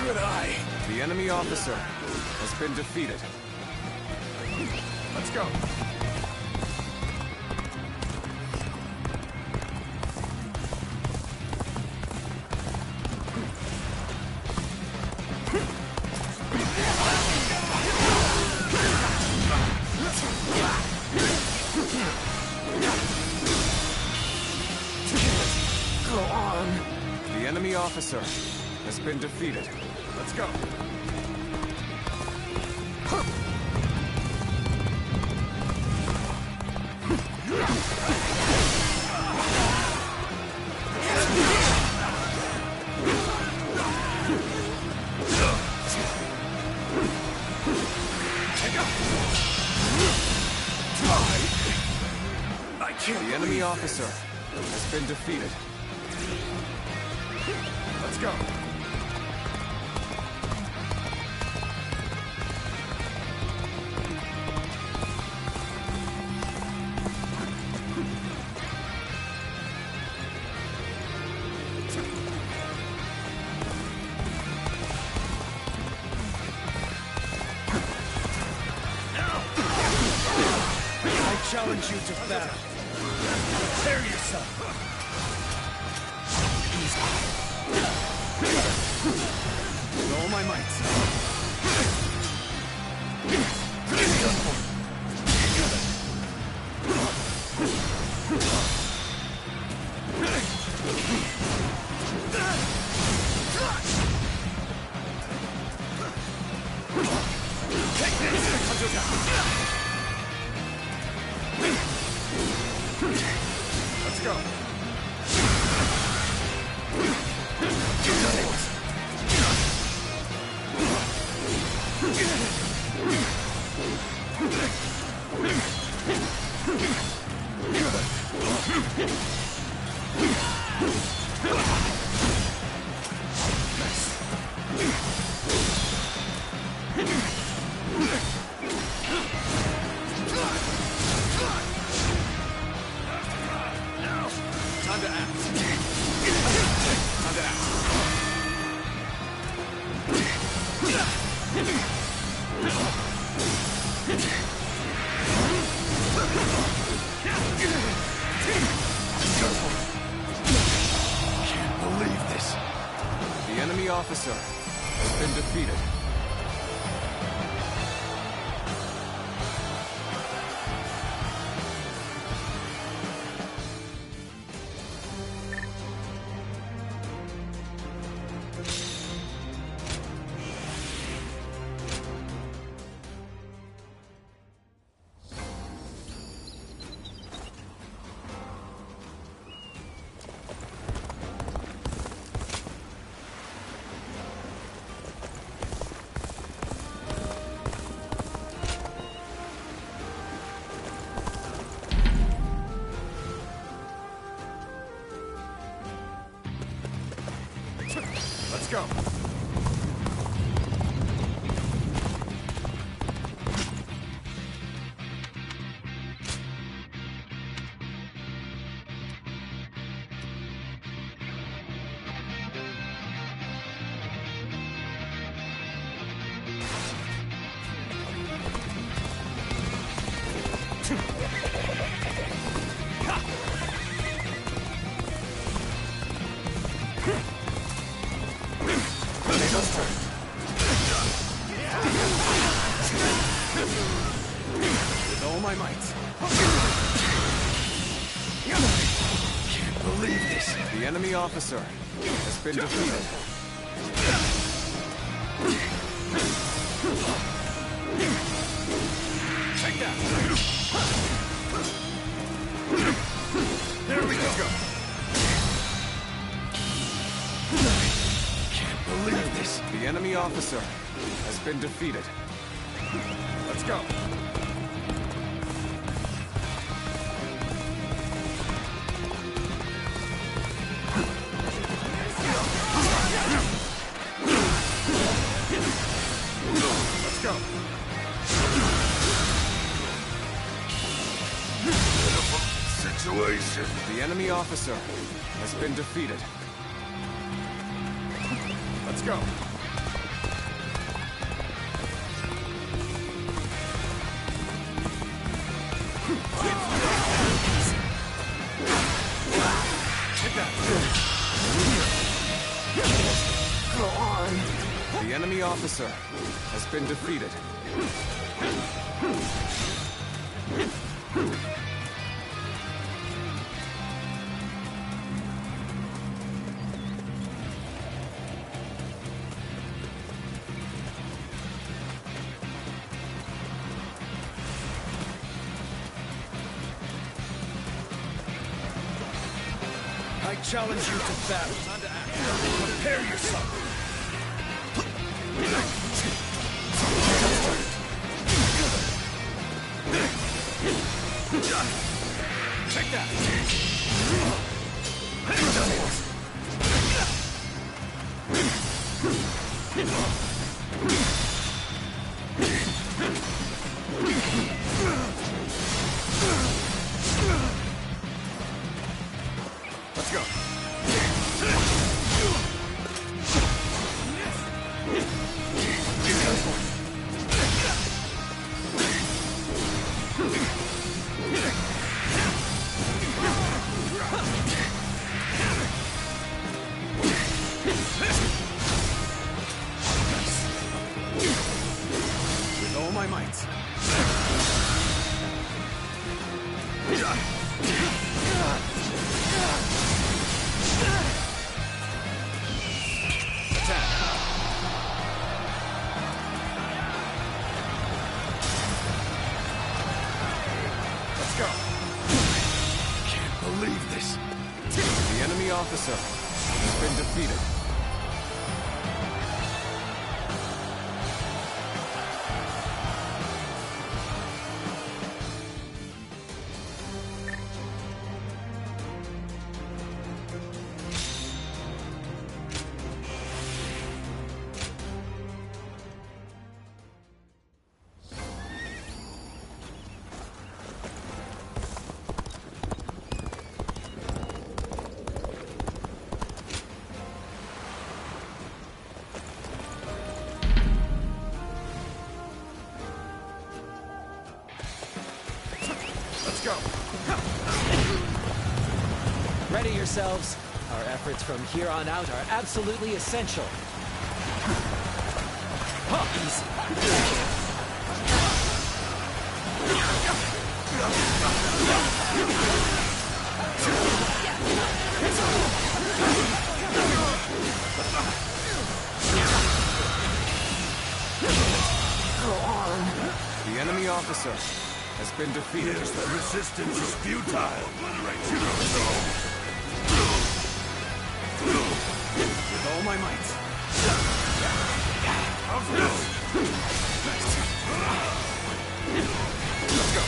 Good eye. The enemy officer has been defeated. Let's go. Go on. The enemy officer has been defeated. Let's go. The enemy officer has been defeated. Let's go. I challenge you to battle. Prepare yourself. With all my might. Take this! Let's go. Time to act. Time to act. Can't believe this. The enemy officer has been defeated. Let's go. Tornado's turn. With all my might. Can't believe this. The enemy officer has been defeated. Take that. There we go. Can't believe this. The enemy officer has been defeated. Let's go. Let's go. Situation. The enemy officer has been defeated. Let's go. Take that. Go on. The enemy officer has been defeated. I challenge you to battle. Time to act. Prepare yourself. Take that. Let's go. With all my might. Let's go. Can't believe this. The enemy officer has been defeated. go! Ready yourselves. Our efforts from here on out are absolutely essential. Easy. The enemy officer has been defeated. Yes, the resistance is futile. With all my might. How's this? Let's go.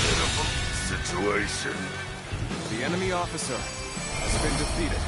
Pitiful situation. The enemy officer has been defeated.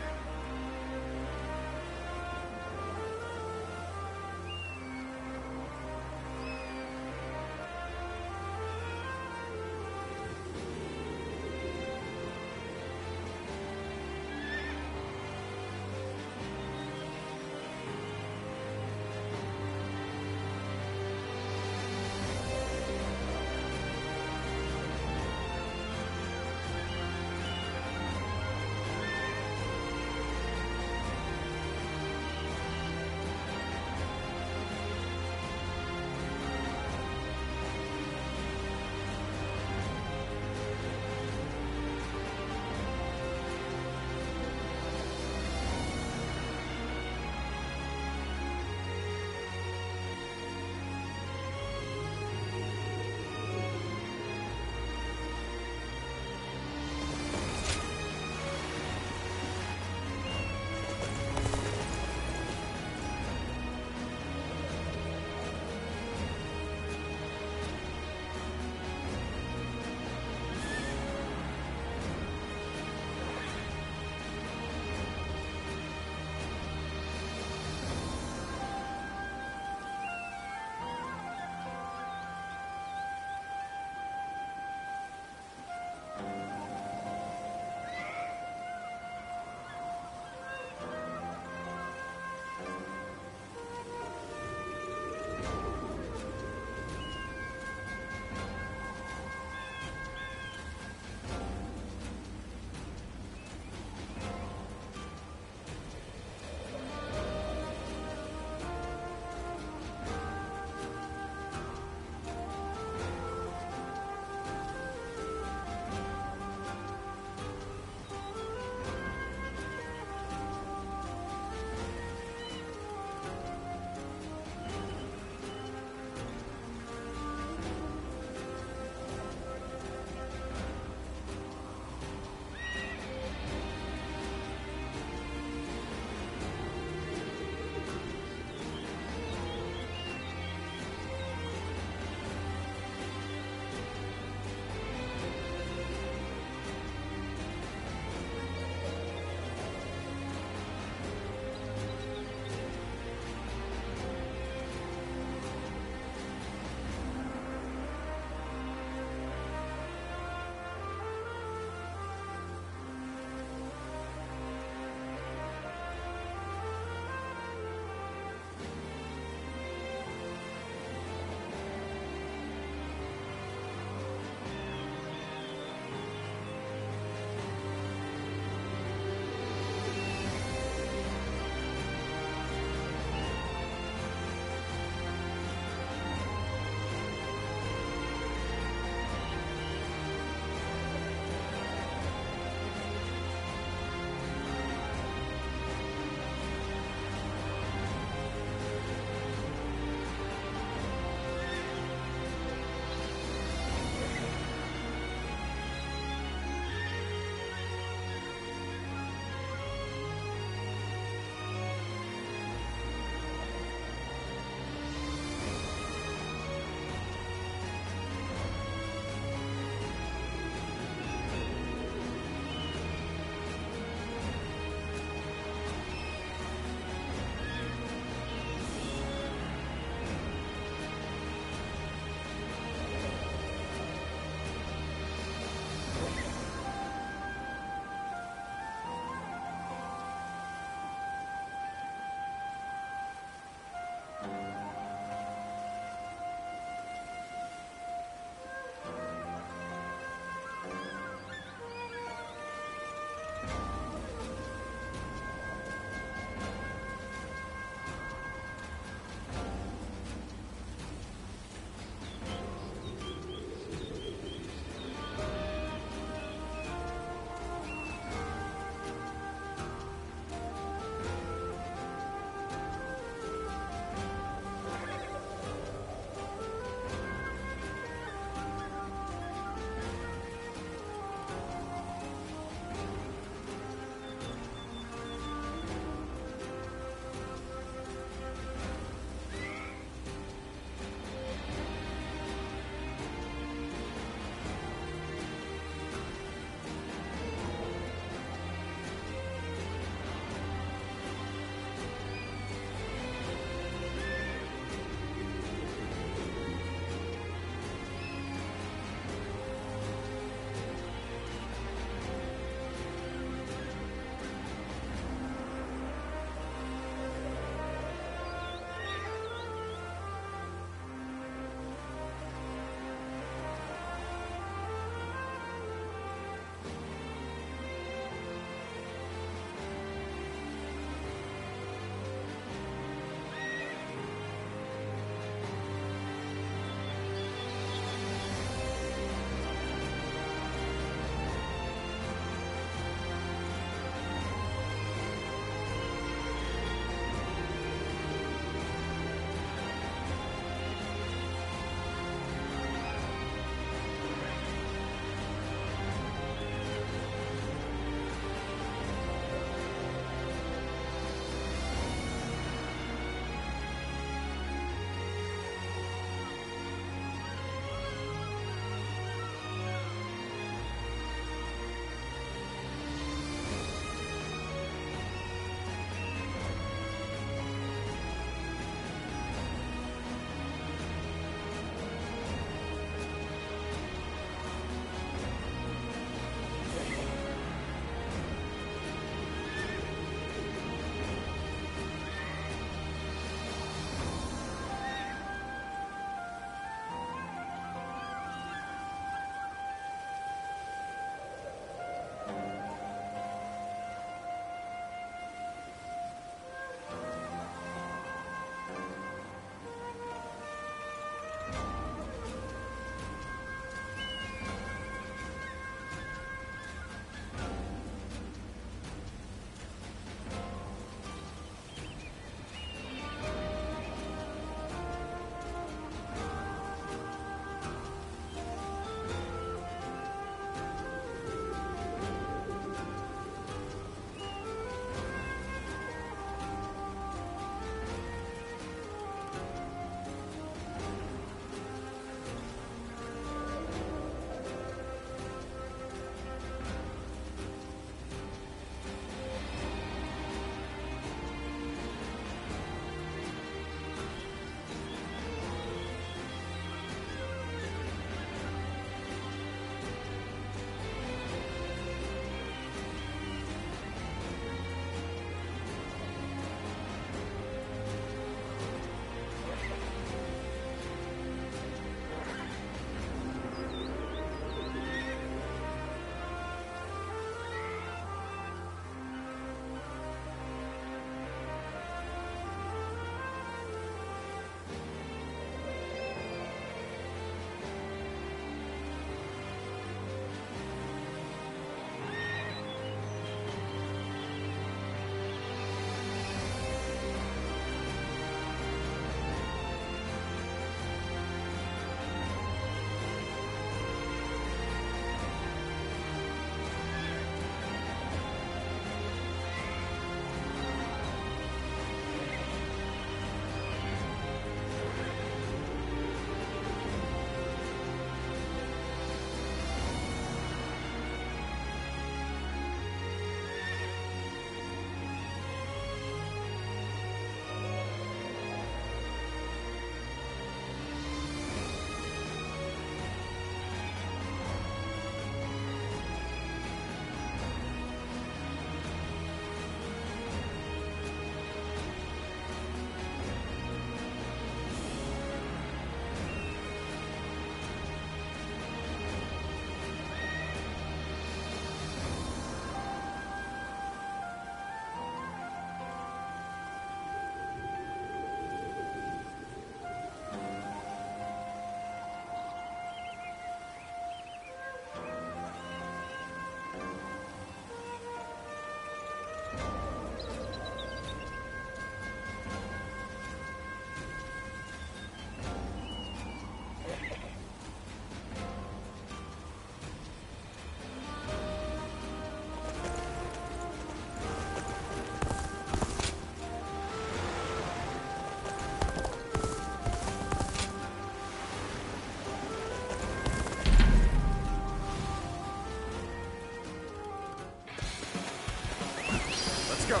go.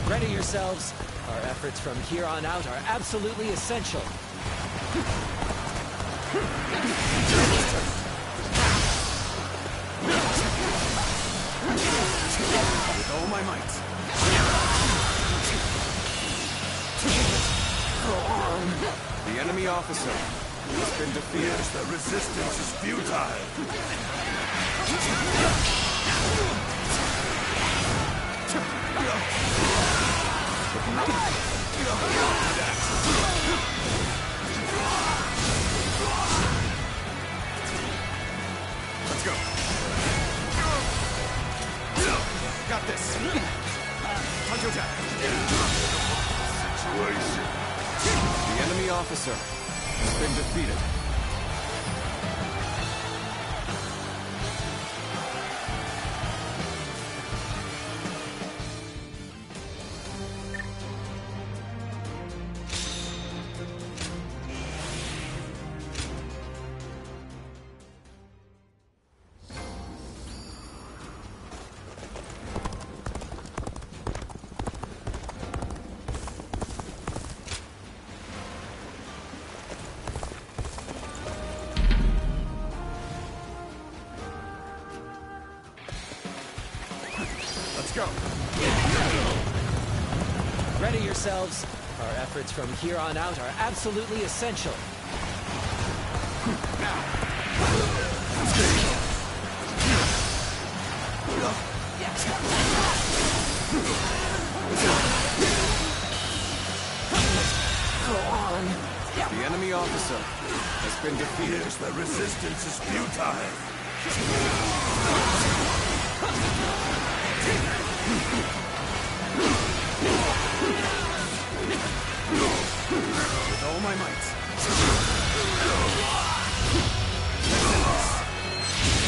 Ready yourselves. Our efforts from here on out are absolutely essential. With all my might. Go on. The enemy officer has been defeated. Yes, the resistance is futile. Let's go. Got this. Time to attack. Situation. The enemy officer has been defeated. Let's go. Ready yourselves. Our efforts from here on out are absolutely essential. Go on. The enemy officer has been defeated. Yes, the resistance is futile. With all my might.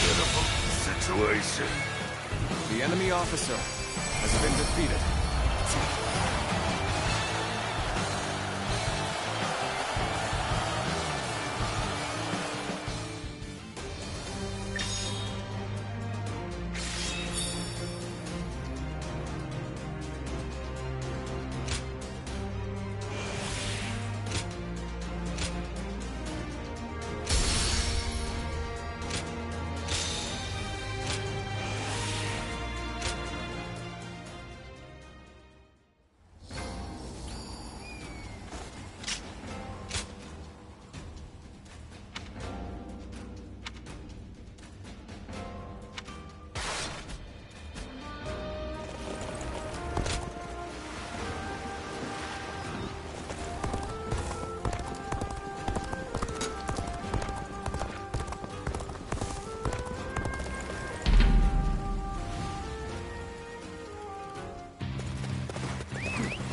Pitiful situation. The enemy officer has been defeated.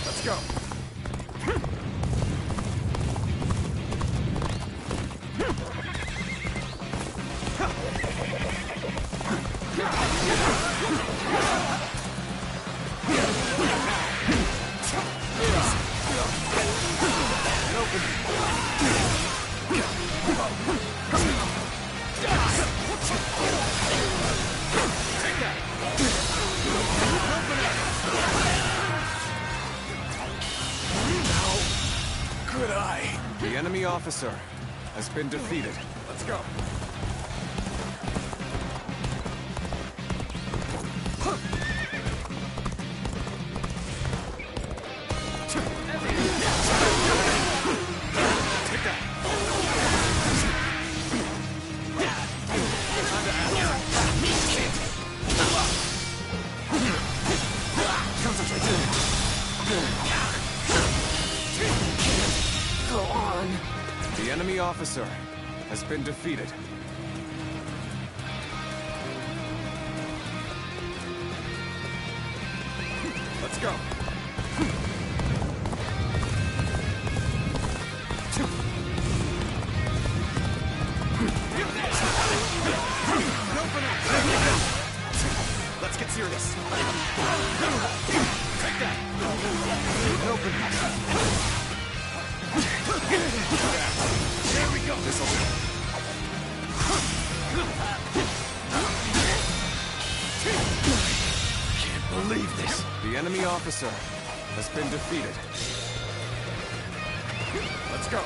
Let's go. Good eye. The enemy officer has been defeated. Let's go. Take that. Go on. The enemy officer has been defeated. Let's go. Let's get serious. Take that. Open. There we go. This'll do. believe this. The enemy officer has been defeated. Let's go.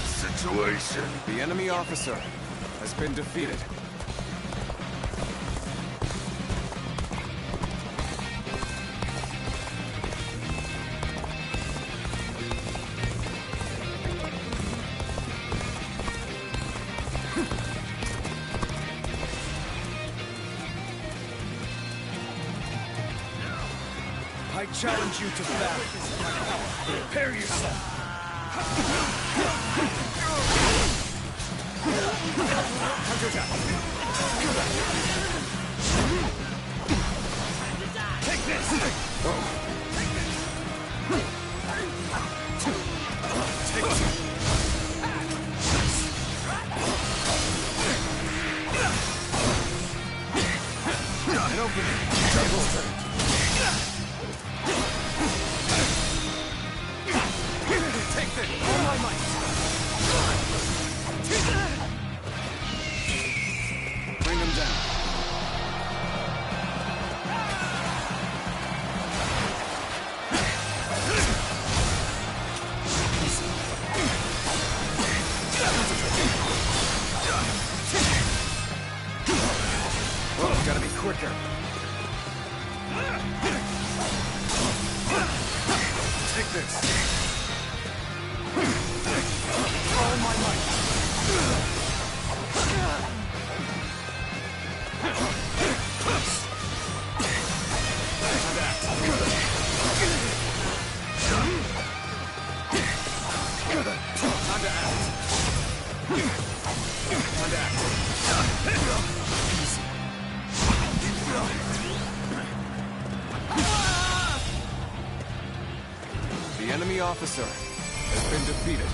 Situation. The enemy officer has been defeated. I challenge you to battle. Prepare yourself. Counterattack. Take this. Take this. An opening. Double turn. Take this. All my might. Bring him down. Oh, gotta be quicker. Take this. All my might. Time to act. The enemy officer has been defeated.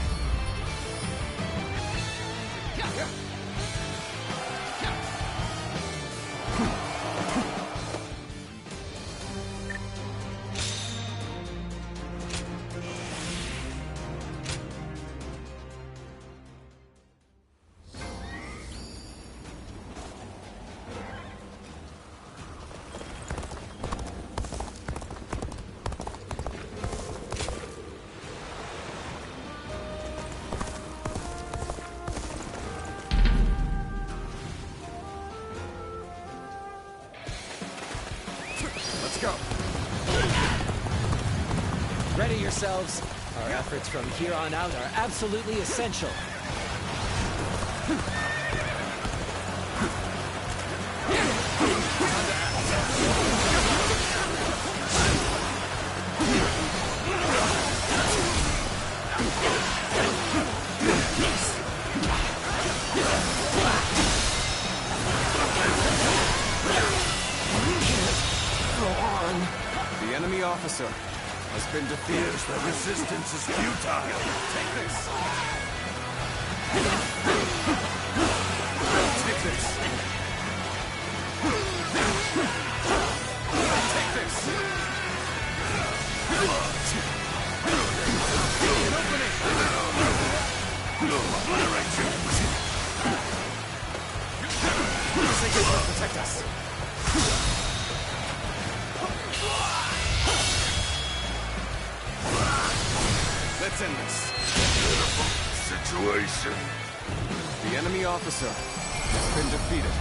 Go. Ready yourselves. Our efforts from here on out are absolutely essential. The enemy officer has been defeated. The resistance is futile. Take this. Take this. Take this. An opening. Say goodbye, protect us. Let's end this. Situation. The enemy officer has been defeated.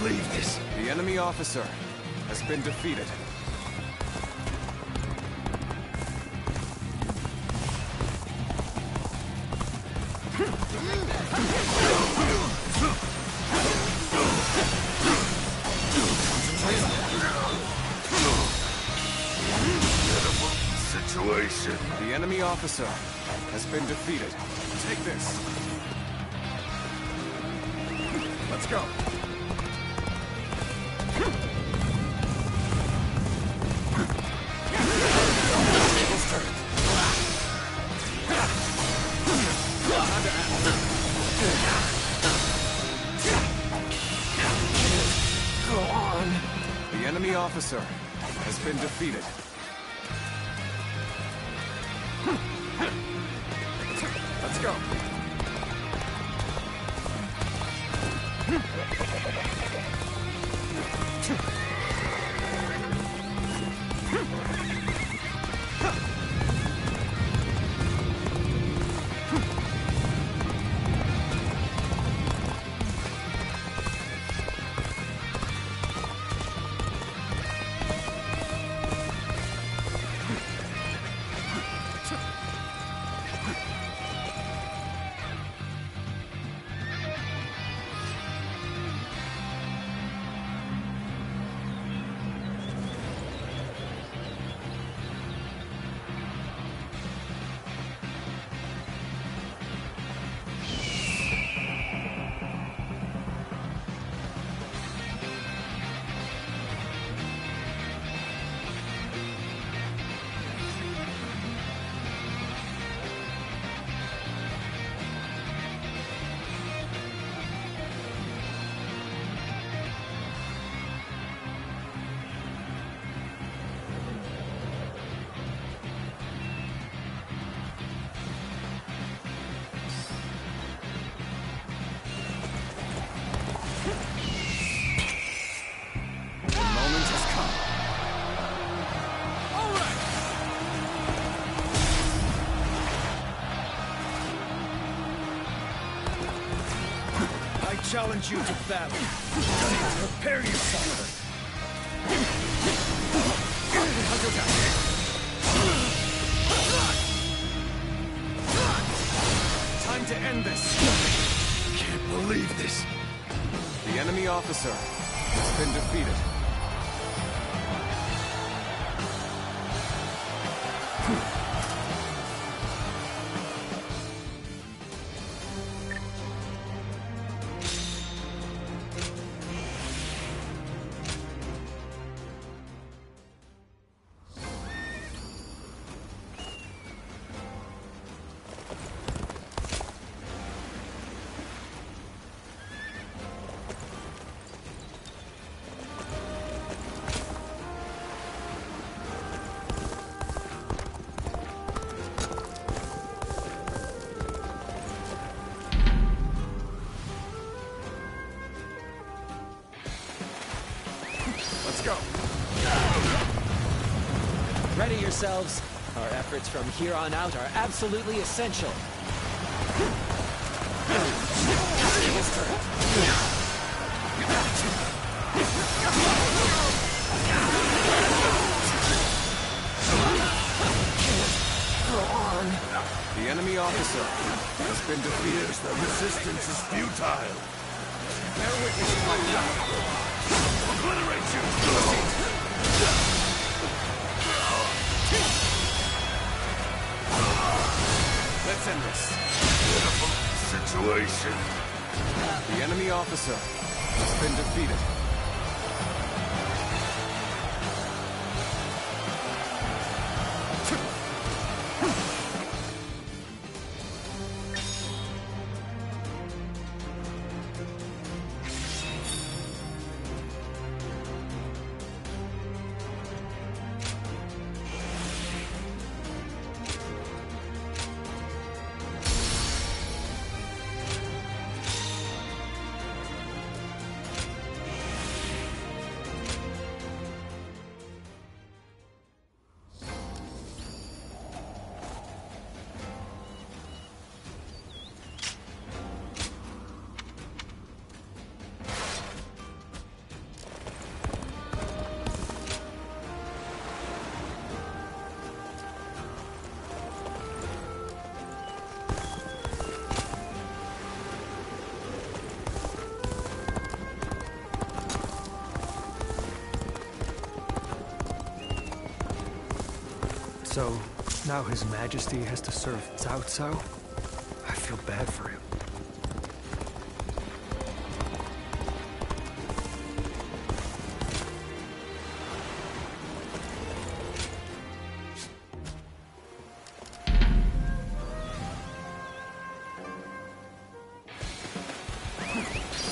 believe this. The enemy officer has been defeated. Situation. The enemy officer has been defeated. Take this. Let's go. Table's turned. Time to act. Go on. The enemy officer has been defeated. Let's go. Challenge you to battle. Prepare yourself. Time to end this. Can't believe this. The enemy officer has been defeated. Let's go. Ready yourselves. Our efforts from here on out are absolutely essential. The enemy officer has been defeated. The resistance is futile. Bear witness to my power. Obliterate you! Let's end this. Pitiful situation. The enemy officer has been defeated. So, now His Majesty has to serve Cao Cao? I feel bad for him.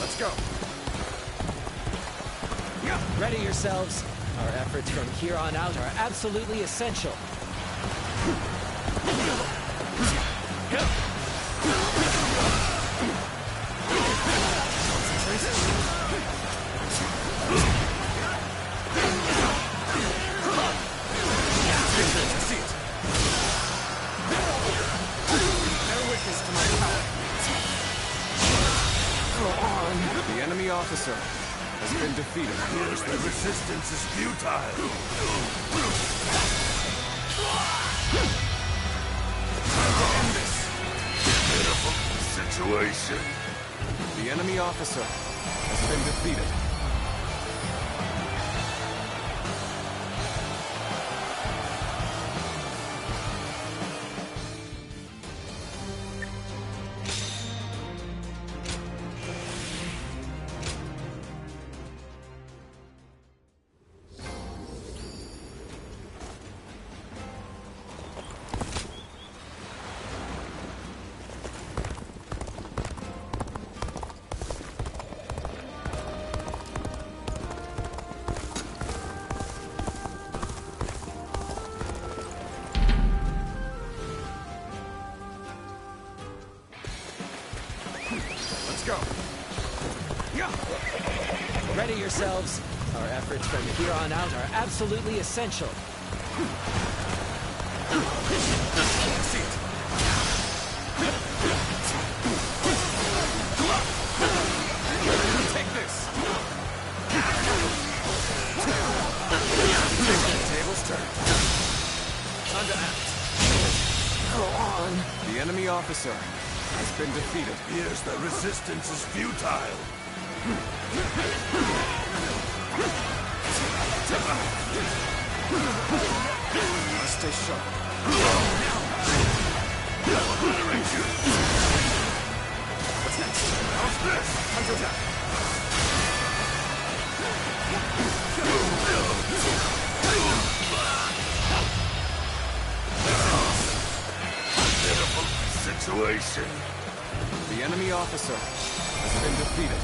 Let's go. Ready yourselves. Our efforts from here on out are absolutely essential. The enemy officer has been defeated. Yes, the resistance is futile. Time to end this pitiful situation. The enemy officer has been defeated. Let's go. Ready yourselves. Our efforts from here on out are absolutely essential. Take this. Tables turn. Time to act. Go on. The enemy officer has been defeated. Yes, the resistance is futile. Must stay sharp. What's next? How's this? Time to attack. Pitiful situation. The enemy officer has been defeated.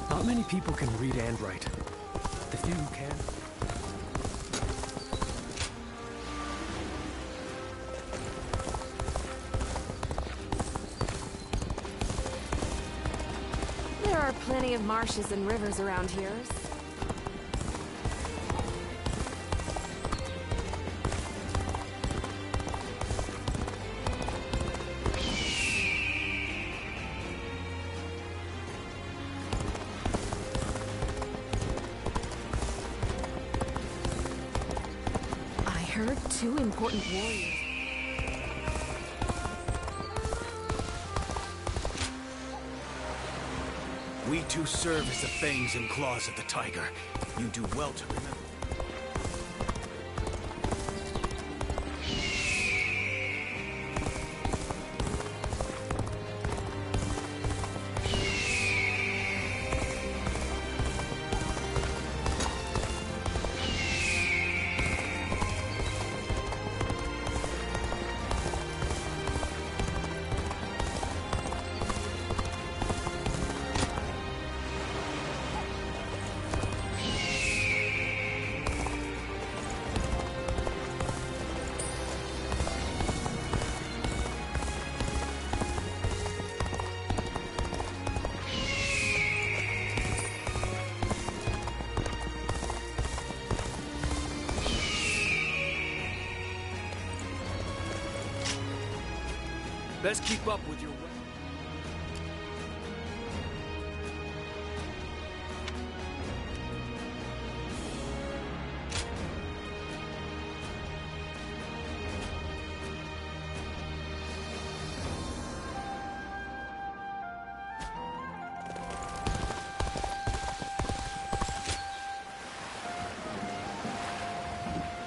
Not many people can read and write. The few who can. There are plenty of marshes and rivers around here. I heard 2 important warriors. We too serve as the fangs and claws of the tiger. You do well to remember. Best keep up with your...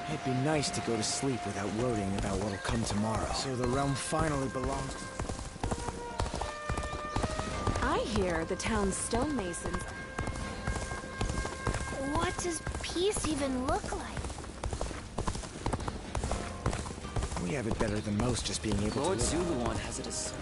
It'd be nice to go to sleep without worrying about what'll come tomorrow. So the realm finally belongs to... I hear the town's stonemasons. What does peace even look like? We have it better than most just being able Lord to live. Zuluan has it as...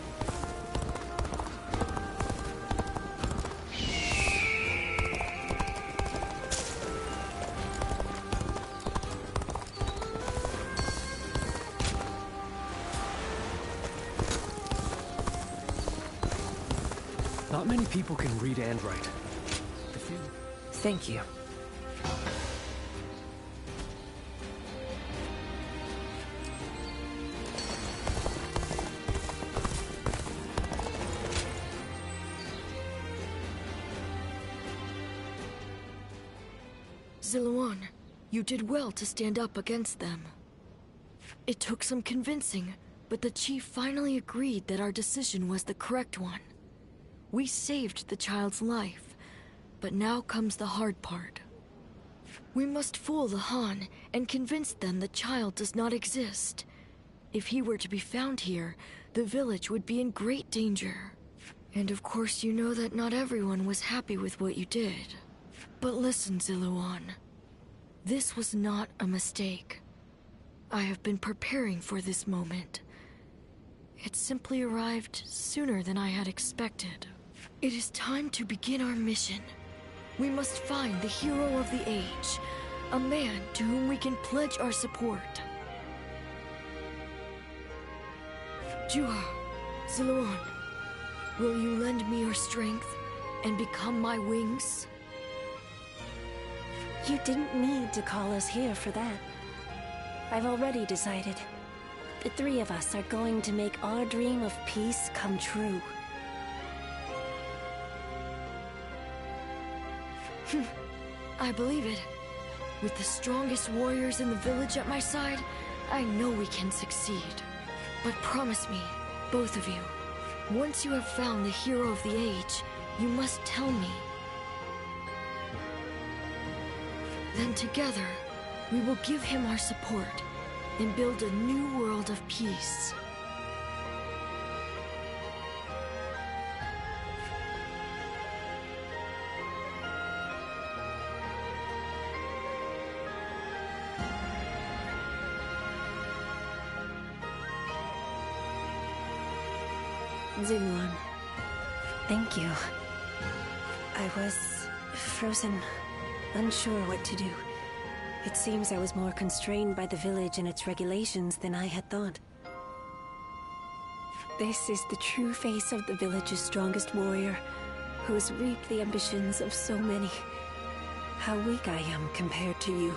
Not many people can read and write. Thank you. Zuluan, you did well to stand up against them. It took some convincing, but the chief finally agreed that our decision was the correct one. We saved the child's life, but now comes the hard part. We must fool the Han and convince them the child does not exist. If he were to be found here, the village would be in great danger. And of course you know that not everyone was happy with what you did. But listen, Zuluan. This was not a mistake. I have been preparing for this moment. It simply arrived sooner than I had expected. It is time to begin our mission. We must find the hero of the age, a man to whom we can pledge our support. Juha, Zuluan, will you lend me your strength and become my wings? You didn't need to call us here for that. I've already decided. The three of us are going to make our dream of peace come true. I believe it. With the strongest warriors in the village at my side, I know we can succeed. But promise me, both of you, once you have found the hero of the age, you must tell me. Then together, we will give him our support and build a new world of peace. Zuluan, thank you. I was frozen, unsure what to do. It seems I was more constrained by the village and its regulations than I had thought. This is the true face of the village's strongest warrior, who has reaped the ambitions of so many. How weak I am compared to you.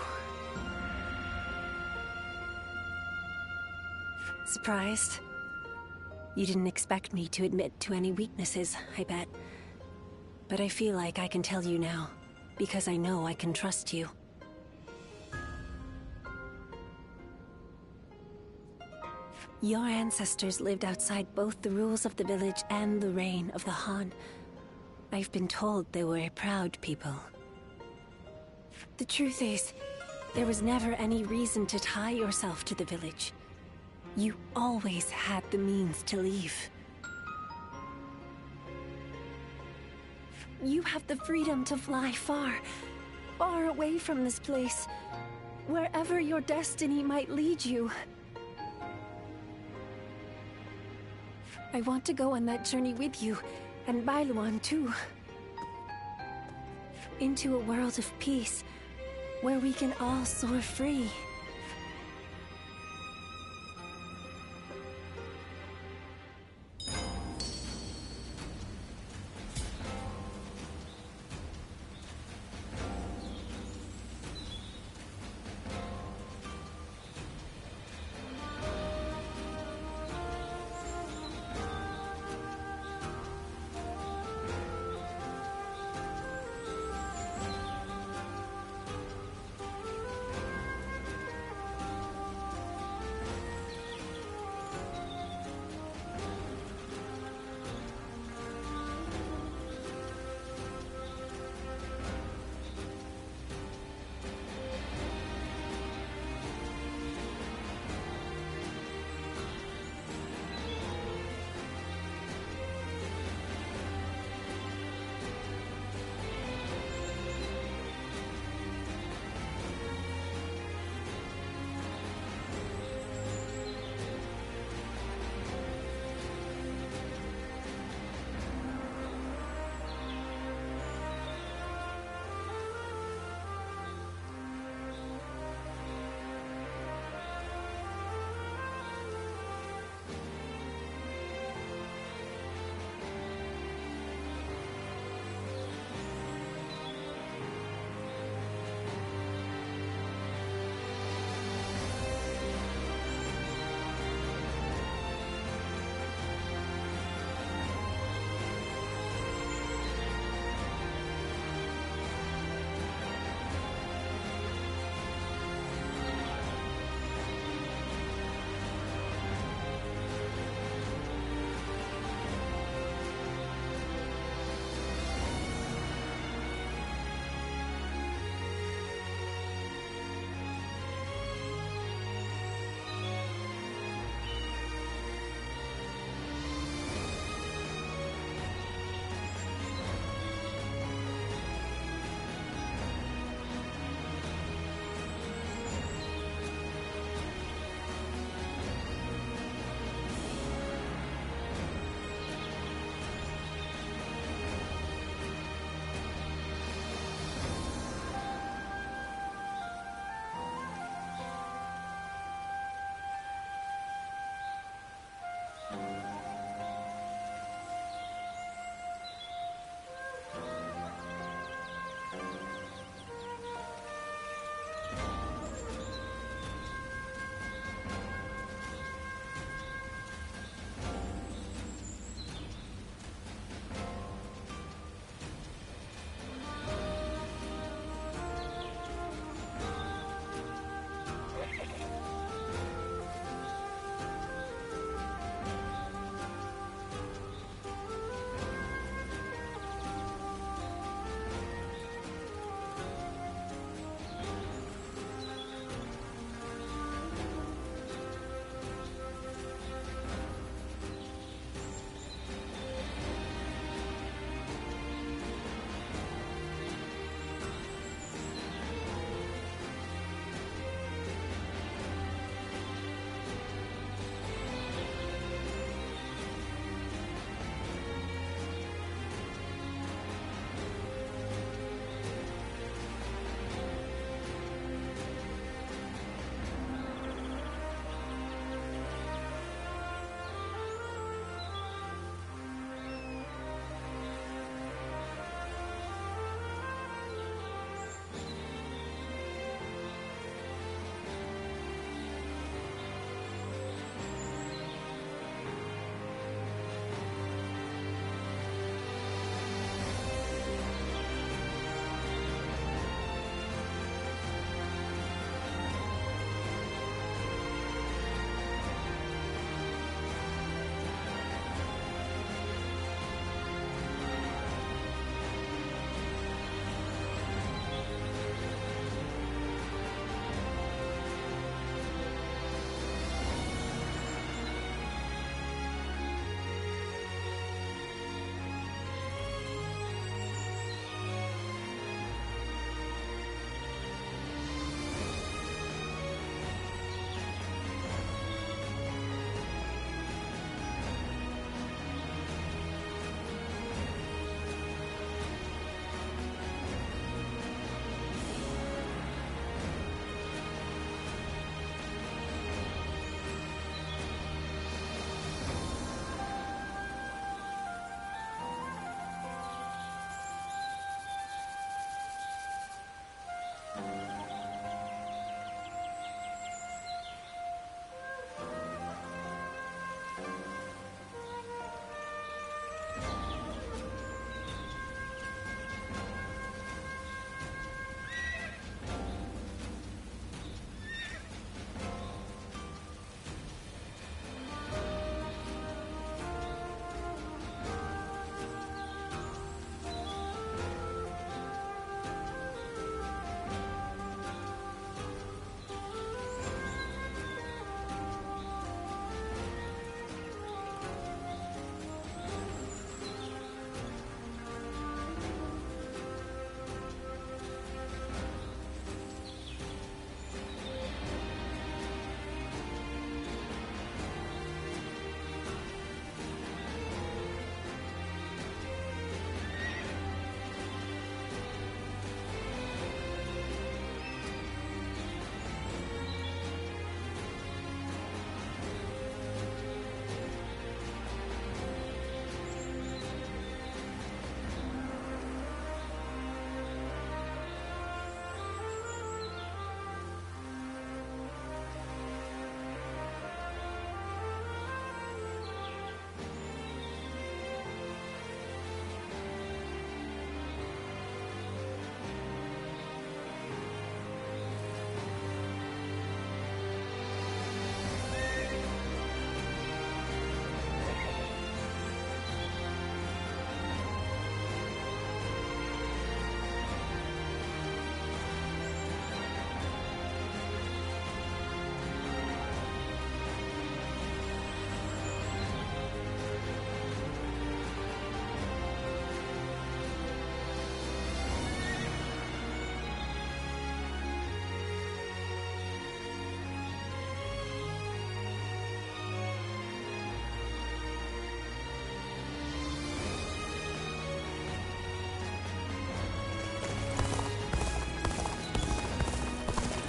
Surprised? You didn't expect me to admit to any weaknesses, I bet. But I feel like I can tell you now, because I know I can trust you. Your ancestors lived outside both the rules of the village and the reign of the Han. I've been told they were a proud people. The truth is, there was never any reason to tie yourself to the village. You always had the means to leave. You have the freedom to fly far, far away from this place, wherever your destiny might lead you. I want to go on that journey with you, and Bailuan too. Into a world of peace, where we can all soar free.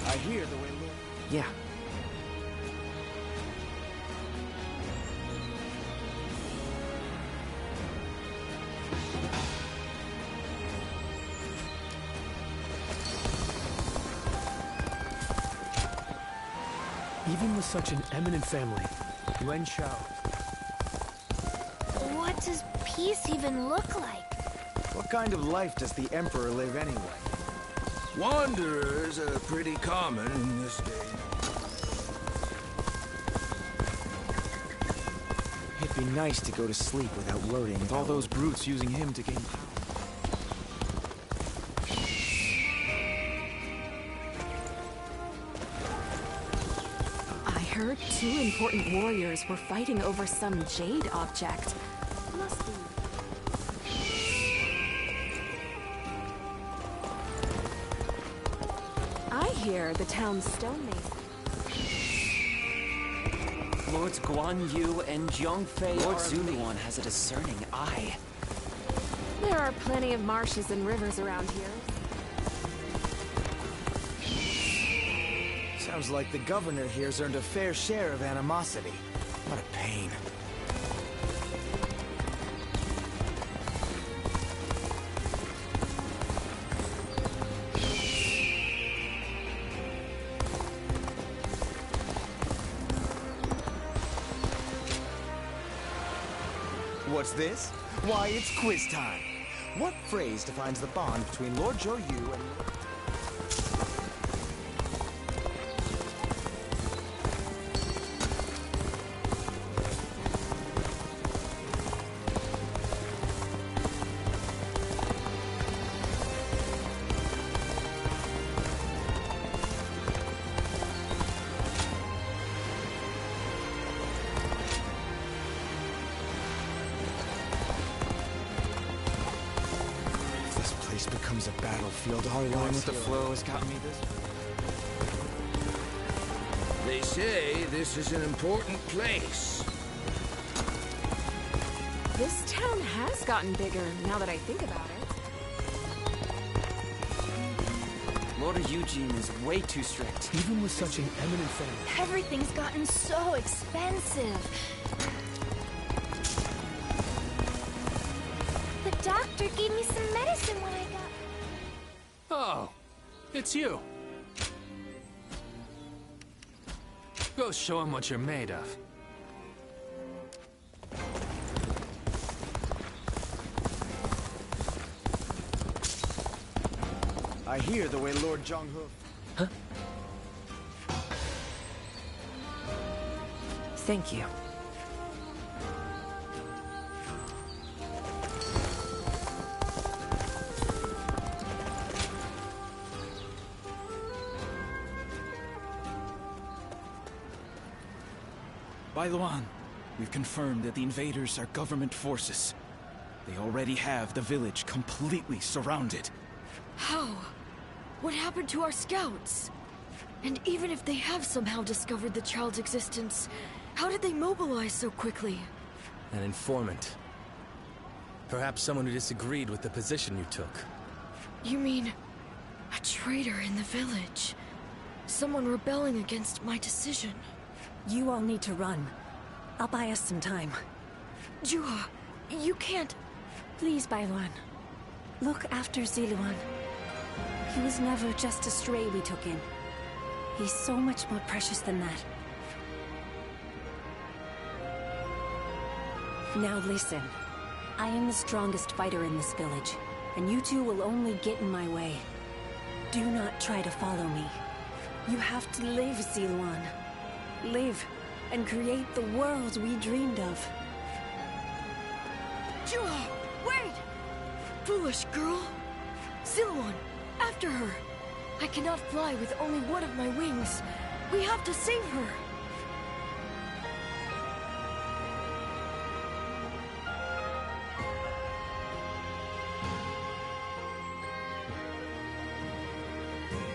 I hear the way Lord... Yeah. Even with such an eminent family, Yuan Shao. What does peace even look like? What kind of life does the Emperor live anyway? Wanderers are pretty common in this day. It'd be nice to go to sleep without worrying with all those brutes using him to gain power. I heard 2 important warriors were fighting over some jade object. Must be. I hear the town's stonemason. Lords Guan Yu and Jiang Fei. Lord Zuluan has a discerning eye. There are plenty of marshes and rivers around here. Sounds like the governor here's earned a fair share of animosity. What a pain. What's this? Why, it's quiz time. What phrase defines the bond between Lord Zhou Yu and... becomes a battlefield. Going with the flow has got me this. They say this is an important place. This town has gotten bigger, now that I think about it. Lord Eugene is way too strict. Even with such an eminent family. Everything's gotten so expensive. The doctor gave me some medicine when I got... Oh, it's you. Go show him what you're made of. I hear the way Lord Zhonghoof... Huh? Thank you. Bai Luan, we've confirmed that the invaders are government forces. They already have the village completely surrounded. How? What happened to our scouts? And even if they have somehow discovered the child's existence, how did they mobilize so quickly? An informant. Perhaps someone who disagreed with the position you took. You mean... a traitor in the village? Someone rebelling against my decision? You all need to run. I'll buy us some time. Juha, you can't... Please, Bailuan. Look after Ziluan. He was never just a stray we took in. He's so much more precious than that. Now listen. I am the strongest fighter in this village, and you two will only get in my way. Do not try to follow me. You have to live, Ziluan. Live, and create the world we dreamed of. Juha, wait! Foolish girl! Ziluan, after her! I cannot fly with only one of my wings. We have to save her!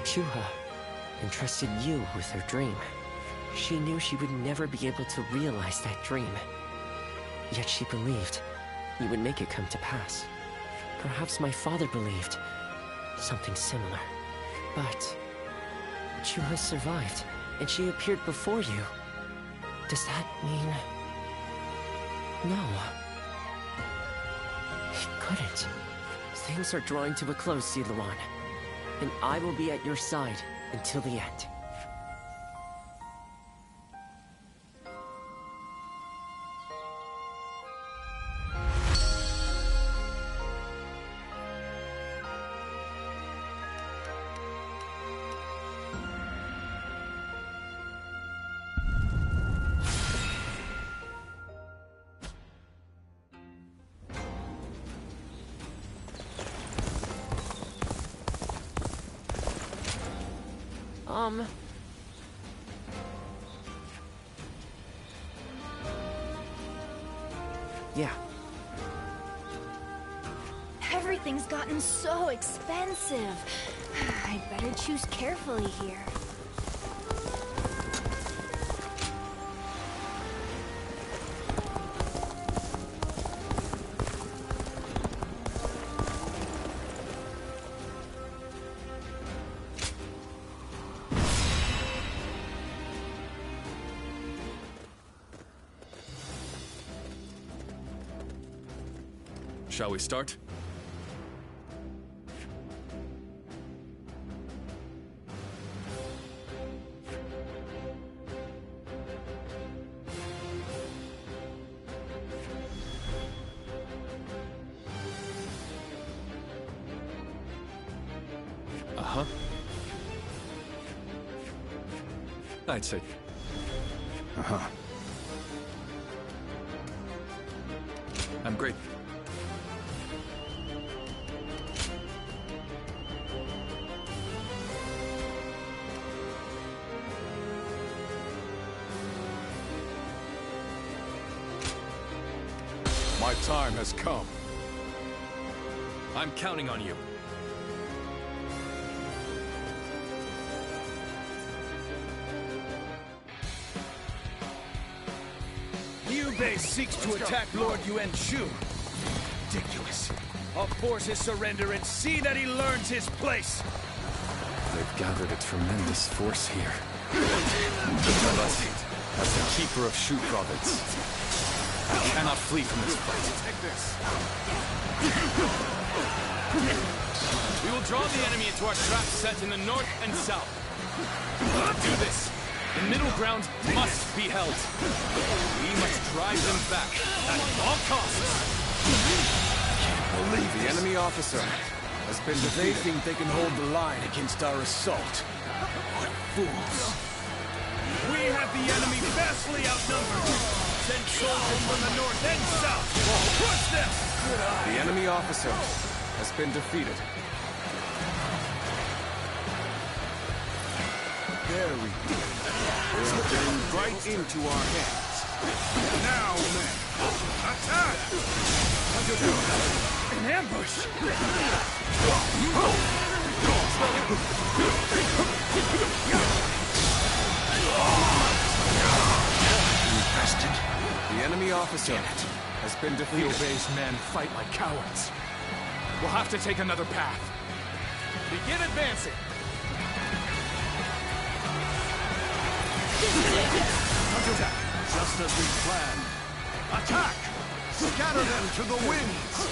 Juha entrusted you with her dream. She knew she would never be able to realize that dream. Yet she believed you would make it come to pass. Perhaps my father believed something similar. But Shu has survived, and she appeared before you. Does that mean... No. It couldn't. Things are drawing to a close, Siluan. And I will be at your side until the end. Yeah. Everything's gotten so expensive. I'd better choose carefully here. Shall we start? Uh-huh. I'd say. Uh-huh. I'm great. My time has come. I'm counting on you. Liu Bei seeks to attack Lord Yuan Shu. Ridiculous. I'll force his surrender and see that he learns his place. They've gathered a tremendous force here. But as the keeper of Shu province, I cannot flee from this fight. Take this. We will draw the enemy into our trap set in the north and south. To do this, the middle ground must be held. We must drive them back at all costs. Believe the enemy officer has been they think they can hold the line against our assault. What fools. We have the enemy vastly outnumbered. Send soldiers from the north and south. Push them! The enemy officer has been defeated. There we go. We're getting right into our hands. Now, men, attack! An ambush! The enemy officer has been defeated. Liu Bei's men fight like cowards. We'll have to take another path. Begin advancing. Counterattack, just as we planned. Attack! Scatter them to the winds!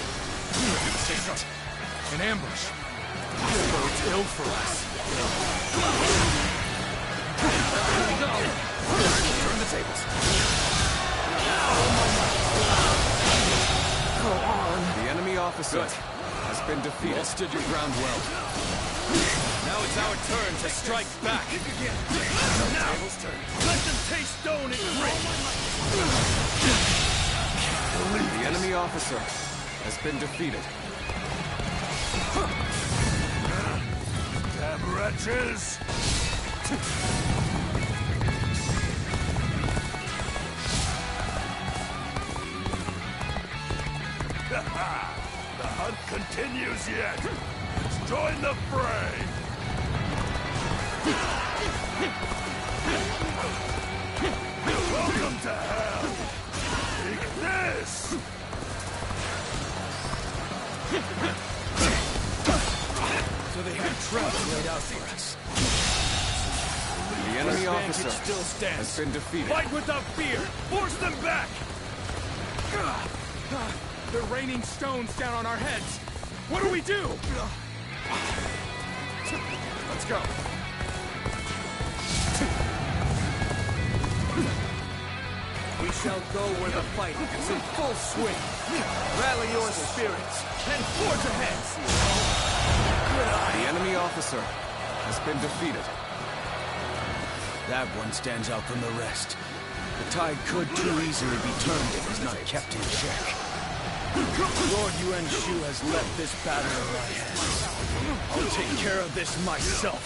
An ambush. This bodes ill for us. Turn the tables. Go on. The enemy officer has been defeated. You all stood your ground well. Now it's our turn to strike back. Now, let them taste stone and grit. The enemy officer has been defeated. Damn wretches! The hunt continues yet. Let's join the fray. Welcome to hell. Take this. So they have traps laid out for us. The enemy Our officer advantage still stands. has been defeated. Fight without fear! Force them back! They're raining stones down on our heads. What do we do? Let's go. We shall go where the fight is in full swing. Rally your spirits and forge ahead. The enemy officer has been defeated. That one stands out from the rest. The tide could too easily be turned if it's not kept in check. Lord Yuan Shu has left this battle in my hands. I'll take care of this myself.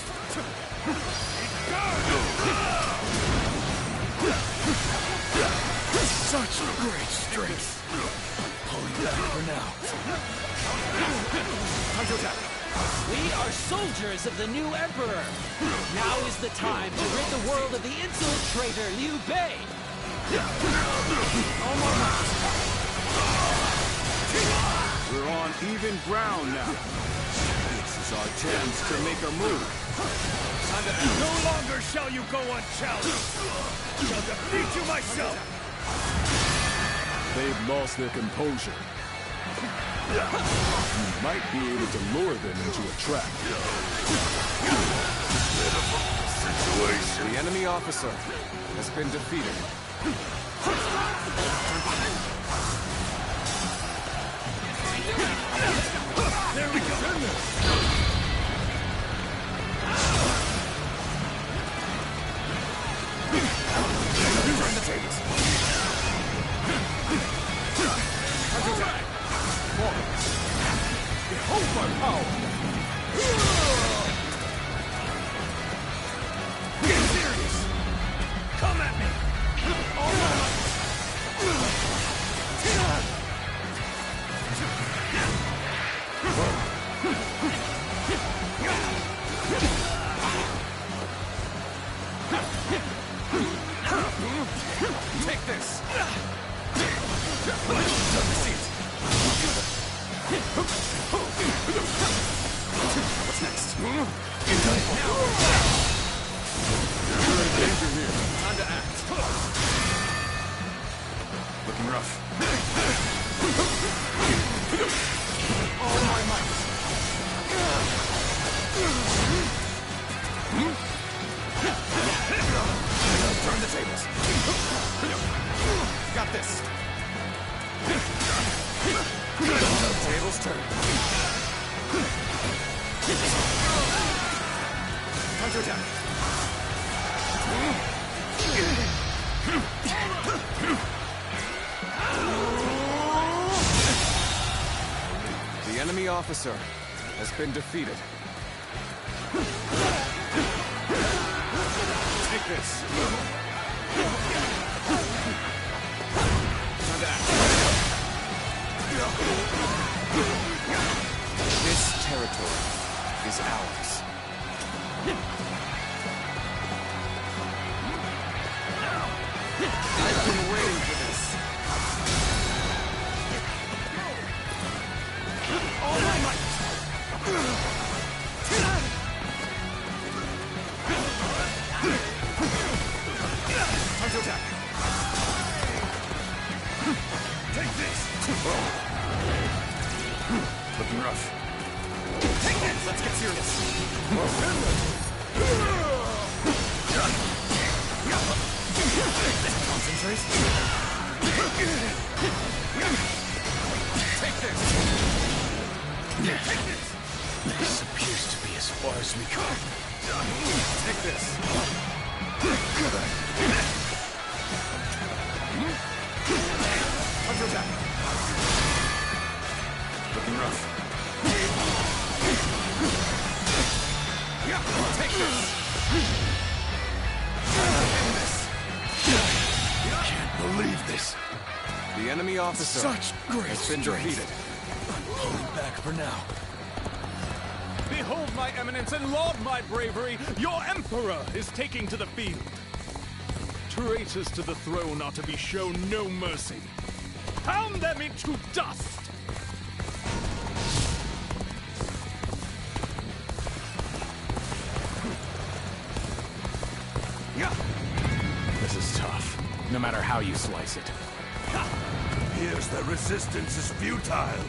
Such great strength. Pulling back for now. Counterattack. We are soldiers of the new Emperor. Now is the time to rid the world of the insolent traitor Liu Bei. We're on even ground now. This is our chance to make a move. No longer shall you go unchallenged. Shall defeat you myself. They've lost their composure. You might be able to lure them into a trap. The enemy officer has been defeated. There we go. Turn the tables. Behold my power! Get serious! Come at me! All right! Take this! What's next? You're in danger here. Time to act. Looking rough. All my might. Turn the tables. Got this. Tables turn. Counterattack. The enemy officer has been defeated. Take this. Time to act. This territory is ours. I've been waiting for this. All my might. Time to attack. Take this. Looking rough. Take this. Let's get serious. Concentrate. Take this. Take this. This appears to be as far as we go. Take this. Counterattack. Looking rough. Take this. End this. I can't believe this. The enemy officer Such great has been strength. defeated. I'm pulling back for now. Behold my eminence and laud my bravery. Your emperor is taking to the field. Traitors to the throne are to be shown no mercy. Pound them into dust! This is tough, no matter how you slice it. Appears that resistance is futile.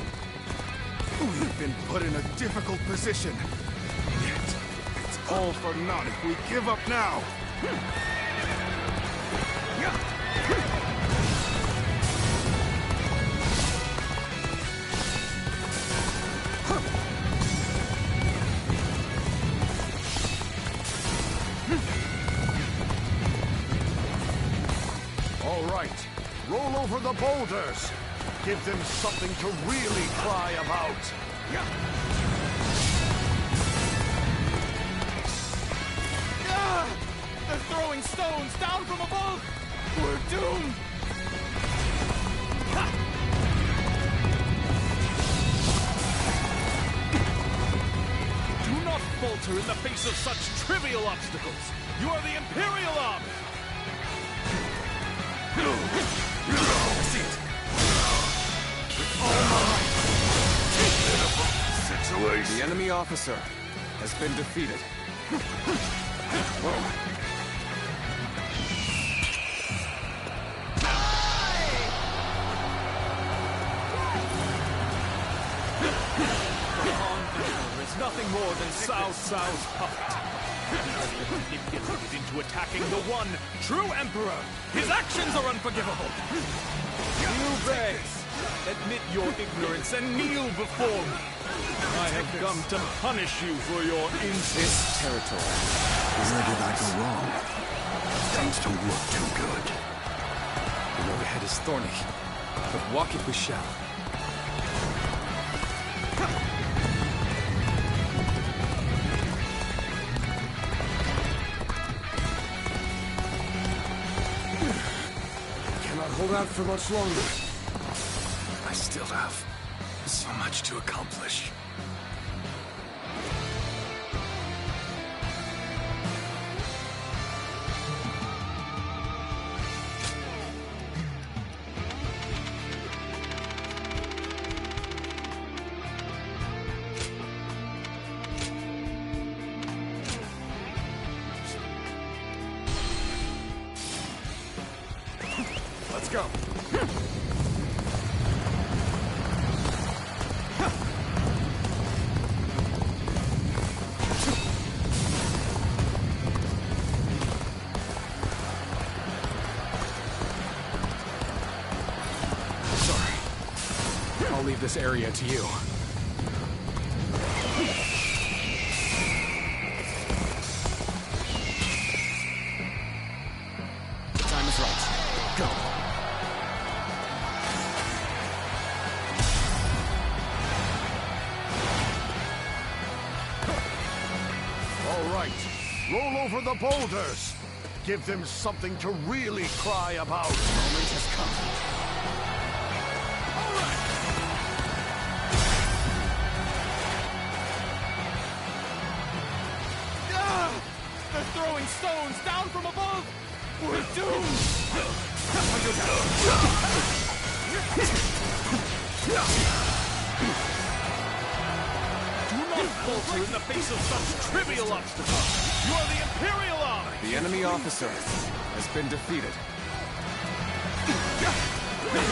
We've been put in a difficult position. Yet, it's all for naught if we give up now. All right, roll over the boulders. Give them something to really cry about. They're throwing stones down from above! We're doomed! Do not falter in the face of such trivial obstacles! You are the Imperial Army! I see it! The enemy officer has been defeated. Whoa. Is nothing more than Cao Cao's puppet. He has been manipulated into attacking the one true Emperor. His actions are unforgivable. Liu Bei, admit your ignorance and kneel before me. I have come to punish you for your This territory. Where did I go wrong? Things don't look too good. The road ahead is thorny, but walk it we shall. Cannot hold out for much longer. I still have so much to accomplish. Let's go. Sorry. I'll leave this area to you. Time is right. Go. All right, roll over the boulders. Give them something to really cry about. The moment has come. They're throwing stones down from above! We're doomed! Do not falter in the face of such trivial obstacles! You are the Imperial Army! The enemy officer has been defeated. The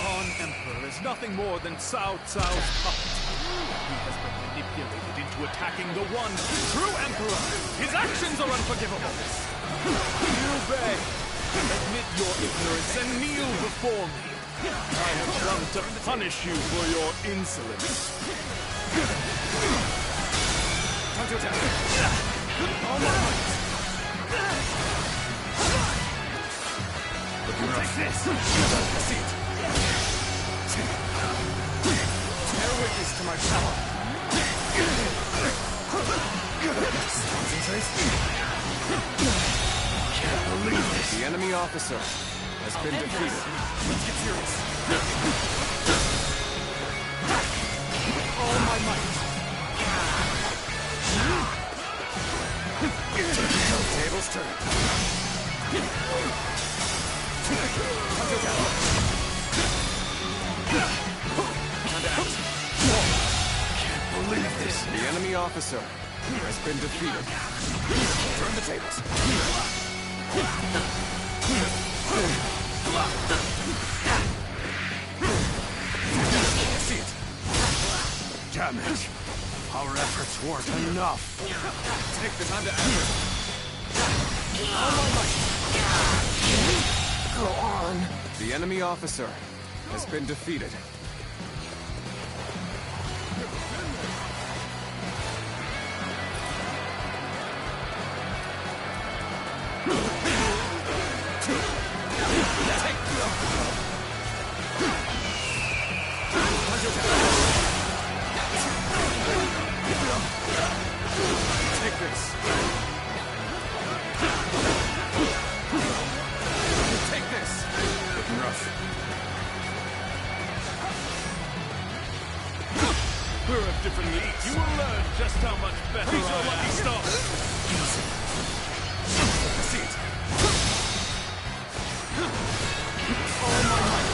Han Emperor is nothing more than Cao Cao's puppet. He has been manipulated into attacking the one true Emperor. His actions are unforgivable. Liu Bei, admit your ignorance and kneel before me. I have come to punish you for your insolence. Time to attack. All my might. Looking rough. Take this. See it. Bear witness to my power. Concentrate. Can't believe this. The enemy officer has been defeated. Let's get serious. All my might. Tables turn. Can't believe this. The enemy officer has been defeated. Turn the tables. See it. Damn it. Our efforts weren't enough. Take the time to answer. Go on. The enemy officer has been defeated. Take this. Take this. Looking rough. We're of different leagues. You will learn just how much better Use your I lucky am. star. See it. All my might.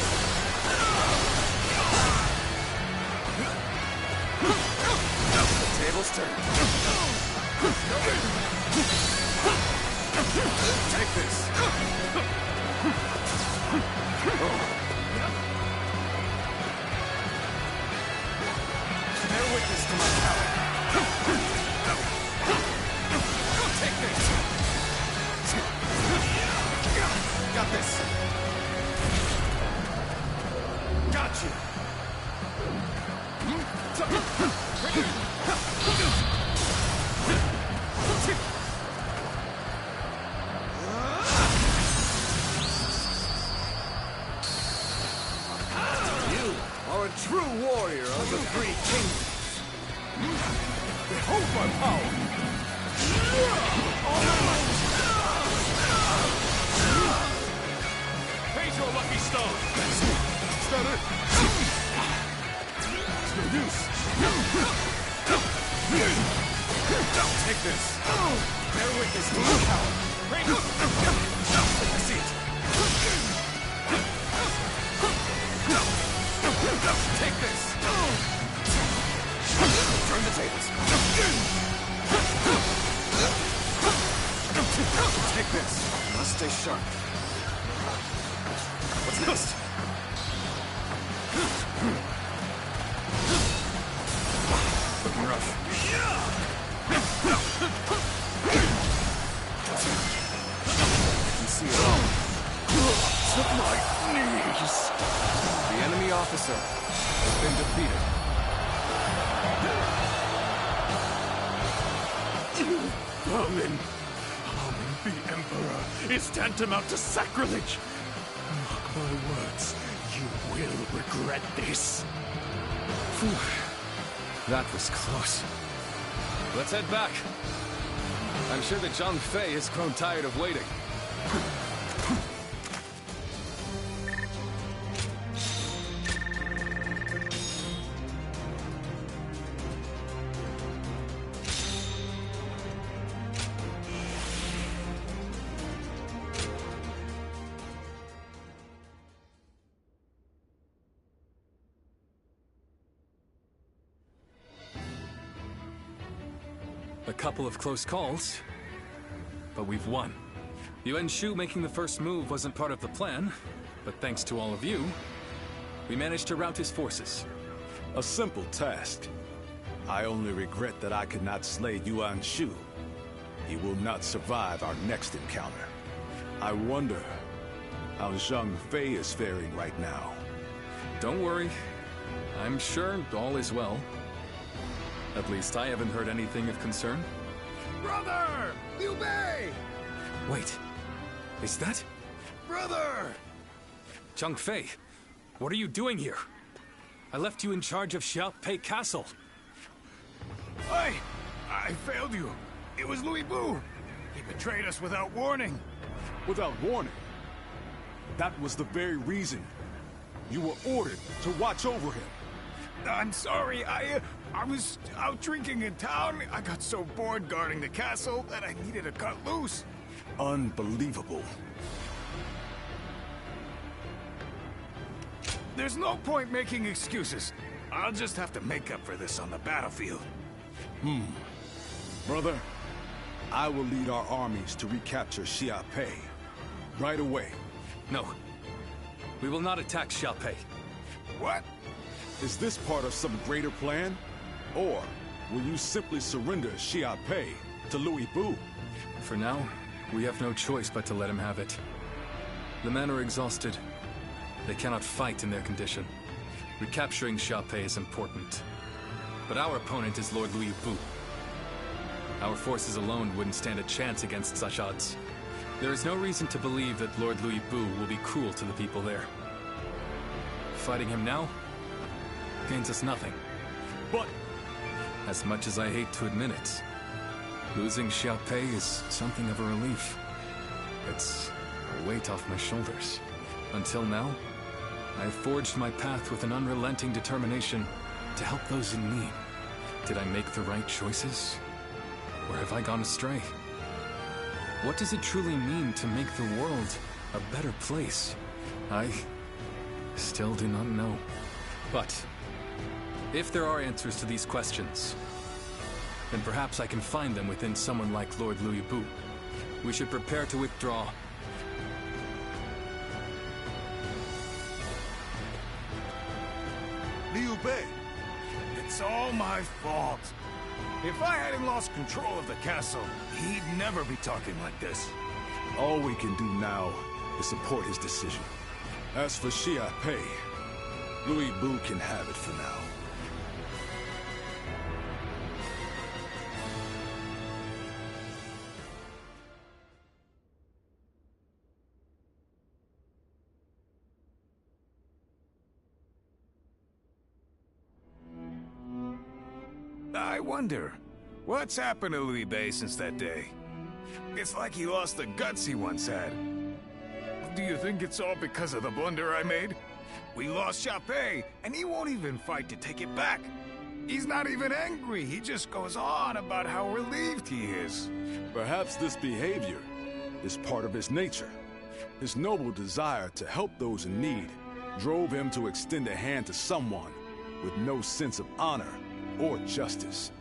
The tables turn. Take this. Bear witness to my power. Take this. Got this. Got you. You are a true warrior of the three kingdoms. Behold my power. All my might. Raise your lucky star. Is that it? It's no use. Take this. Bear witness to my power. I see it. Take this. Turn the tables. Take this. Must stay sharp. What's next? Looking rough. I can see it all. To my knees. The enemy officer has been defeated. Harming the Emperor is tantamount to sacrilege. Mark my words, you will regret this. That was close. Let's head back. I'm sure that Zhang Fei has grown tired of waiting. A couple of close calls, but we've won. Yuan Shu making the first move wasn't part of the plan, but thanks to all of you, we managed to rout his forces. A simple task. I only regret that I could not slay Yuan Shu. He will not survive our next encounter. I wonder how Zhang Fei is faring right now. Don't worry. I'm sure all is well. At least I haven't heard anything of concern. Brother! Liu Bei! Wait, is that? Brother! Zhang Fei, what are you doing here? I left you in charge of Xiaopei Castle. I failed you. It was Louis Bu. He betrayed us without warning. Without warning? That was the very reason you were ordered to watch over him. I'm sorry, I was out drinking in town. I got so bored guarding the castle that I needed to cut loose. Unbelievable. There's no point making excuses. I'll just have to make up for this on the battlefield. Brother, I will lead our armies to recapture Xiaopei. Right away. No. We will not attack Xiaopei. What? Is this part of some greater plan? Or will you simply surrender Xiaopei to Louis Bu? For now, we have no choice but to let him have it. The men are exhausted. They cannot fight in their condition. Recapturing Xiaopei is important. But our opponent is Lord Louis Bu. Our forces alone wouldn't stand a chance against such odds. There is no reason to believe that Lord Louis Bu will be cruel to the people there. Fighting him now gains us nothing. But as much as I hate to admit it, losing Xiaopei is something of a relief. It's a weight off my shoulders. Until now, I have forged my path with an unrelenting determination to help those in need. Did I make the right choices? Or have I gone astray? What does it truly mean to make the world a better place? I still do not know. But if there are answers to these questions, then perhaps I can find them within someone like Lord Louis Bu. We should prepare to withdraw. Liu Bei, it's all my fault. If I hadn't lost control of the castle, he'd never be talking like this. all we can do now is support his decision. As for Xiaopei, Louis Bu can have it for now. I wonder, what's happened to Louis Bei since that day? It's like he lost the guts he once had. Do you think it's all because of the blunder I made? We lost Xiaopei, and he won't even fight to take it back. He's not even angry, he just goes on about how relieved he is. Perhaps this behavior is part of his nature. His noble desire to help those in need drove him to extend a hand to someone with no sense of honor or justice.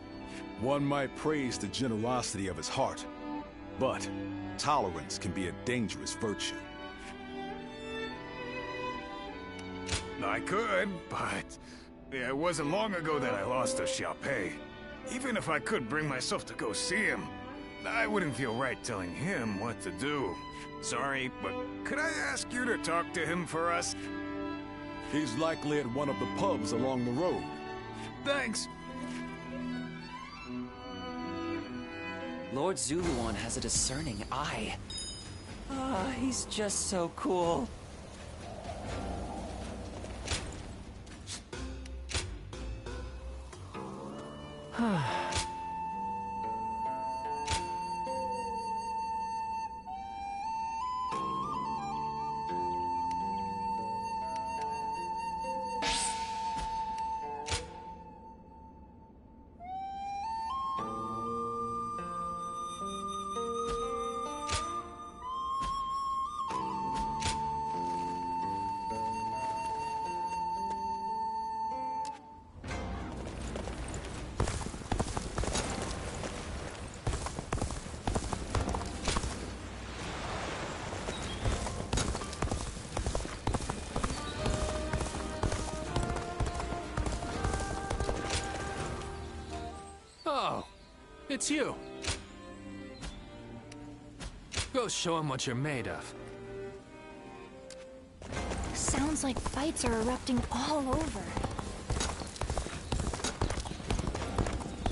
One might praise the generosity of his heart, but tolerance can be a dangerous virtue. I could, but it wasn't long ago that I lost to Xiaopei. Even if I could bring myself to go see him, I wouldn't feel right telling him what to do. Sorry, but could I ask you to talk to him for us? He's likely at one of the pubs along the road. Thanks. Lord Zuluan has a discerning eye. Ah, he's just so cool. Oh, it's you. Go show him what you're made of. Sounds like fights are erupting all over.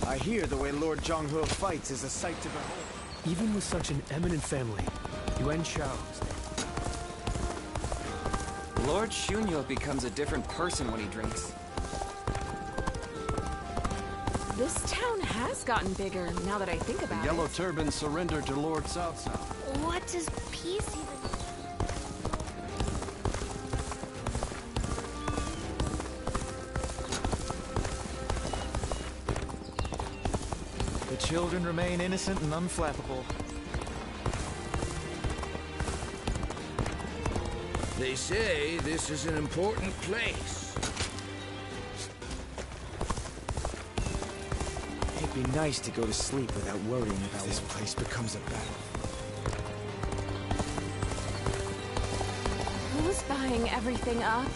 I hear the way Lord Zhonghe fights is a sight to behold. Even with such an eminent family, Yuan Shao. Lord Shunyo becomes a different person when he drinks. This town has gotten bigger, now that I think about it. Yellow Turban surrendered to Lord Cao Cao. What does peace even... The children remain innocent and unflappable. They say this is an important place. It'd be nice to go to sleep without worrying about this place becomes a battle. spying everything up?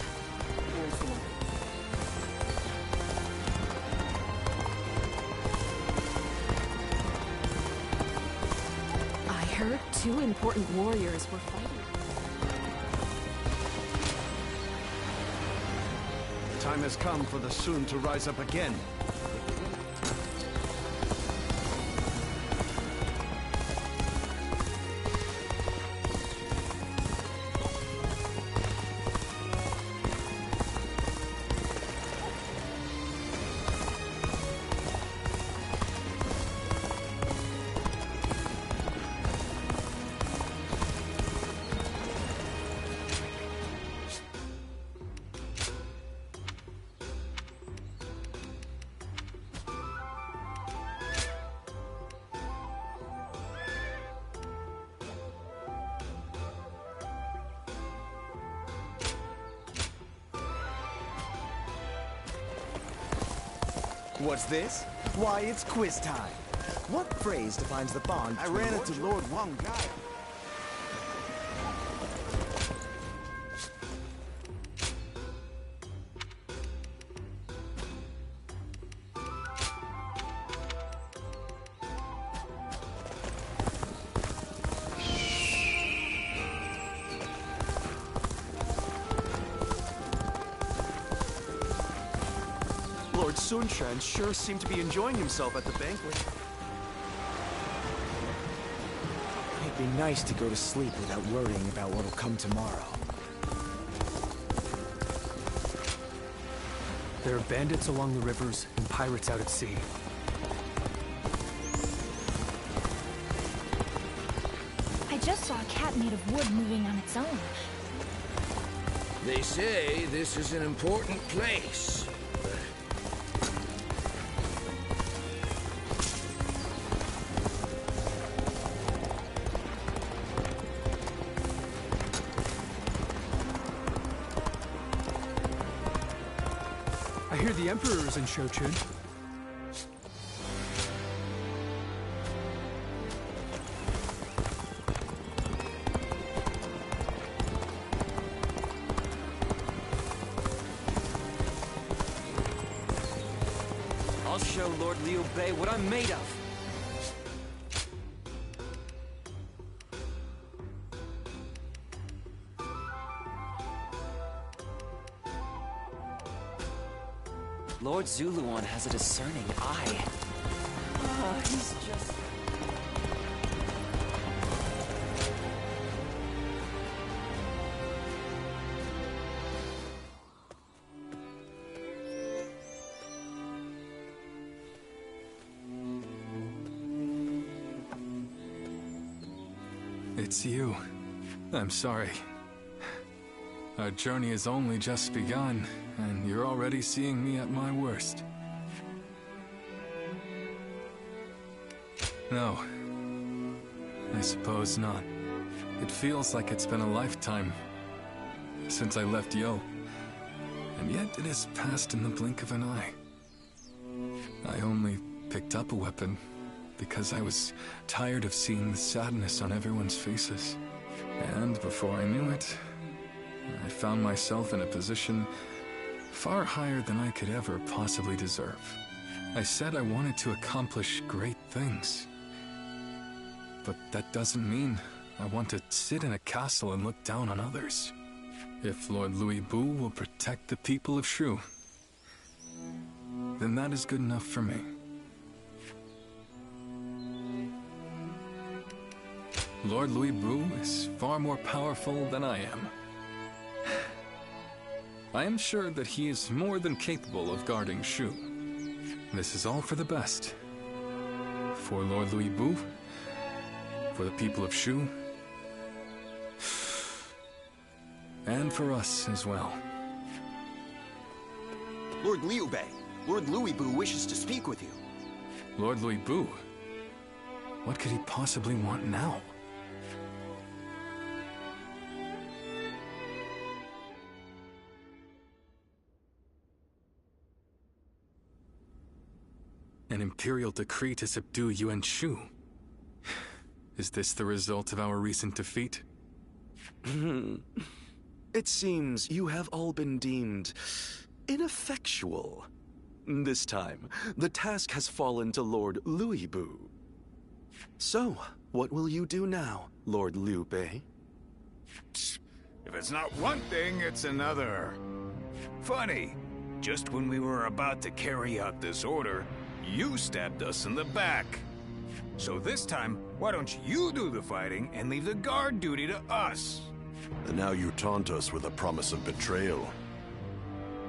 I heard 2 important warriors were fighting. The time has come for the Sun to rise up again. What's this? Why, it's quiz time. What phrase defines the bond I between ran into Lord Wang Gai. Lord Sun Quan sure seemed to be enjoying himself at the banquet. It'd be nice to go to sleep without worrying about what'll come tomorrow. There are bandits along the rivers and pirates out at sea. I just saw a cat made of wood moving on its own. They say this is an important place. I hear the Emperor is in Shochun. I'll show Lord Liu Bei what I'm made of. Lord Zuluan has a discerning eye. He's just... It's you. I'm sorry. Our journey has only just begun, and you're already seeing me at my worst. No. I suppose not. It feels like it's been a lifetime since I left Yo. And yet it has passed in the blink of an eye. I only picked up a weapon because I was tired of seeing the sadness on everyone's faces. And before I knew it, I found myself in a position far higher than I could ever possibly deserve. I said I wanted to accomplish great things. But that doesn't mean I want to sit in a castle and look down on others. If Lord Louis Bu will protect the people of Shu, then that is good enough for me. Lord Louis Bu is far more powerful than I am. I am sure that he is more than capable of guarding Shu. This is all for the best. For Lord Louis Bu, for the people of Shu, and for us as well. Lord Liu Bei, Lord Louis Bu wishes to speak with you. Lord Louis Bu? What could he possibly want now? An imperial decree to subdue Yuan Shu. Is this the result of our recent defeat? It seems you have all been deemed ineffectual. This time, the task has fallen to Lord Liu Bu. So, what will you do now, Lord Liu Bei? If it's not one thing, it's another. Funny, just when we were about to carry out this order, you stabbed us in the back. So this time, why don't you do the fighting and leave the guard duty to us? And now you taunt us with a promise of betrayal.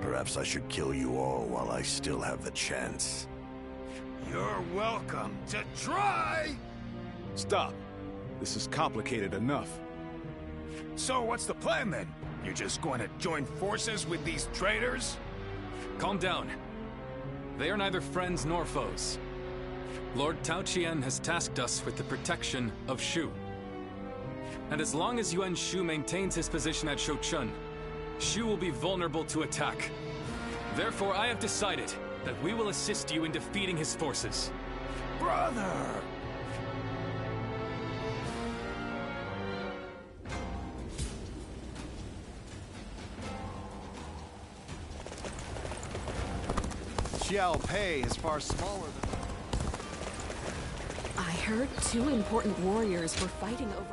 Perhaps I should kill you all while I still have the chance. You're welcome to try! Stop. This is complicated enough. So what's the plan then? You're just going to join forces with these traitors? Calm down. They are neither friends nor foes. Lord Tao Qian has tasked us with the protection of Shu. And as long as Yuan Shu maintains his position at Shouchun, Shu will be vulnerable to attack. Therefore, I have decided that we will assist you in defeating his forces. Brother! Xiao Pei is far smaller than... I heard 2 important warriors were fighting over...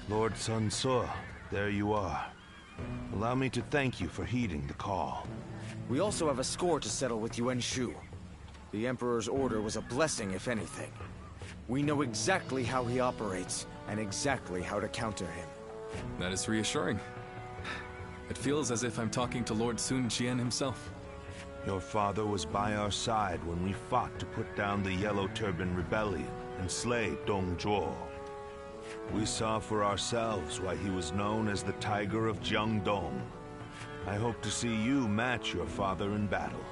Lord Sun Ce, there you are. Allow me to thank you for heeding the call. We also have a score to settle with Yuan Shu. The Emperor's order was a blessing, if anything. We know exactly how he operates, and exactly how to counter him. That is reassuring. It feels as if I'm talking to Lord Sun Jian himself. Your father was by our side when we fought to put down the Yellow Turban Rebellion and slay Dong Zhuo. We saw for ourselves why he was known as the Tiger of Jiangdong. I hope to see you match your father in battle.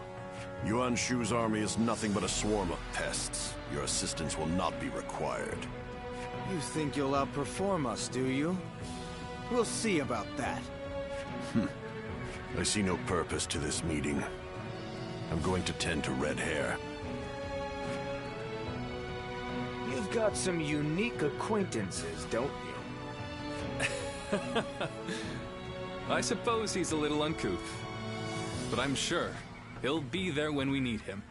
Yuan Shu's army is nothing but a swarm of pests. Your assistance will not be required. You think you'll outperform us, do you? We'll see about that. I see no purpose to this meeting. I'm going to tend to red hair. You've got some unique acquaintances, don't you? I suppose he's a little uncouth. But I'm sure he'll be there when we need him.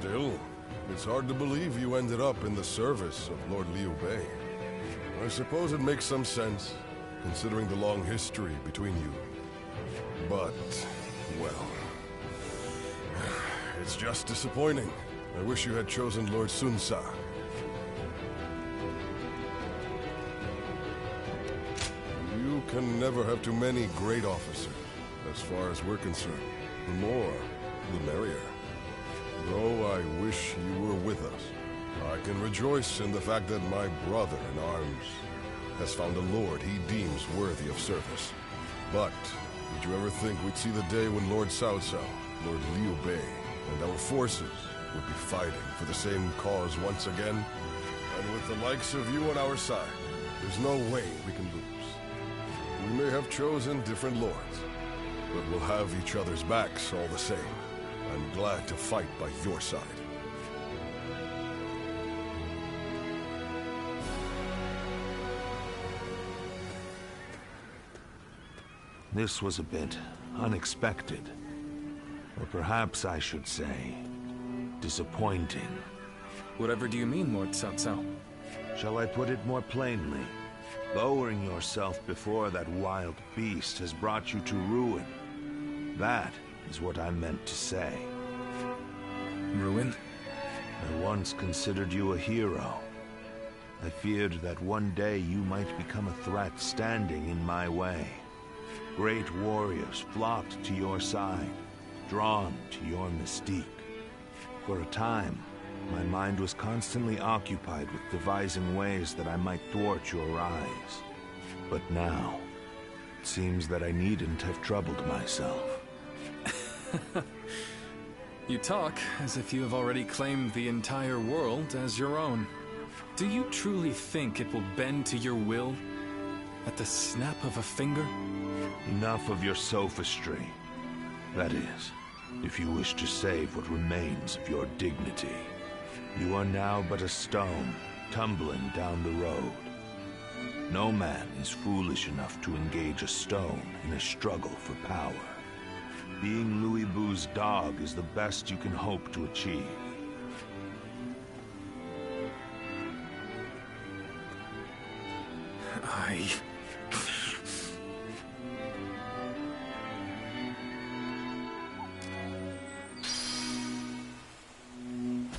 Still, it's hard to believe you ended up in the service of Lord Liu Bei. I suppose it makes some sense, considering the long history between you. But, well, it's just disappointing. I wish you had chosen Lord Sun Ce. You can never have too many great officers, as far as we're concerned. The more, the merrier. Though I wish you were with us. I can rejoice in the fact that my brother in arms has found a lord he deems worthy of service. But, did you ever think we'd see the day when Lord Cao Cao, Lord Liu Bei, and our forces would be fighting for the same cause once again? And with the likes of you on our side, there's no way we can lose. We may have chosen different lords, but we'll have each other's backs all the same. I'm glad to fight by your side. This was a bit unexpected. Or perhaps I should say, disappointing. Whatever do you mean, Lord Cao Cao? Shall I put it more plainly? Lowering yourself before that wild beast has brought you to ruin. That is what I meant to say. Ruin? I once considered you a hero. I feared that one day you might become a threat standing in my way. Great warriors flocked to your side, drawn to your mystique. For a time, my mind was constantly occupied with devising ways that I might thwart your rise. But now, it seems that I needn't have troubled myself. You talk as if you have already claimed the entire world as your own. Do you truly think it will bend to your will at the snap of a finger? Enough of your sophistry. That is, if you wish to save what remains of your dignity. You are now but a stone, tumbling down the road. No man is foolish enough to engage a stone in a struggle for power. Being Louis Boo's dog is the best you can hope to achieve.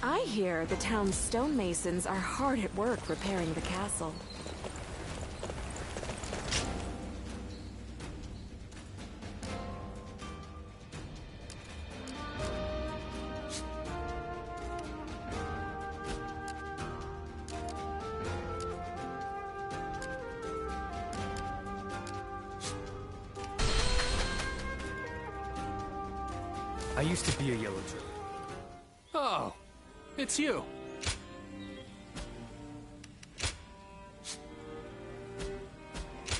I hear the town's stonemasons are hard at work repairing the castle. I used to be a Yellow Druid. Oh, it's you.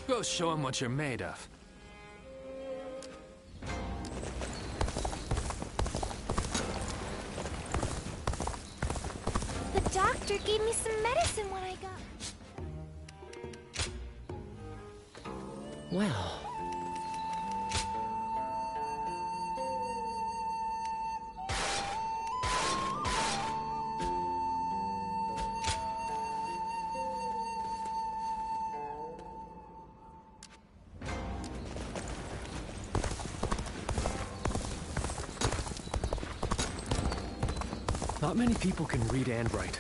Go show him what you're made of. The doctor gave me some medicine when I got... Well... Not many people can read and write.